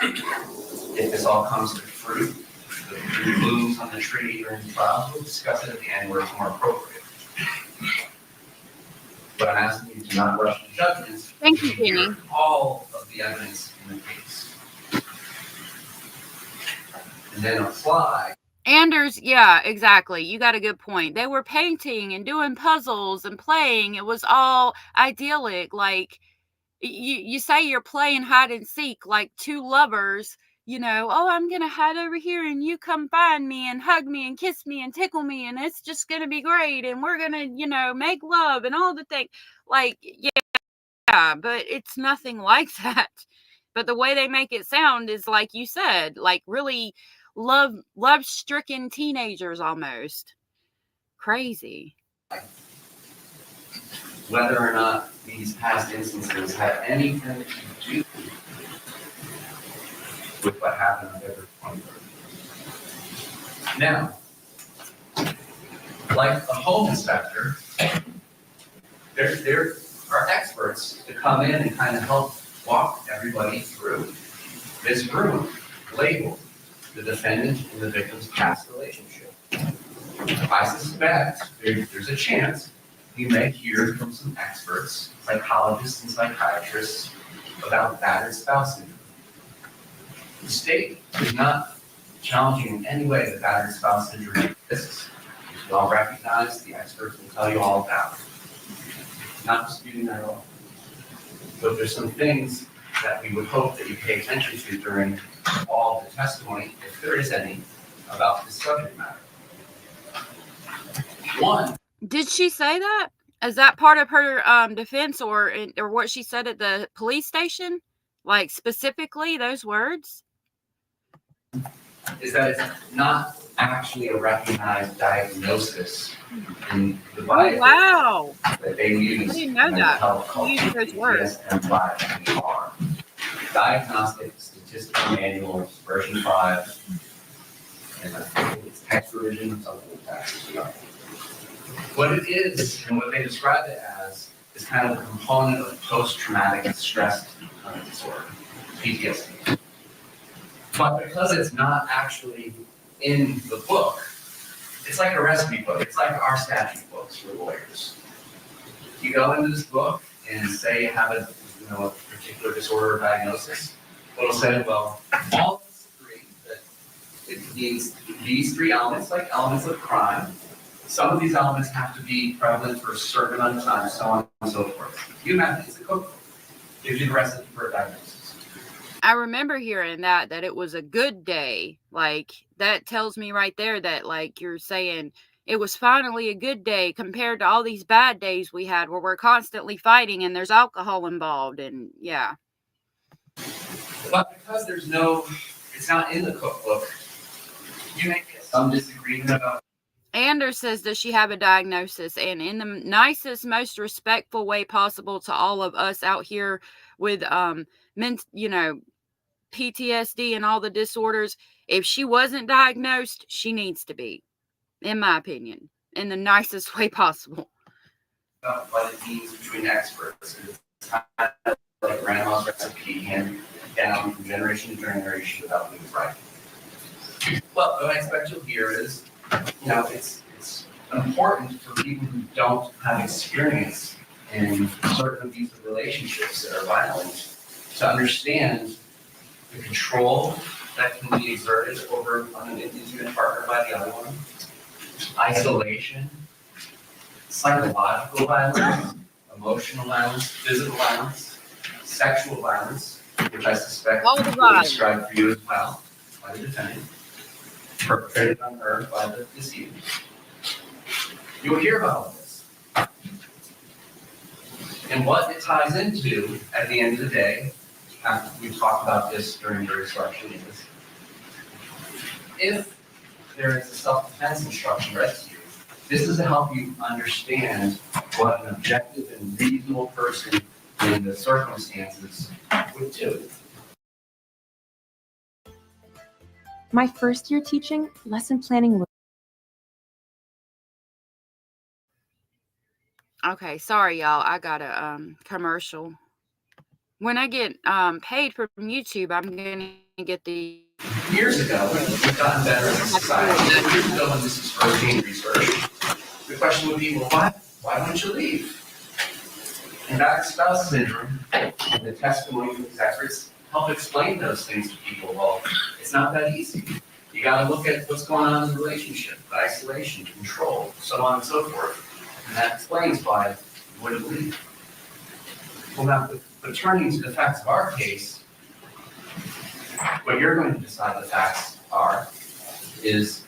L: If this all comes to fruit, the fruit blooms on the tree during the trial, we'll discuss it at the end where it's more appropriate. But I'm asking you to not rush to judgments.
B: Thank you, Penny.
L: All of the evidence in the case. And then apply.
B: Anders, yeah, exactly. You got a good point. They were painting and doing puzzles and playing. It was all idyllic. Like, you say you're playing hide and seek like two lovers, you know, oh, I'm going to hide over here and you come find me and hug me and kiss me and tickle me and it's just going to be great and we're going to, you know, make love and all the things. Like, yeah, but it's nothing like that. But the way they make it sound is like you said, like really love-stricken teenagers almost. Crazy.
L: Whether or not these past instances have anything to do with what happened on February 23rd. Now, like a home inspector, there are experts to come in and kind of help walk everybody through this room labeled the defendant and the victim's past relationship. I suspect there's a chance you may hear from some experts, psychologists and psychiatrists, about battered spouse syndrome. The state is not challenging in any way that battered spouse syndrome exists. It's well recognized, the experts will tell you all about it. Not disputing that at all. But there's some things that we would hope that you pay attention to during all the testimony, if there is any, about this subject matter. One,
B: did she say that? Is that part of her defense, or what she said at the police station? Like specifically those words?
L: is that it's not actually a recognized diagnosis in the Bible.
B: Oh, wow.
L: That they use.
B: I didn't know that.
L: Called
B: You used those words.
L: DSM-5 Diagnostic Statistical Manual, version 5. And I think it's text revision, something like that. What it is, and what they describe it as, is kind of a component of post-traumatic stress disorder, PTSD. But because it's not actually in the book, it's like a recipe book. It's like our statute books for lawyers. You go into this book and say you have a particular disorder or diagnosis. It'll say, well, all of us agree that it needs these 3 elements, like elements of crime. Some of these elements have to be prevalent for a certain amount of time, so on and so forth. You have it's a cookbook. Gives you the recipe for a diagnosis.
B: I remember hearing that it was a good day. Like, that tells me right there that, like, you're saying it was finally a good day compared to all these bad days we had where we're constantly fighting and there's alcohol involved. And yeah.
L: But because it's not in the cookbook, you may get some disagreement about.
B: Anders says, does she have a diagnosis? And in the nicest, most respectful way possible to all of us out here with, PTSD and all the disorders, if she wasn't diagnosed, she needs to be, in my opinion, in the nicest way possible.
L: What it means between experts. It's kind of like grandma's recipe handed down from generation to generation without being right. Well, what I expect you'll hear is, it's important for people who don't have experience in certain abusive relationships that are violent to understand the control that can be exerted over on an intimate partner by the other one, isolation, psychological violence, emotional violence, physical violence, sexual violence, which I suspect will be described for you as well by the defendant, perpetrated on her by the decedent. You will hear about all this. And what it ties into at the end of the day, after we've talked about this during jury selection, is if there is a self-defense instruction read to you, this is to help you understand what an objective and reasonable person in the circumstances would do.
R: My first year teaching, lesson planning was.
B: Okay, sorry, y'all. I got a commercial. When I get paid from YouTube, I'm going to get the...
L: Years ago, we've gotten better as a society. Years ago, when this was first being researched, the question would be, well, why wouldn't you leave? And that spouse syndrome, and the testimony from these experts help explain those things to people. Well, it's not that easy. You got to look at what's going on in the relationship, isolation, control, so on and so forth. And that explains why you wouldn't leave. Well, now, but turning to the facts of our case, what you're going to decide the facts are is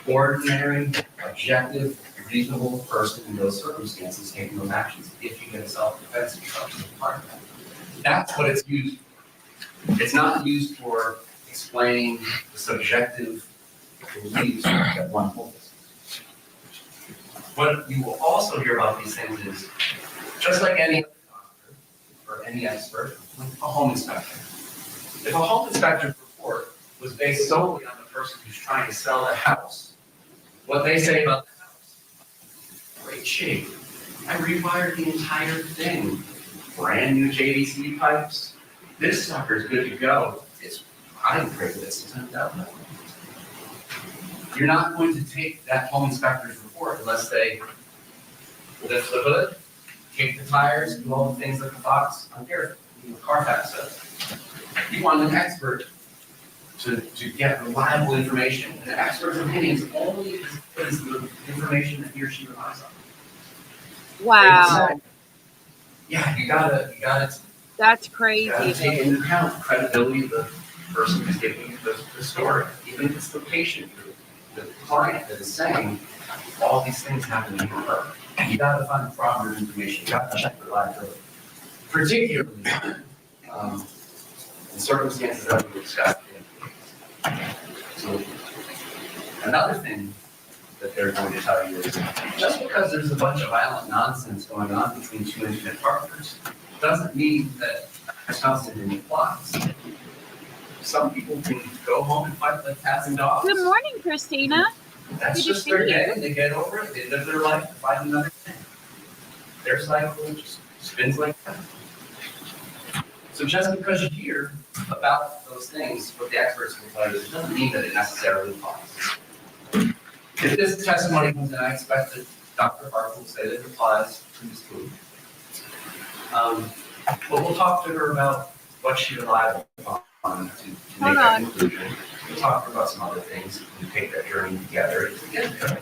L: ordinary, objective, reasonable person in those circumstances taking those actions if you get a self-defense instruction as part of that. That's what it's used for. It's not used for explaining the subjective beliefs that one holds. What you will also hear about these things is, just like any other doctor or any expert, like a home inspector. If a home inspector's report was based solely on the person who's trying to sell the house, what they say about the house, great shape. I rewired the entire thing. Brand new JVC pipes. This sucker's good to go. I didn't pray for this. You're not going to take that home inspector's report unless they lift the hood, kick the tires, do all the things that the Fox on here, Carfax says. You want an expert to get reliable information. And an expert's opinion is only as good as the information that he or she relies on.
B: Wow.
L: Yeah, you gotta.
B: That's
I: You
B: crazy.
I: gotta take into account the credibility of the person who's giving you the story, even if it's the patient, the client that is saying, all these things happen to her. You gotta find proper information, you gotta check reliability. Particularly, in circumstances that we discussed. So, another thing that they're going to tell you is, just because there's a bunch of violent nonsense going on between two intimate partners, doesn't mean that custody applies. Some people can go home and fight like cats and dogs.
B: Good morning, Christina.
I: That's
B: Good to
I: just
B: see
I: their
B: you.
I: day. They get over it. They live their life, fight another day. Their cycle just spins like that. So just because you hear about those things, what the experts will tell you, it doesn't mean that it necessarily applies. If this testimony comes in, I expect that Dr. Hart will say that it applies to this group. But we'll talk to her about what she relied upon to make that conclusion. We'll talk to her about some other things and take that journey together to get there.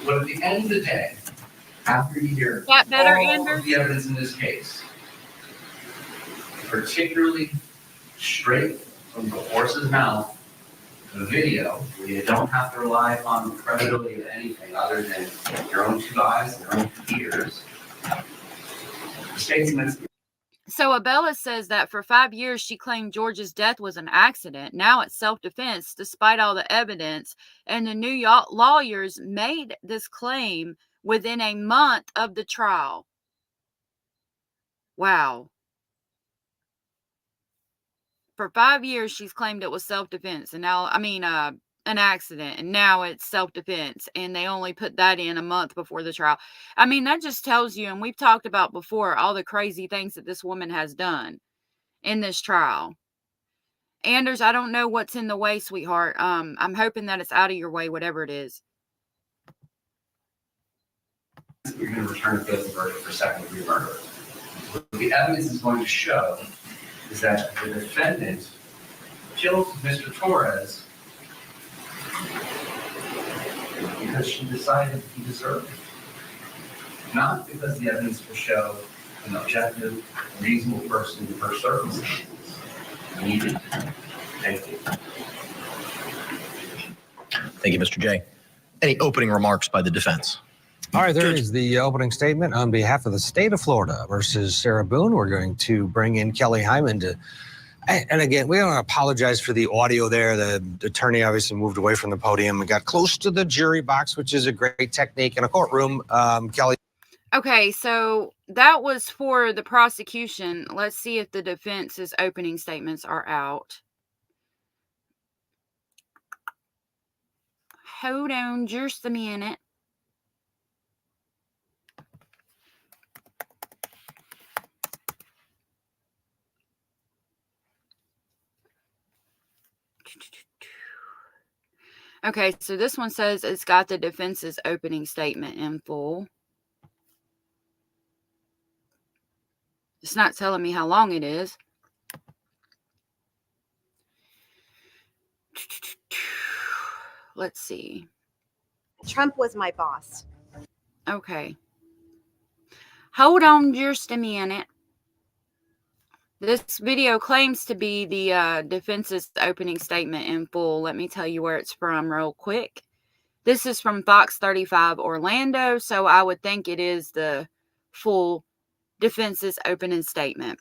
I: But at the end of the day, after you hear
B: That better,
I: all
B: Anders?
I: of the evidence in this case, particularly straight from the horse's mouth, the video, where you don't have to rely on the credibility of anything other than your own two eyes and your own two ears. The statement.
B: So Abella says that for 5 years she claimed George's death was an accident. Now it's self-defense, despite all the evidence. And the New York lawyers made this claim within a month of the trial. Wow. For 5 years, she's claimed it was self-defense, and now, an accident, and now it's self-defense, and they only put that in a month before the trial. I mean, that just tells you, and we've talked about before, all the crazy things that this woman has done in this trial. Anders, I don't know what's in the way, sweetheart. I'm hoping that it's out of your way, whatever it is.
I: You're going to return a guilty verdict for second-degree murder. What the evidence is going to show is that the defendant killed Mr. Torres because she decided he deserved it. Not because the evidence will show an objective, reasonable person in her circumstances needed. Thank you.
J: Thank you, Mr. J. Any opening remarks by the defense?
Q: All right, there is the opening statement on behalf of the state of Florida versus Sarah Boone. We're going to bring in Kelly Hyman to, and again, we want to apologize for the audio there. The attorney obviously moved away from the podium and got close to the jury box, which is a great technique in a courtroom. Kelly.
B: Okay, so that was for the prosecution. Let's see if the defense's opening statements are out. Hold on just a minute. Okay, so this one says it's got the defense's opening statement in full. It's not telling me how long it is. Let's see.
S: Trump was my boss.
B: Okay. Hold on just a minute. This video claims to be the defense's opening statement in full. Let me tell you where it's from real quick. This is from Fox 35 Orlando, so I would think it is the full defense's opening statement.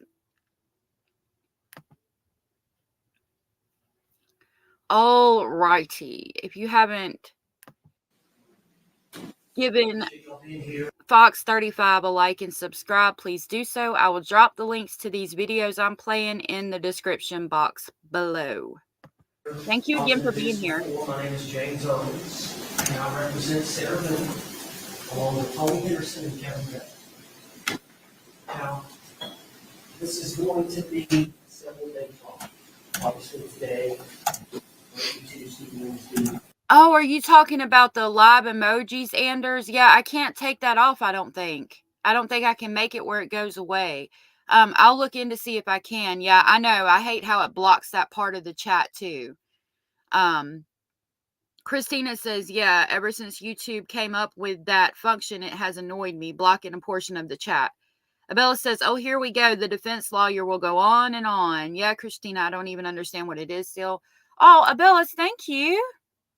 B: All righty. If you haven't given Fox 35 a like and subscribe, please do so. I will drop the links to these videos I'm playing in the description box below. Thank you again for being here.
T: My name is James Owens, and I represent Sarah Boone, along with Tony Henderson and Kevin Beck. Now, this is going to be several days long. Obviously, today, Tuesday, Wednesday.
B: Oh, are you talking about the live emojis, Anders? Yeah, I can't take that off, I don't think. I don't think I can make it where it goes away. I'll look in to see if I can. Yeah, I know. I hate how it blocks that part of the chat, too. Christina says, yeah, ever since YouTube came up with that function, it has annoyed me, blocking a portion of the chat. Abella says, oh, here we go. The defense lawyer will go on and on. Yeah, Christina, I don't even understand what it is still. Oh, Abella, thank you.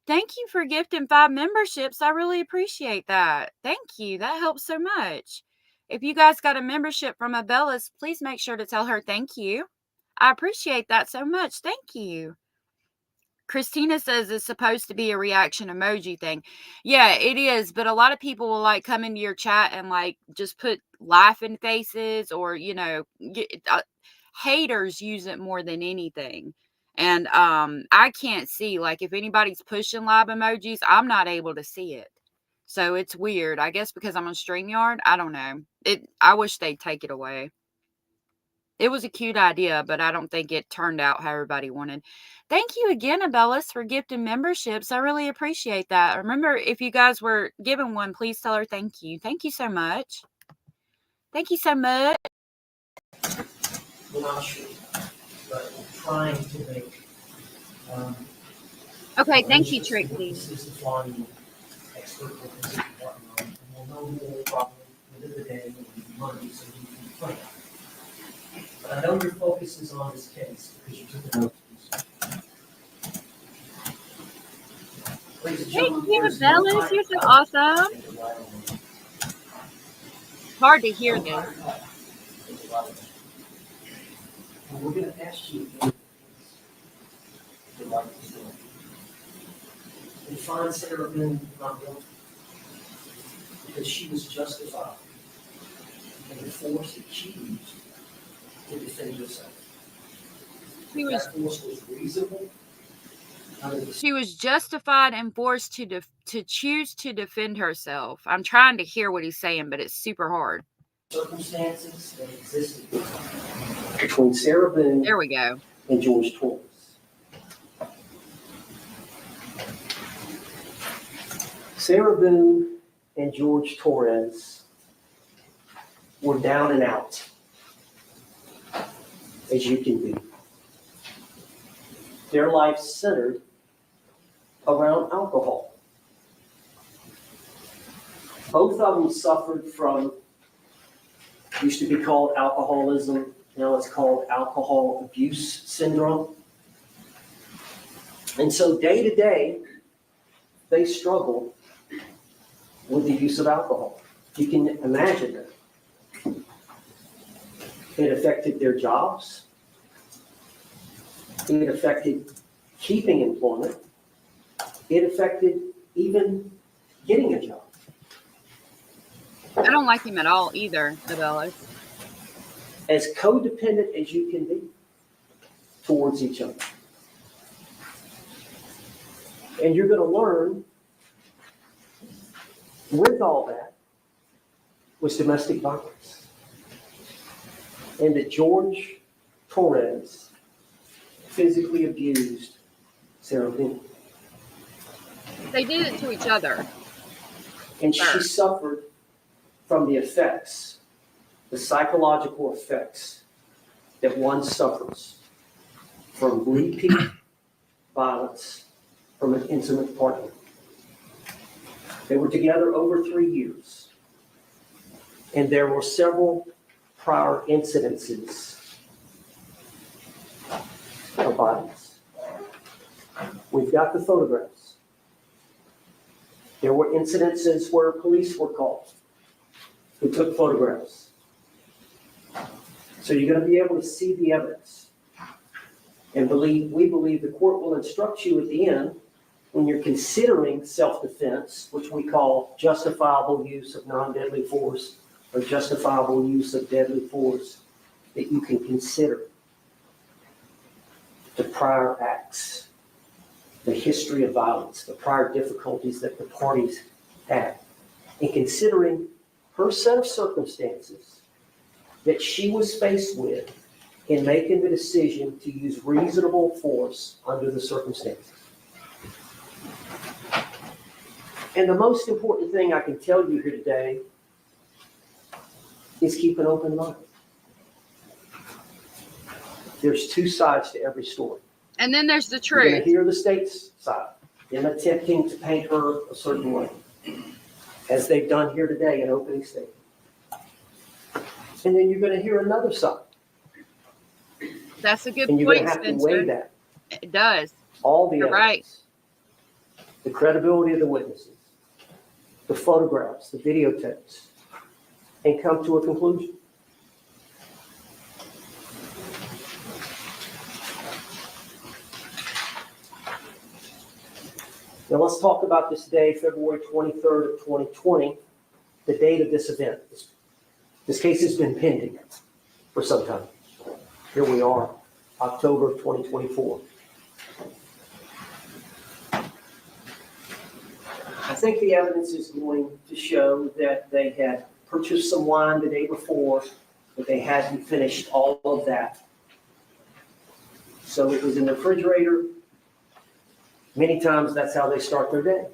B: Thank you for gifting 5 memberships. I really appreciate that. Thank you. That helps so much. If you guys got a membership from Abella's, please make sure to tell her thank you. I appreciate that so much. Thank you. Christina says it's supposed to be a reaction emoji thing. Yeah, it is. But a lot of people will like come into your chat and like just put laughing faces or, you know, haters use it more than anything. And I can't see, like, if anybody's pushing live emojis, I'm not able to see it. So it's weird. I guess because I'm on StreamYard. I don't know. I wish they'd take it away. It was a cute idea, but I don't think it turned out how everybody wanted. Thank you again, Abellis, for gifting memberships. I really appreciate that. Remember, if you guys were given one, please tell her thank you. Thank you so much. Thank you so much.
T: We're not sure, but we're trying to make.
B: Okay, thank you, Trixie.
T: This is the flying expert witness department, and we'll know more probably within the day, maybe Monday, so you can plan. But I know your focus is on this case because you took a note.
B: Thank you, Abellis. You're so awesome. Hard to hear this.
T: And we're going to ask you to like this one. And find Sarah Boone not guilty because she was justified in the force that she used to defend herself. That force was reasonable.
B: She was justified and forced to choose to defend herself. I'm trying to hear what he's saying, but it's super hard.
T: Circumstances that existed between Sarah Boone
B: there we go.
T: And George Torres. Sarah Boone and George Torres were down and out, as you can be. Their life centered around alcohol. Both of them suffered from, used to be called alcoholism, now it's called alcohol abuse syndrome. And so day to day, they struggle with the use of alcohol. You can imagine that. It affected their jobs. It affected keeping employment. It affected even getting a job.
B: I don't like him at all either, Abellis.
T: As codependent as you can be towards each other. And you're going to learn with all that was domestic violence. And that George Torres physically abused Sarah Boone.
B: They did it to each other.
T: And she suffered from the effects, the psychological effects that one suffers from repeat violence from an intimate partner. They were together over 3 years, and there were several prior incidences of violence. We've got the photographs. There were incidences where police were called who took photographs. So you're going to be able to see the evidence. And we believe the court will instruct you at the end when you're considering self-defense, which we call justifiable use of non-deadly force or justifiable use of deadly force, that you can consider the prior acts, the history of violence, the prior difficulties that the parties had, and considering her set of circumstances that she was faced with in making the decision to use reasonable force under the circumstances. And the most important thing I can tell you here today is keep an open mind. There's two sides to every story.
B: And then there's the
T: You're going
B: truth.
T: to hear the state's side, them attempting to paint her a certain way, as they've done here today in opening statement. And then you're going to hear another side.
B: That's a good
T: And you're
B: point,
T: going to have to
B: Spencer.
T: weigh that.
B: It does.
T: All the
B: You're
T: evidence,
B: right.
T: the credibility of the witnesses, the photographs, the videotapes, and come to a conclusion. Now let's talk about this day, February 23rd of 2020, the date of this event. This case has been pending for some time. Here we are, October of 2024. I think the evidence is going to show that they had purchased some wine the day before, but they hadn't finished all of that. So it was in the refrigerator. Many times that's how they start their day.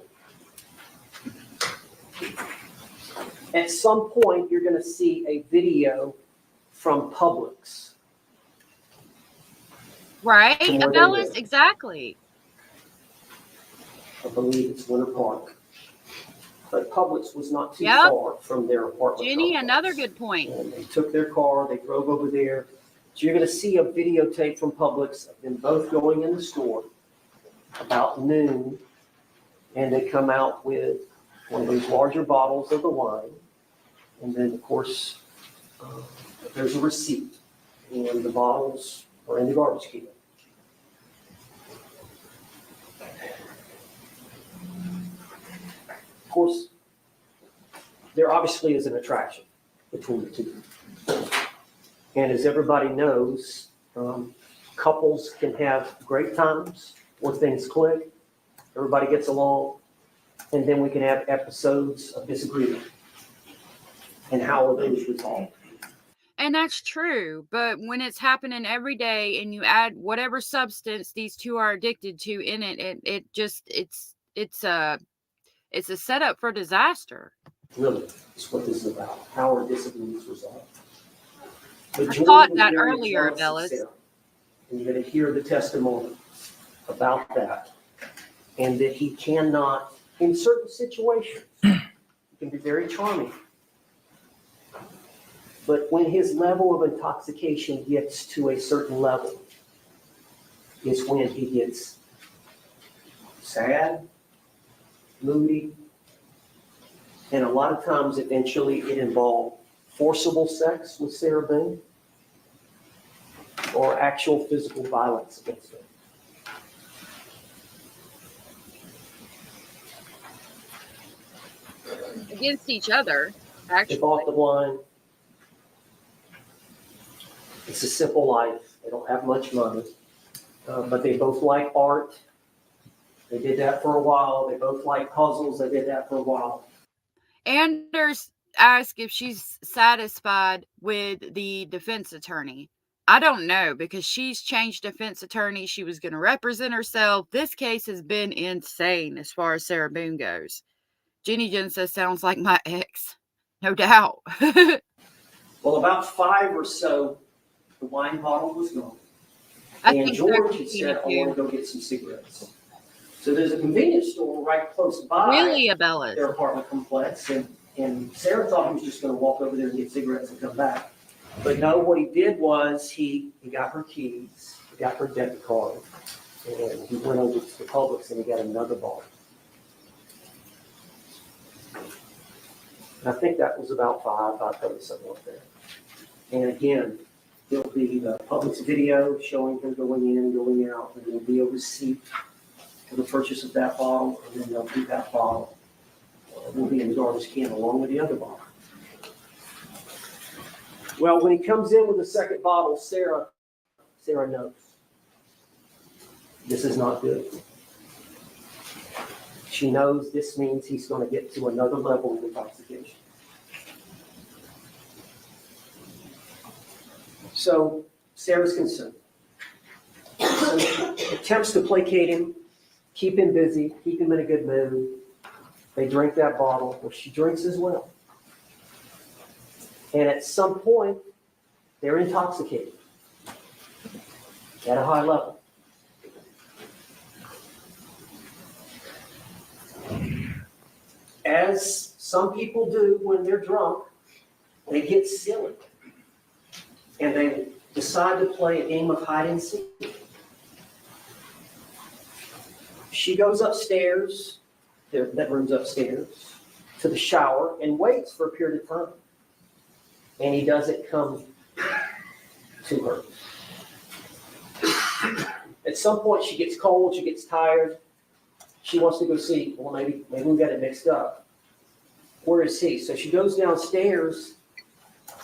T: At some point, you're going to see a video from Publix.
B: Right,
T: From where they
B: Abellis,
T: live.
B: exactly.
T: I believe it's Winter Park. But Publix was not too
B: Yep.
T: far from their apartment.
B: Jenny,
T: complex.
B: another good point.
T: And they took their car, they drove over there. So you're going to see a videotape from Publix of them both going in the store about noon. And they come out with one of those larger bottles of the wine. And then, of course, there's a receipt. And the bottles are in the garbage can. Of course, there obviously is an attraction between the two. And as everybody knows, couples can have great times where things click, everybody gets along, and then we can have episodes of disagreement. And how are those resolved?
B: And that's true, but when it's happening every day and you add whatever substance these two are addicted to in it, it's a setup for disaster.
T: Really, is what this is about. How are disagreements resolved? But
B: I
T: George
B: thought
T: was
B: that
T: very
B: earlier,
T: jealous of
B: Abellis.
T: Sarah. And you're going to hear the testimony about that. And that he cannot, in certain situations, he can be very charming. But when his level of intoxication gets to a certain level, is when he gets sad, moody, and a lot of times eventually it involved forcible sex with Sarah Boone or actual physical violence against her.
B: Against each other,
T: They
B: actually.
T: bought the wine. It's a simple life. They don't have much money, but they both like art. They did that for a while. They both like puzzles. They did that for a while.
B: Anders asked if she's satisfied with the defense attorney. I don't know, because she's changed defense attorney. She was going to represent herself. This case has been insane as far as Sarah Boone goes. Jenny Jen says, sounds like my ex. No doubt.
T: Well, about 5 or so, the wine bottle was gone.
B: I
T: And
B: think
T: George
B: so,
T: had said, I
B: too.
T: want to go get some cigarettes. So there's a convenience store right close by
B: Really, Abellis?
T: their apartment complex. And Sarah thought he was just going to walk over there and get cigarettes and come back. But no, what he did was he got her keys, he got her debit card, and he went over to the Publix and he got another bottle. And I think that was about 5:30, something like that. And again, there'll be the Publix video showing them going in and going out, and there'll be a receipt for the purchase of that bottle, and then they'll do that bottle. Will be in the garbage can along with the other bottle. Well, when he comes in with the second bottle, Sarah knows this is not good. She knows this means he's going to get to another level of intoxication. So Sarah's concerned. So she attempts to placate him, keep him busy, keep him in a good mood. They drink that bottle, but she drinks as well. And at some point, they're intoxicated at a high level. As some people do when they're drunk, they get silly. and they decide to play a game of hide and seek. She goes upstairs, their bedroom's upstairs, to the shower and waits for a period of time. And he doesn't come to her. At some point, she gets cold, she gets tired. She wants to go see, well, maybe we got it mixed up. Where is he? So she goes downstairs,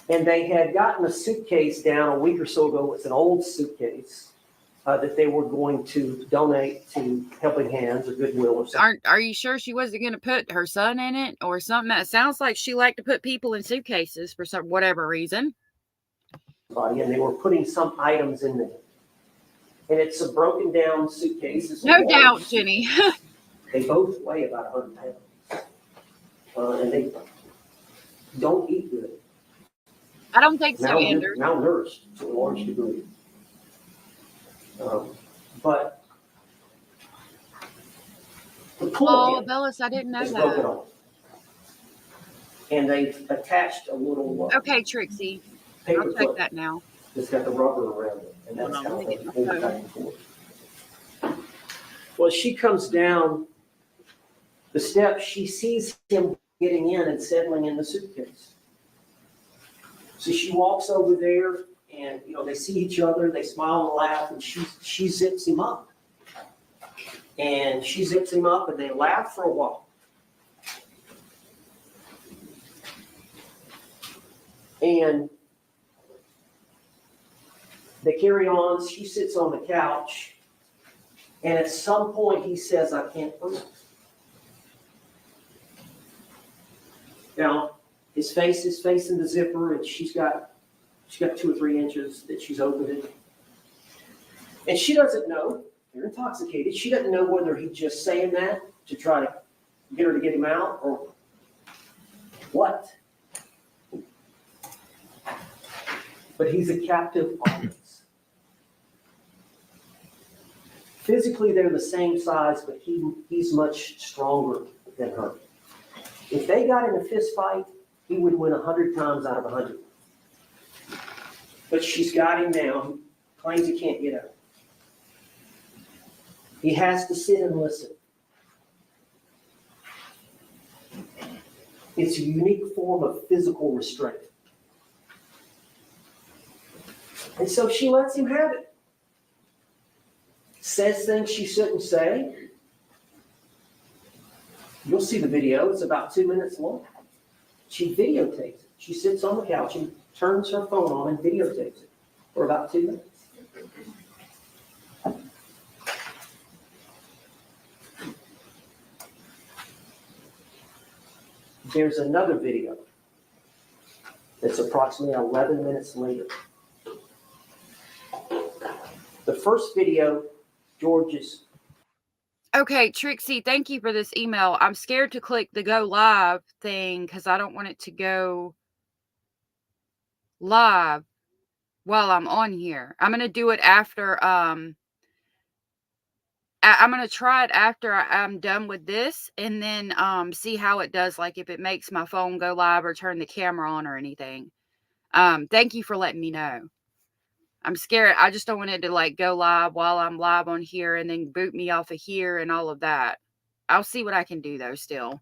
T: and they had gotten a suitcase down a week or so ago. It's an old suitcase that they were going to donate to Helping Hands or Goodwill or something.
B: Are you sure she wasn't going to put her son in it or something? It sounds like she liked to put people in suitcases for some whatever reason.
T: And they were putting some items in there. And it's a broken down suitcase. It's
B: No
T: large.
B: doubt, Jenny.
T: They both weigh about 100 pounds. And they don't eat good.
B: I don't think so, Anders.
T: Malnourished to a large degree. But the pull
B: Bellis, I didn't know
T: is broken
B: that.
T: off. And they've attached a little
B: Okay, Trixie.
T: paper
B: I'll check
T: clip
B: that now.
T: that's got the rubber around it. And that's
B: Hold on,
T: how
B: let me
T: they
B: get my
T: hold it
B: phone.
T: back and forth. Well, she comes down the steps, she sees him getting in and settling in the suitcase. So she walks over there, and they see each other, they smile and laugh, and she zips him up. And she zips him up, and they laugh for a while. And they carry on. She sits on the couch, and at some point he says, "I can't breathe." Now, his face is facing the zipper, and she's got 2 or 3 inches that she's opened it. And she doesn't know. They're intoxicated. She doesn't know whether he's just saying that to try to get her to get him out or what. But he's a captive audience. Physically, they're the same size, but he's much stronger than her. If they got in a fist fight, he would win 100 times out of 100. But she's got him now. He claims he can't get out. He has to sit and listen. It's a unique form of physical restraint. And so she lets him have it. Says things she shouldn't say. You'll see the video. It's about 2 minutes long. She videotapes it. She sits on the couch and turns her phone on and videotapes it for about 2 minutes. There's another video that's approximately 11 minutes later. The first video, George is.
B: Okay, Trixie, thank you for this email. I'm scared to click the go live thing because I don't want it to go live while I'm on here. I'm going to do it after. I'm going to try it after I'm done with this and then see how it does, like if it makes my phone go live or turn the camera on or anything. Thank you for letting me know. I'm scared. I just don't want it to go live while I'm live on here and then boot me off of here and all of that. I'll see what I can do though still.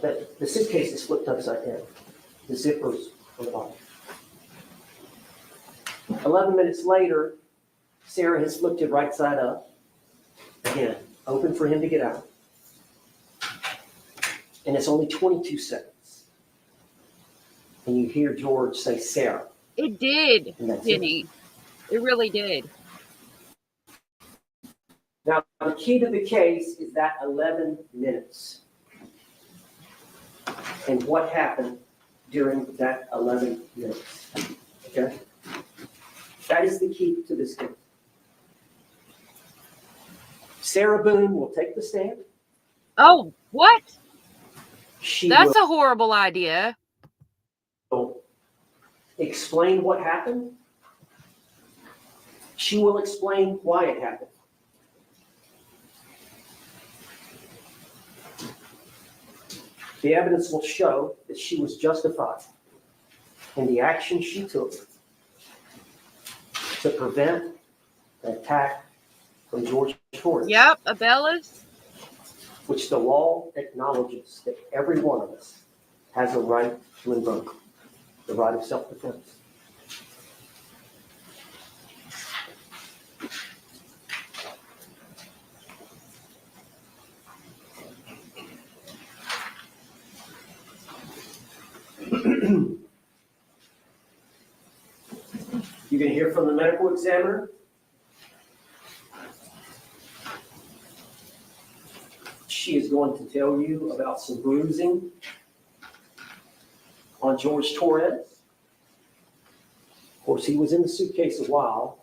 T: The suitcase is flipped upside down. The zippers are the bottom. 11 minutes later, Sarah has flipped it right side up. Again, open for him to get out. And it's only 22 seconds. And you hear George say, "Sarah."
B: It did, Jenny. It really did.
T: Now, the key to the case is that 11 minutes. And what happened during that 11 minutes. Okay? That is the key to this case. Sarah Boone will take the stand.
B: Oh, what? That's
T: will
B: a horrible idea.
T: explain what happened. She will explain why it happened. The evidence will show that she was justified and the action she took to prevent an attack from George Torres.
B: Yep, Abellis.
T: Which the law acknowledges that every one of us has a right to invoke, the right of self-defense. You can hear from the medical examiner. She is going to tell you about some bruising on George Torres. Of course, he was in the suitcase a while,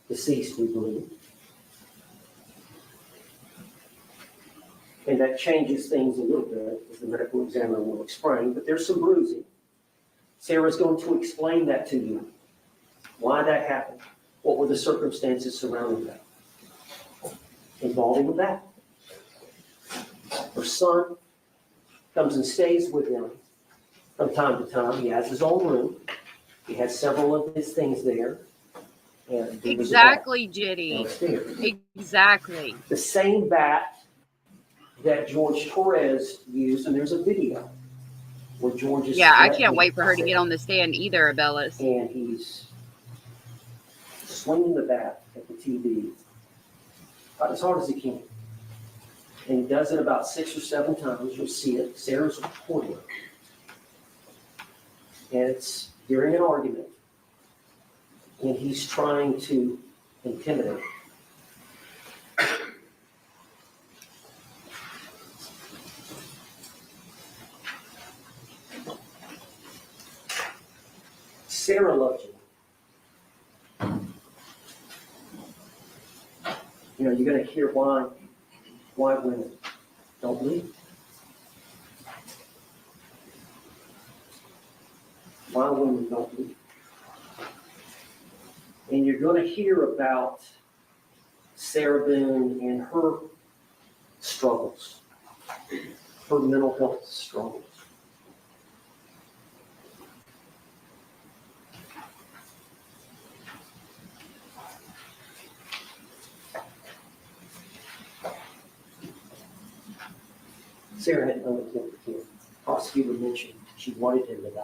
T: deceased, we believe. And that changes things a little bit, as the medical examiner will explain, but there's some bruising. Sarah's going to explain that to you, why that happened, what were the circumstances surrounding that, involving with that. Her son comes and stays with him from time to time. He has his own room. He has several of his things there. And
B: Exactly, Jitty. Exactly.
T: The same bat that George Torres used, and there's a video where George is.
B: Yeah, I can't wait for her to get on the stand either, Abellis.
T: And he's swinging the bat at the TV about as hard as he can. And he does it about 6 or 7 times. You'll see it. Sarah's recording it. And it's during an argument. And he's trying to intimidate. Sarah loves you. You know, you're going to hear why women don't leave. Why women don't leave. And you're going to hear about Sarah Boone and her struggles, her mental health struggles. Sarah had no intent to kill. Prosecutor mentioned she wanted him to die.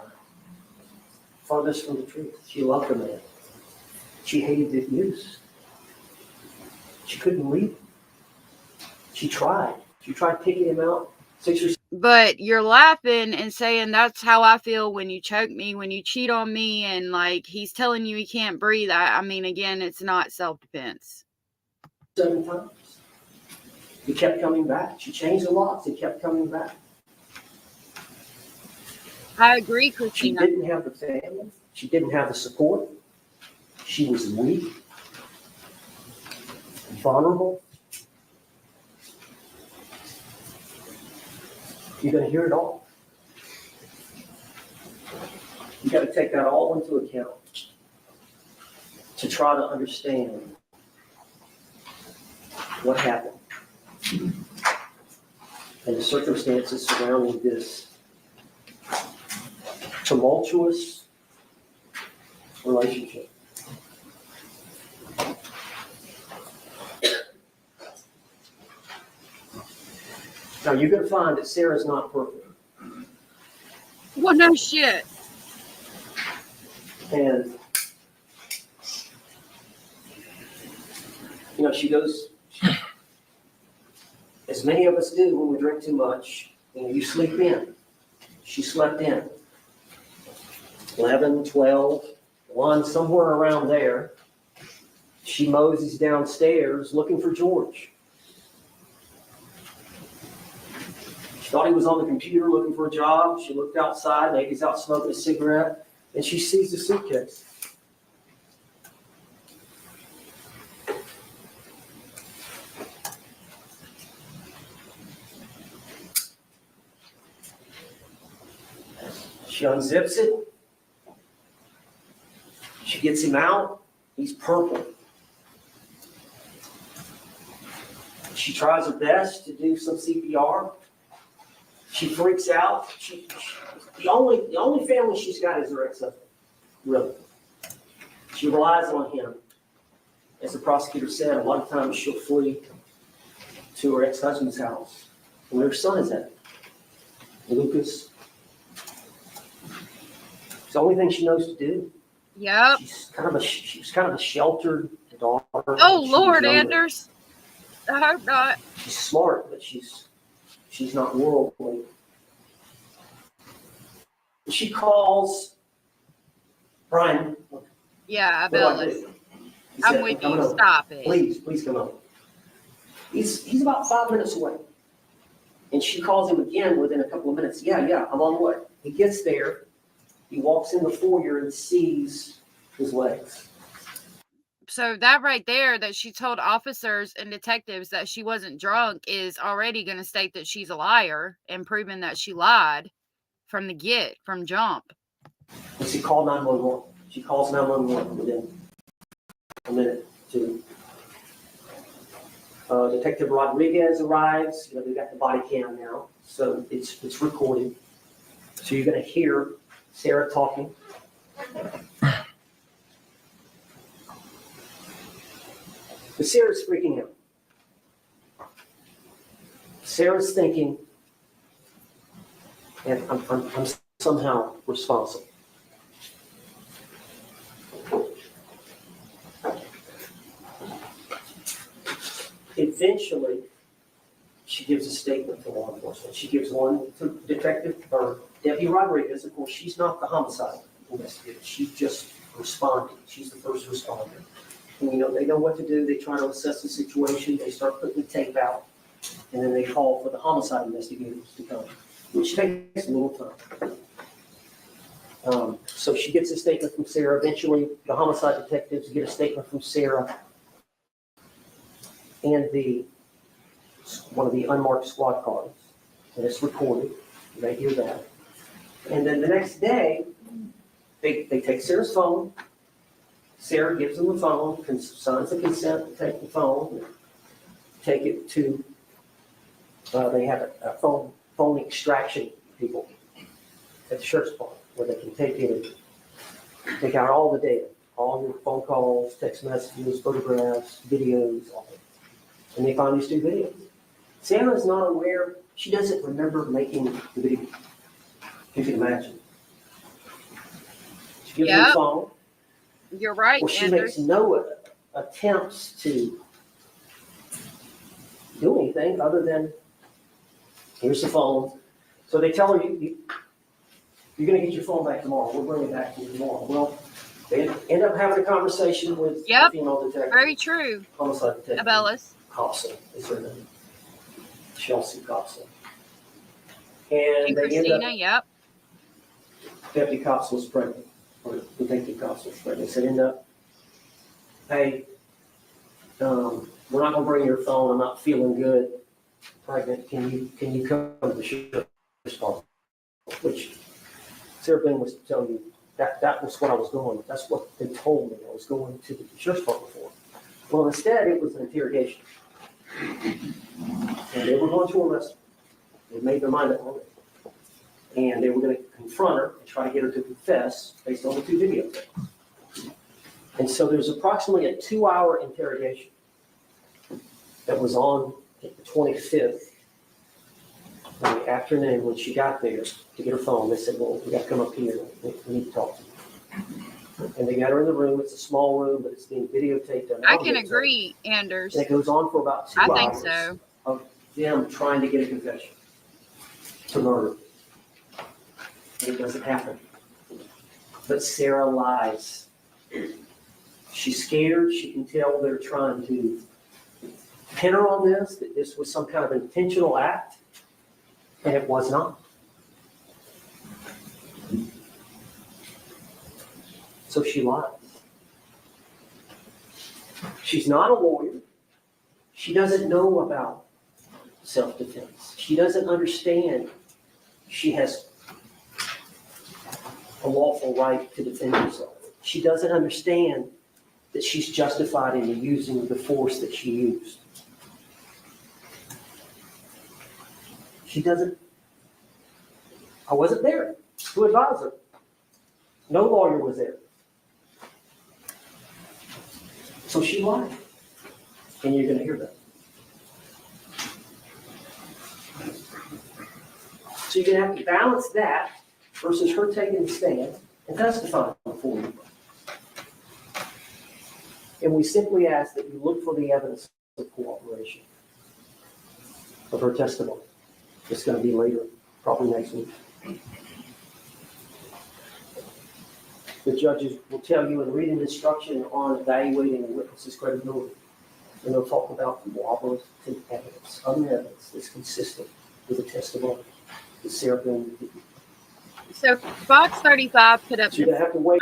T: Farthest from the truth. She loved the man. She hated the abuse. She couldn't leave. She tried. She tried picking him out 6 or 7.
B: But you're laughing and saying that's how I feel when you choke me, when you cheat on me, and like he's telling you he can't breathe. I mean, again, it's not self-defense.
T: 7 times. He kept coming back. She changed the locks. He kept coming back.
B: I agree,
T: She
B: Christina.
T: didn't have the family. She didn't have the support. She was weak, vulnerable. You're going to hear it all. You got to take that all into account to try to understand what happened and the circumstances surrounding this tumultuous relationship. Now you're going to find that Sarah's not perfect.
B: Well, no shit.
T: And, you know, she goes, as many of us do when we drink too much, you sleep in. She slept in. 11, 12, 1, somewhere around there. She moseys downstairs looking for George. She thought he was on the computer looking for a job. She looked outside, maybe he's out smoking a cigarette, and she sees the suitcase. She unzips it. She gets him out. He's purple. She tries her best to do some CPR. She freaks out. The only family she's got is her ex-husband, really. She relies on him. As the prosecutor said, a lot of times she'll flee to her ex-husband's house where her son is at. Lucas. It's the only thing she knows to do.
B: Yep.
T: She's kind of a sheltered daughter.
B: Oh, Lord, Anders. I hope not.
T: She's smart, but she's not worldly. She calls Brian.
B: Yeah,
T: What do I
B: Bellis.
T: do? He
B: I'm
T: said,
B: with
T: "Come
B: you.
T: over.
B: Stop it.
T: Please come over." He's about 5 minutes away. And she calls him again within a couple of minutes. Yeah, I'm on the way. He gets there. He walks in the foyer and sees his legs.
B: So that right there, that she told officers and detectives that she wasn't drunk, is already going to state that she's a liar and proving that she lied from jump.
T: And she called 911. She calls 911 within a minute, two. Detective Rodriguez arrives. They got the body cam now, so it's recorded. So you're going to hear Sarah talking. But Sarah's freaking out. Sarah's thinking, and I'm somehow responsible. Eventually, she gives a statement to law enforcement. She gives one to Debbie Rodriguez. Of course, she's not the homicide investigator. She's just responding. She's the first responder. And, they know what to do. They try to assess the situation. They start putting the tape out. And then they call for the homicide investigators to come, which takes a little time. So she gets a statement from Sarah. Eventually, the homicide detectives get a statement from Sarah and one of the unmarked squad cars. And it's recorded. They hear that. And then the next day, they take Sarah's phone. Sarah gives them the phone, signs the consent to take the phone, take it to, they have a phone extraction people at the sheriff's department where they can take out all the data, all your phone calls, text messages, photographs, videos, all that. And they find these two videos. Sarah's not aware, she doesn't remember making the video. You can imagine. She gives them the phone.
B: You're right,
T: Well, she
B: Anders.
T: makes no attempts to do anything other than, here's the phone. So they tell her, you're going to get your phone back tomorrow. We'll bring it back to you tomorrow. Well, they end up having a conversation with the female detective.
B: Very true.
T: Homicide detective.
B: Abellis.
T: Copsall is her name. Chelsea Copsall. And
B: And
T: they end up,
B: Christina,
T: Deputy Copsall was pregnant. Or Detective Copsall was pregnant. They said, end up, hey, we're not going to bring your phone. I'm not feeling good. Pregnant. Can you come to the sheriff's department? Which Sarah Bean was telling you that was what I was going. That's what they told me I was going to the sheriff's department for. Well, instead it was an interrogation, and they were going to arrest her. They made their mind up on it, and they were going to confront her and try to get her to confess based on the two videos. And so there was approximately a 2-hour interrogation that was on the 25th in the afternoon. When she got there to get her phone, they said, well, we got to come up here. We need to talk to you. And they got her in the room. It's a small room, but it's being videotaped.
B: I can agree, Anders.
T: And it goes on for about 2
B: I
T: hours
B: think so.
T: of them trying to get a confession to murder. And it doesn't happen. But Sarah lies. She's scared. She can tell they're trying to pin her on this, that this was some kind of intentional act, and it was not. So she lies. She's not a lawyer. She doesn't know about self-defense. She doesn't understand she has a lawful right to defend herself. She doesn't understand that she's justified in using the force that she used. She doesn't I wasn't there to advise her. No lawyer was there. So she lied. And you're going to hear that. So you're going to have to balance that versus her taking the stand and testifying before you. And we simply ask that you look for the evidence of cooperation of her testimony. It's going to be later, probably next week. The judges will tell you in written instruction on evaluating a witness's credibility. And they'll talk about corroborative evidence, other evidence that's consistent with the testimony that Sarah Boone did.
B: So Fox 35 put up
T: So you're going to have to wait.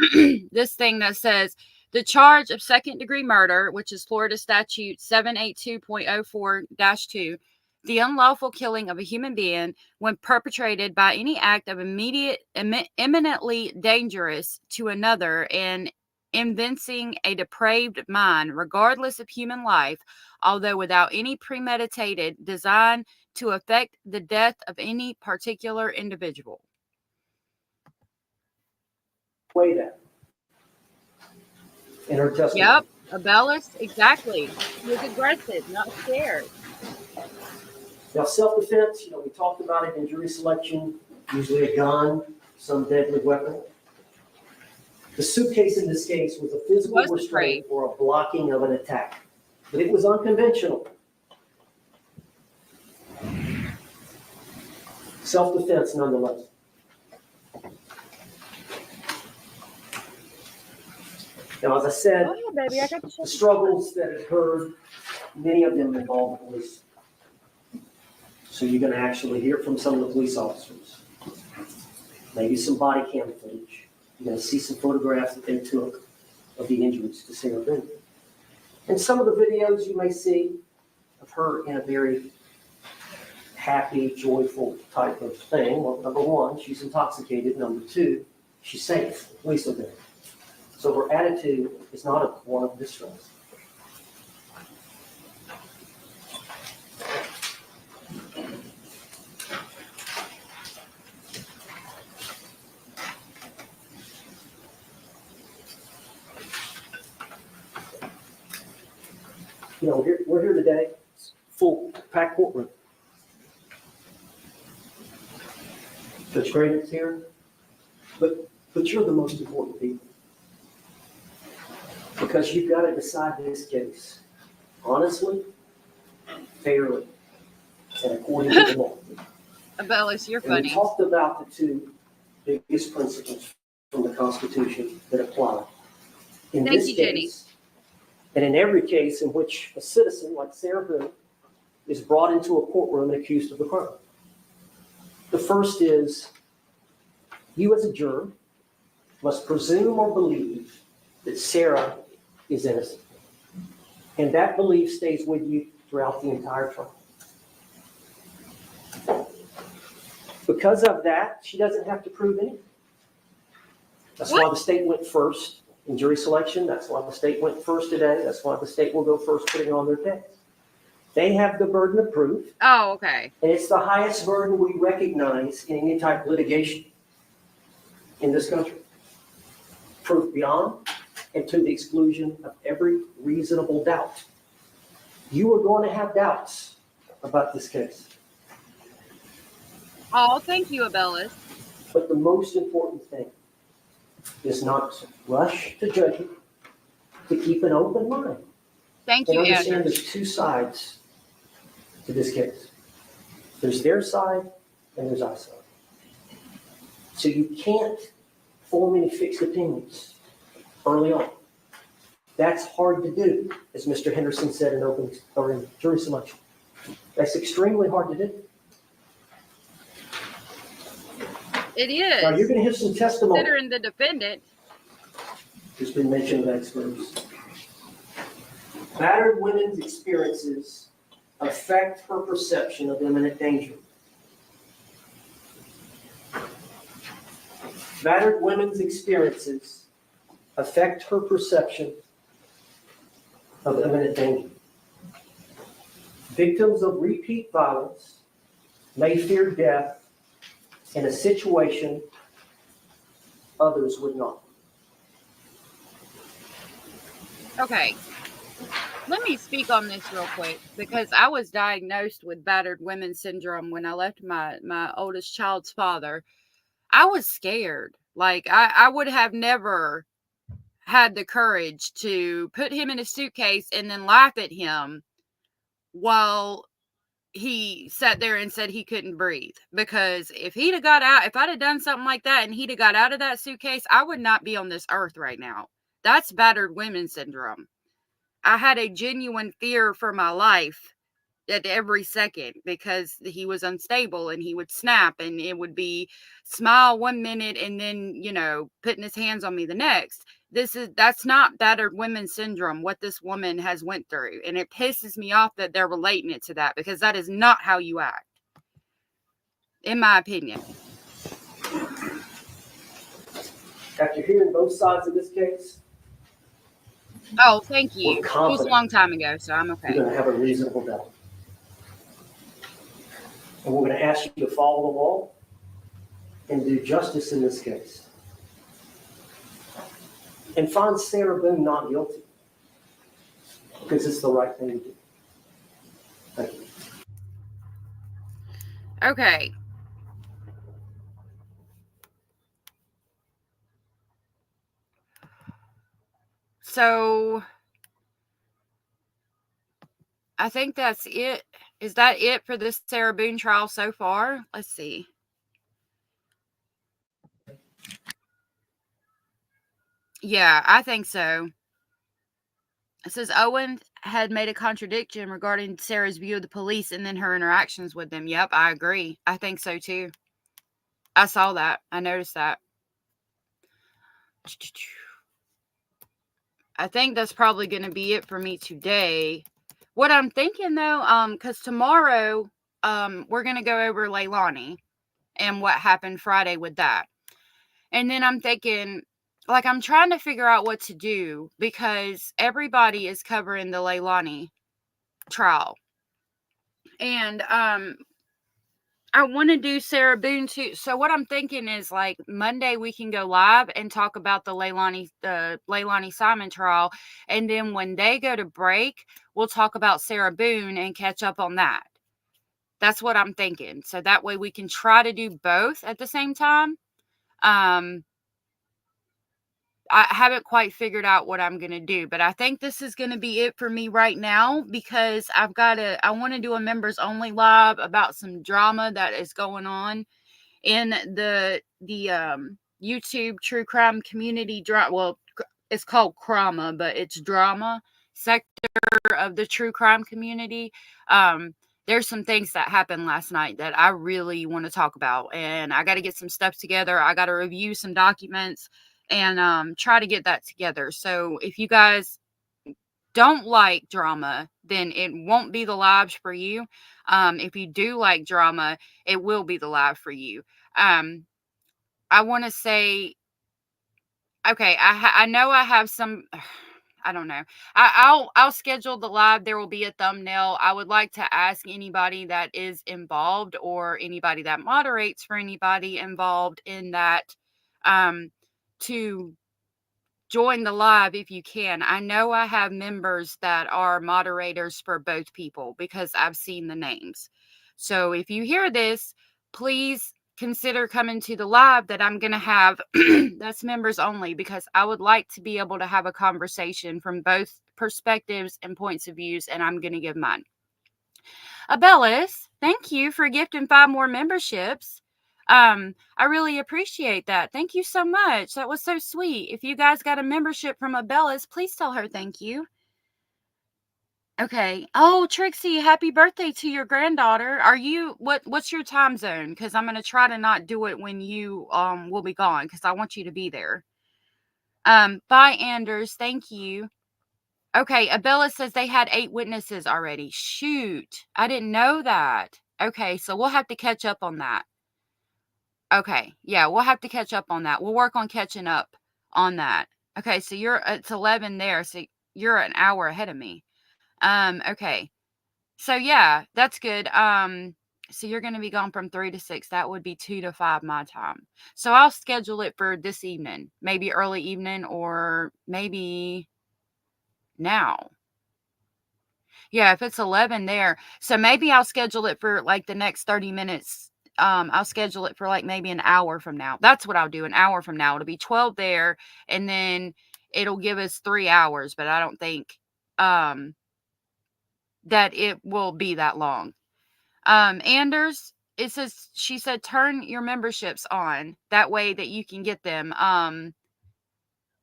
B: this thing that says the charge of second-degree murder, which is Florida Statute 782.04-2, the unlawful killing of a human being when perpetrated by any act of imminently dangerous to another and evincing a depraved mind, regardless of human life, although without any premeditated design to effect the death of any particular individual.
T: Weigh that in her testimony.
B: Yep, Abellis, exactly. He was aggressive, not scared.
T: Now, self-defense, we talked about it in jury selection, usually a gun, some deadly weapon. The suitcase in this case was a physical restraint or a blocking of an attack, but it was unconventional. Self-defense nonetheless. Now, as I said, the struggles that occurred, many of them involve the police. So you're going to actually hear from some of the police officers. Maybe some body cam footage. You're going to see some photographs that they took of the injuries to Sarah Boone. And some of the videos you may see of her in a very happy, joyful type of thing. Well, number one, she's intoxicated. Number two, she's safe. Police are there. So her attitude is not one of distress. We're here today, full packed courtroom. Judge Graydon's here, but you're the most important people. Because you've got to decide this case honestly, fairly, and according to the law.
B: Abellis, you're
T: And we
B: funny.
T: talked about the two biggest principles from the Constitution that apply. In
B: Thank
T: this
B: you,
T: case,
B: Jenny.
T: and in every case in which a citizen like Sarah Boone is brought into a courtroom and accused of a crime. The first is, you as a juror must presume or believe that Sarah is innocent. And that belief stays with you throughout the entire trial. Because of that, she doesn't have to prove anything. That's why the state went first in jury selection. That's why the state went first today. That's why the state will go first putting on their case. They have the burden of proof,
B: Oh, okay.
T: and it's the highest burden we recognize in any type of litigation in this country. Proof beyond and to the exclusion of every reasonable doubt. You are going to have doubts about this case.
B: Oh, thank you, Abellis.
T: But the most important thing is not to rush to judgment, to keep an open mind.
B: Thank
T: And
B: you,
T: understand
B: Andrew.
T: there's two sides to this case. There's their side and there's our side. So you can't form any fixed opinions early on. That's hard to do, as Mr. Henderson said in jury selection. That's extremely hard to do.
B: It is.
T: Now you're going to hear some testimony.
B: Considering the defendant.
T: There's been mention of experts. Battered women's experiences affect her perception of imminent danger. Battered women's experiences affect her perception of imminent danger. Victims of repeat violence may fear death in a situation others would not.
B: Okay. Let me speak on this real quick because I was diagnosed with battered women syndrome when I left my oldest child's father. I was scared. Like I would have never had the courage to put him in a suitcase and then laugh at him while he sat there and said he couldn't breathe. Because if he'd have got out, if I'd have done something like that and he'd have got out of that suitcase, I would not be on this earth right now. That's battered women syndrome. I had a genuine fear for my life at every second because he was unstable and he would snap and it would be smile 1 minute and then, you know, putting his hands on me the next. That's not battered women syndrome, what this woman has went through. And it pisses me off that they're relating it to that because that is not how you act, in my opinion.
T: After hearing both sides of this case,
B: oh, thank you.
T: We're
B: It was a
T: confident
B: long time ago, so I'm okay.
T: you're going to have a reasonable doubt. And we're going to ask you to follow the law and do justice in this case. And find Sarah Boone not guilty. Because it's the right thing to do. Thank you.
B: Okay. So I think that's it. Is that it for this Sarah Boone trial so far? Let's see. Yeah, I think so. It says Owen had made a contradiction regarding Sarah's view of the police and then her interactions with them. Yep, I agree. I think so too. I saw that. I noticed that. I think that's probably going to be it for me today. What I'm thinking though, because tomorrow, we're going to go over Leilani and what happened Friday with that. And then I'm thinking, like, I'm trying to figure out what to do because everybody is covering the Leilani trial. And I want to do Sarah Boone too. So what I'm thinking is, like, Monday we can go live and talk about the Leilani Simon trial. And then when they go to break, we'll talk about Sarah Boone and catch up on that. That's what I'm thinking. So that way we can try to do both at the same time. I haven't quite figured out what I'm going to do, but I think this is going to be it for me right now because I want to do a members only live about some drama that is going on in the YouTube true crime community drama. Well, it's called Crama, but it's drama sector of the true crime community. There's some things that happened last night that I really want to talk about, and I got to get some stuff together. I got to review some documents and try to get that together. So if you guys don't like drama, then it won't be the lives for you. If you do like drama, it will be the live for you. I want to say, okay, I know I have some, I don't know. I'll schedule the live. There will be a thumbnail. I would like to ask anybody that is involved or anybody that moderates for anybody involved in that, to join the live if you can. I know I have members that are moderators for both people because I've seen the names. So if you hear this, please consider coming to the live that I'm going to have. That's members only because I would like to be able to have a conversation from both perspectives and points of views, and I'm going to give mine. Abellis, thank you for gifting 5 more memberships. I really appreciate that. Thank you so much. That was so sweet. If you guys got a membership from Abellis, please tell her thank you. Okay. Oh, Trixie, happy birthday to your granddaughter. What's your time zone? Because I'm going to try to not do it when you will be gone because I want you to be there. Bye, Anders. Thank you. Okay, Abella says they had 8 witnesses already. Shoot, I didn't know that. Okay, so we'll have to catch up on that. Okay, yeah, we'll have to catch up on that. We'll work on catching up on that. Okay, so it's 11 there, so you're an hour ahead of me. Okay, so yeah, that's good. So you're going to be gone from 3 to 6. That would be 2 to 5 my time. So I'll schedule it for this evening, maybe early evening, or maybe now. Yeah, if it's 11 there. So maybe I'll schedule it for like the next 30 minutes. I'll schedule it for like maybe an hour from now. That's what I'll do, an hour from now. It'll be 12 there, and then it'll give us 3 hours, but I don't think that it will be that long. Anders, it says, she said, turn your memberships on. That way that you can get them.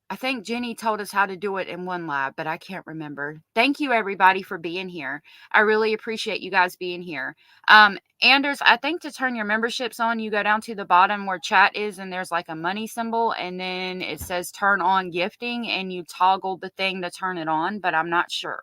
B: I think Jenny told us how to do it in one lab, but I can't remember. Thank you, everybody, for being here. I really appreciate you guys being here. Anders, I think to turn your memberships on, you go down to the bottom where chat is, and there's like a money symbol, and then it says turn on gifting, and you toggle the thing to turn it on, but I'm not sure.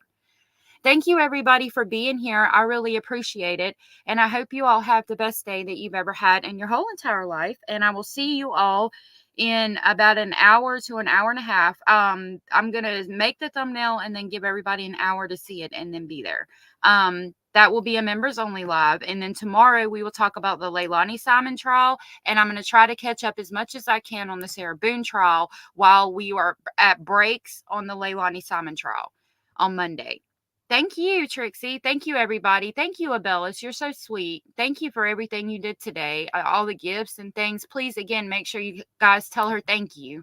B: Thank you, everybody, for being here. I really appreciate it. And I hope you all have the best day that you've ever had in your whole entire life. And I will see you all in about an hour to an hour and a half. I'm going to make the thumbnail and then give everybody an hour to see it and then be there. That will be a members only live. And then tomorrow we will talk about the Leilani Simon trial. And I'm going to try to catch up as much as I can on the Sarah Boone trial while we are at breaks on the Leilani Simon trial on Monday. Thank you, Trixie. Thank you, everybody. Thank you, Abellis. You're so sweet. Thank you for everything you did today. All the gifts and things. Please, again, make sure you guys tell her thank you.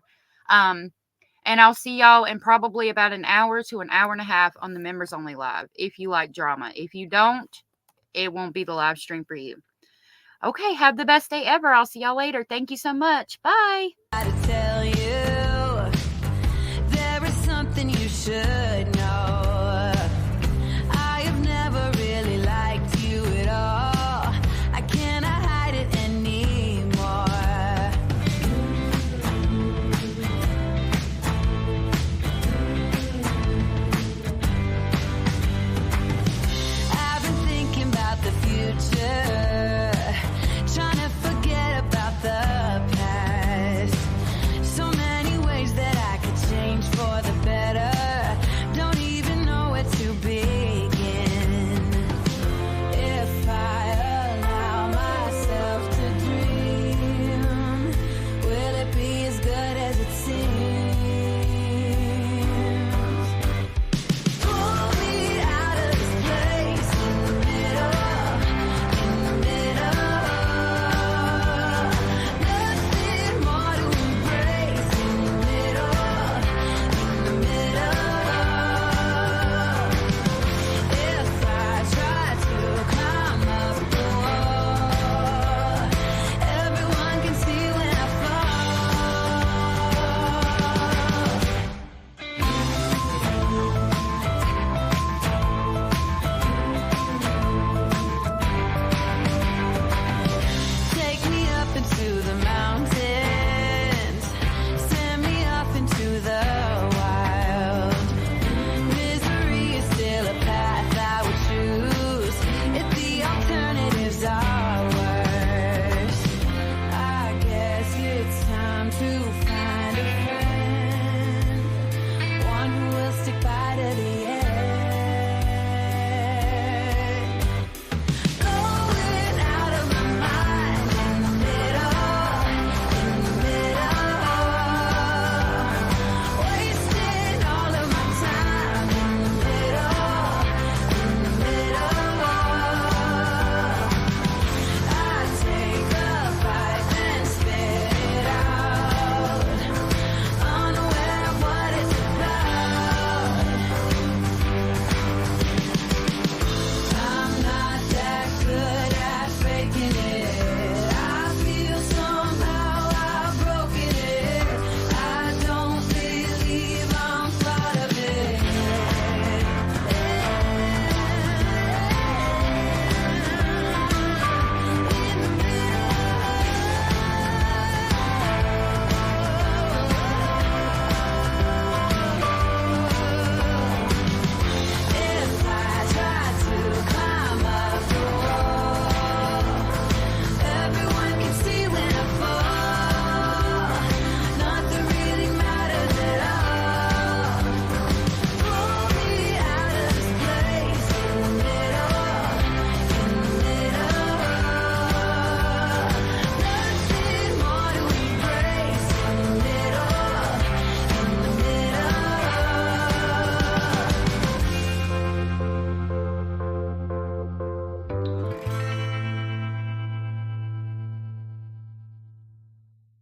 B: And I'll see y'all in probably about an hour to an hour and a half on the members only live. If you like drama. If you don't, it won't be the live stream for you. Okay, have the best day ever. I'll see y'all later. Thank you so much. Bye.
A: I tell you, there is something you should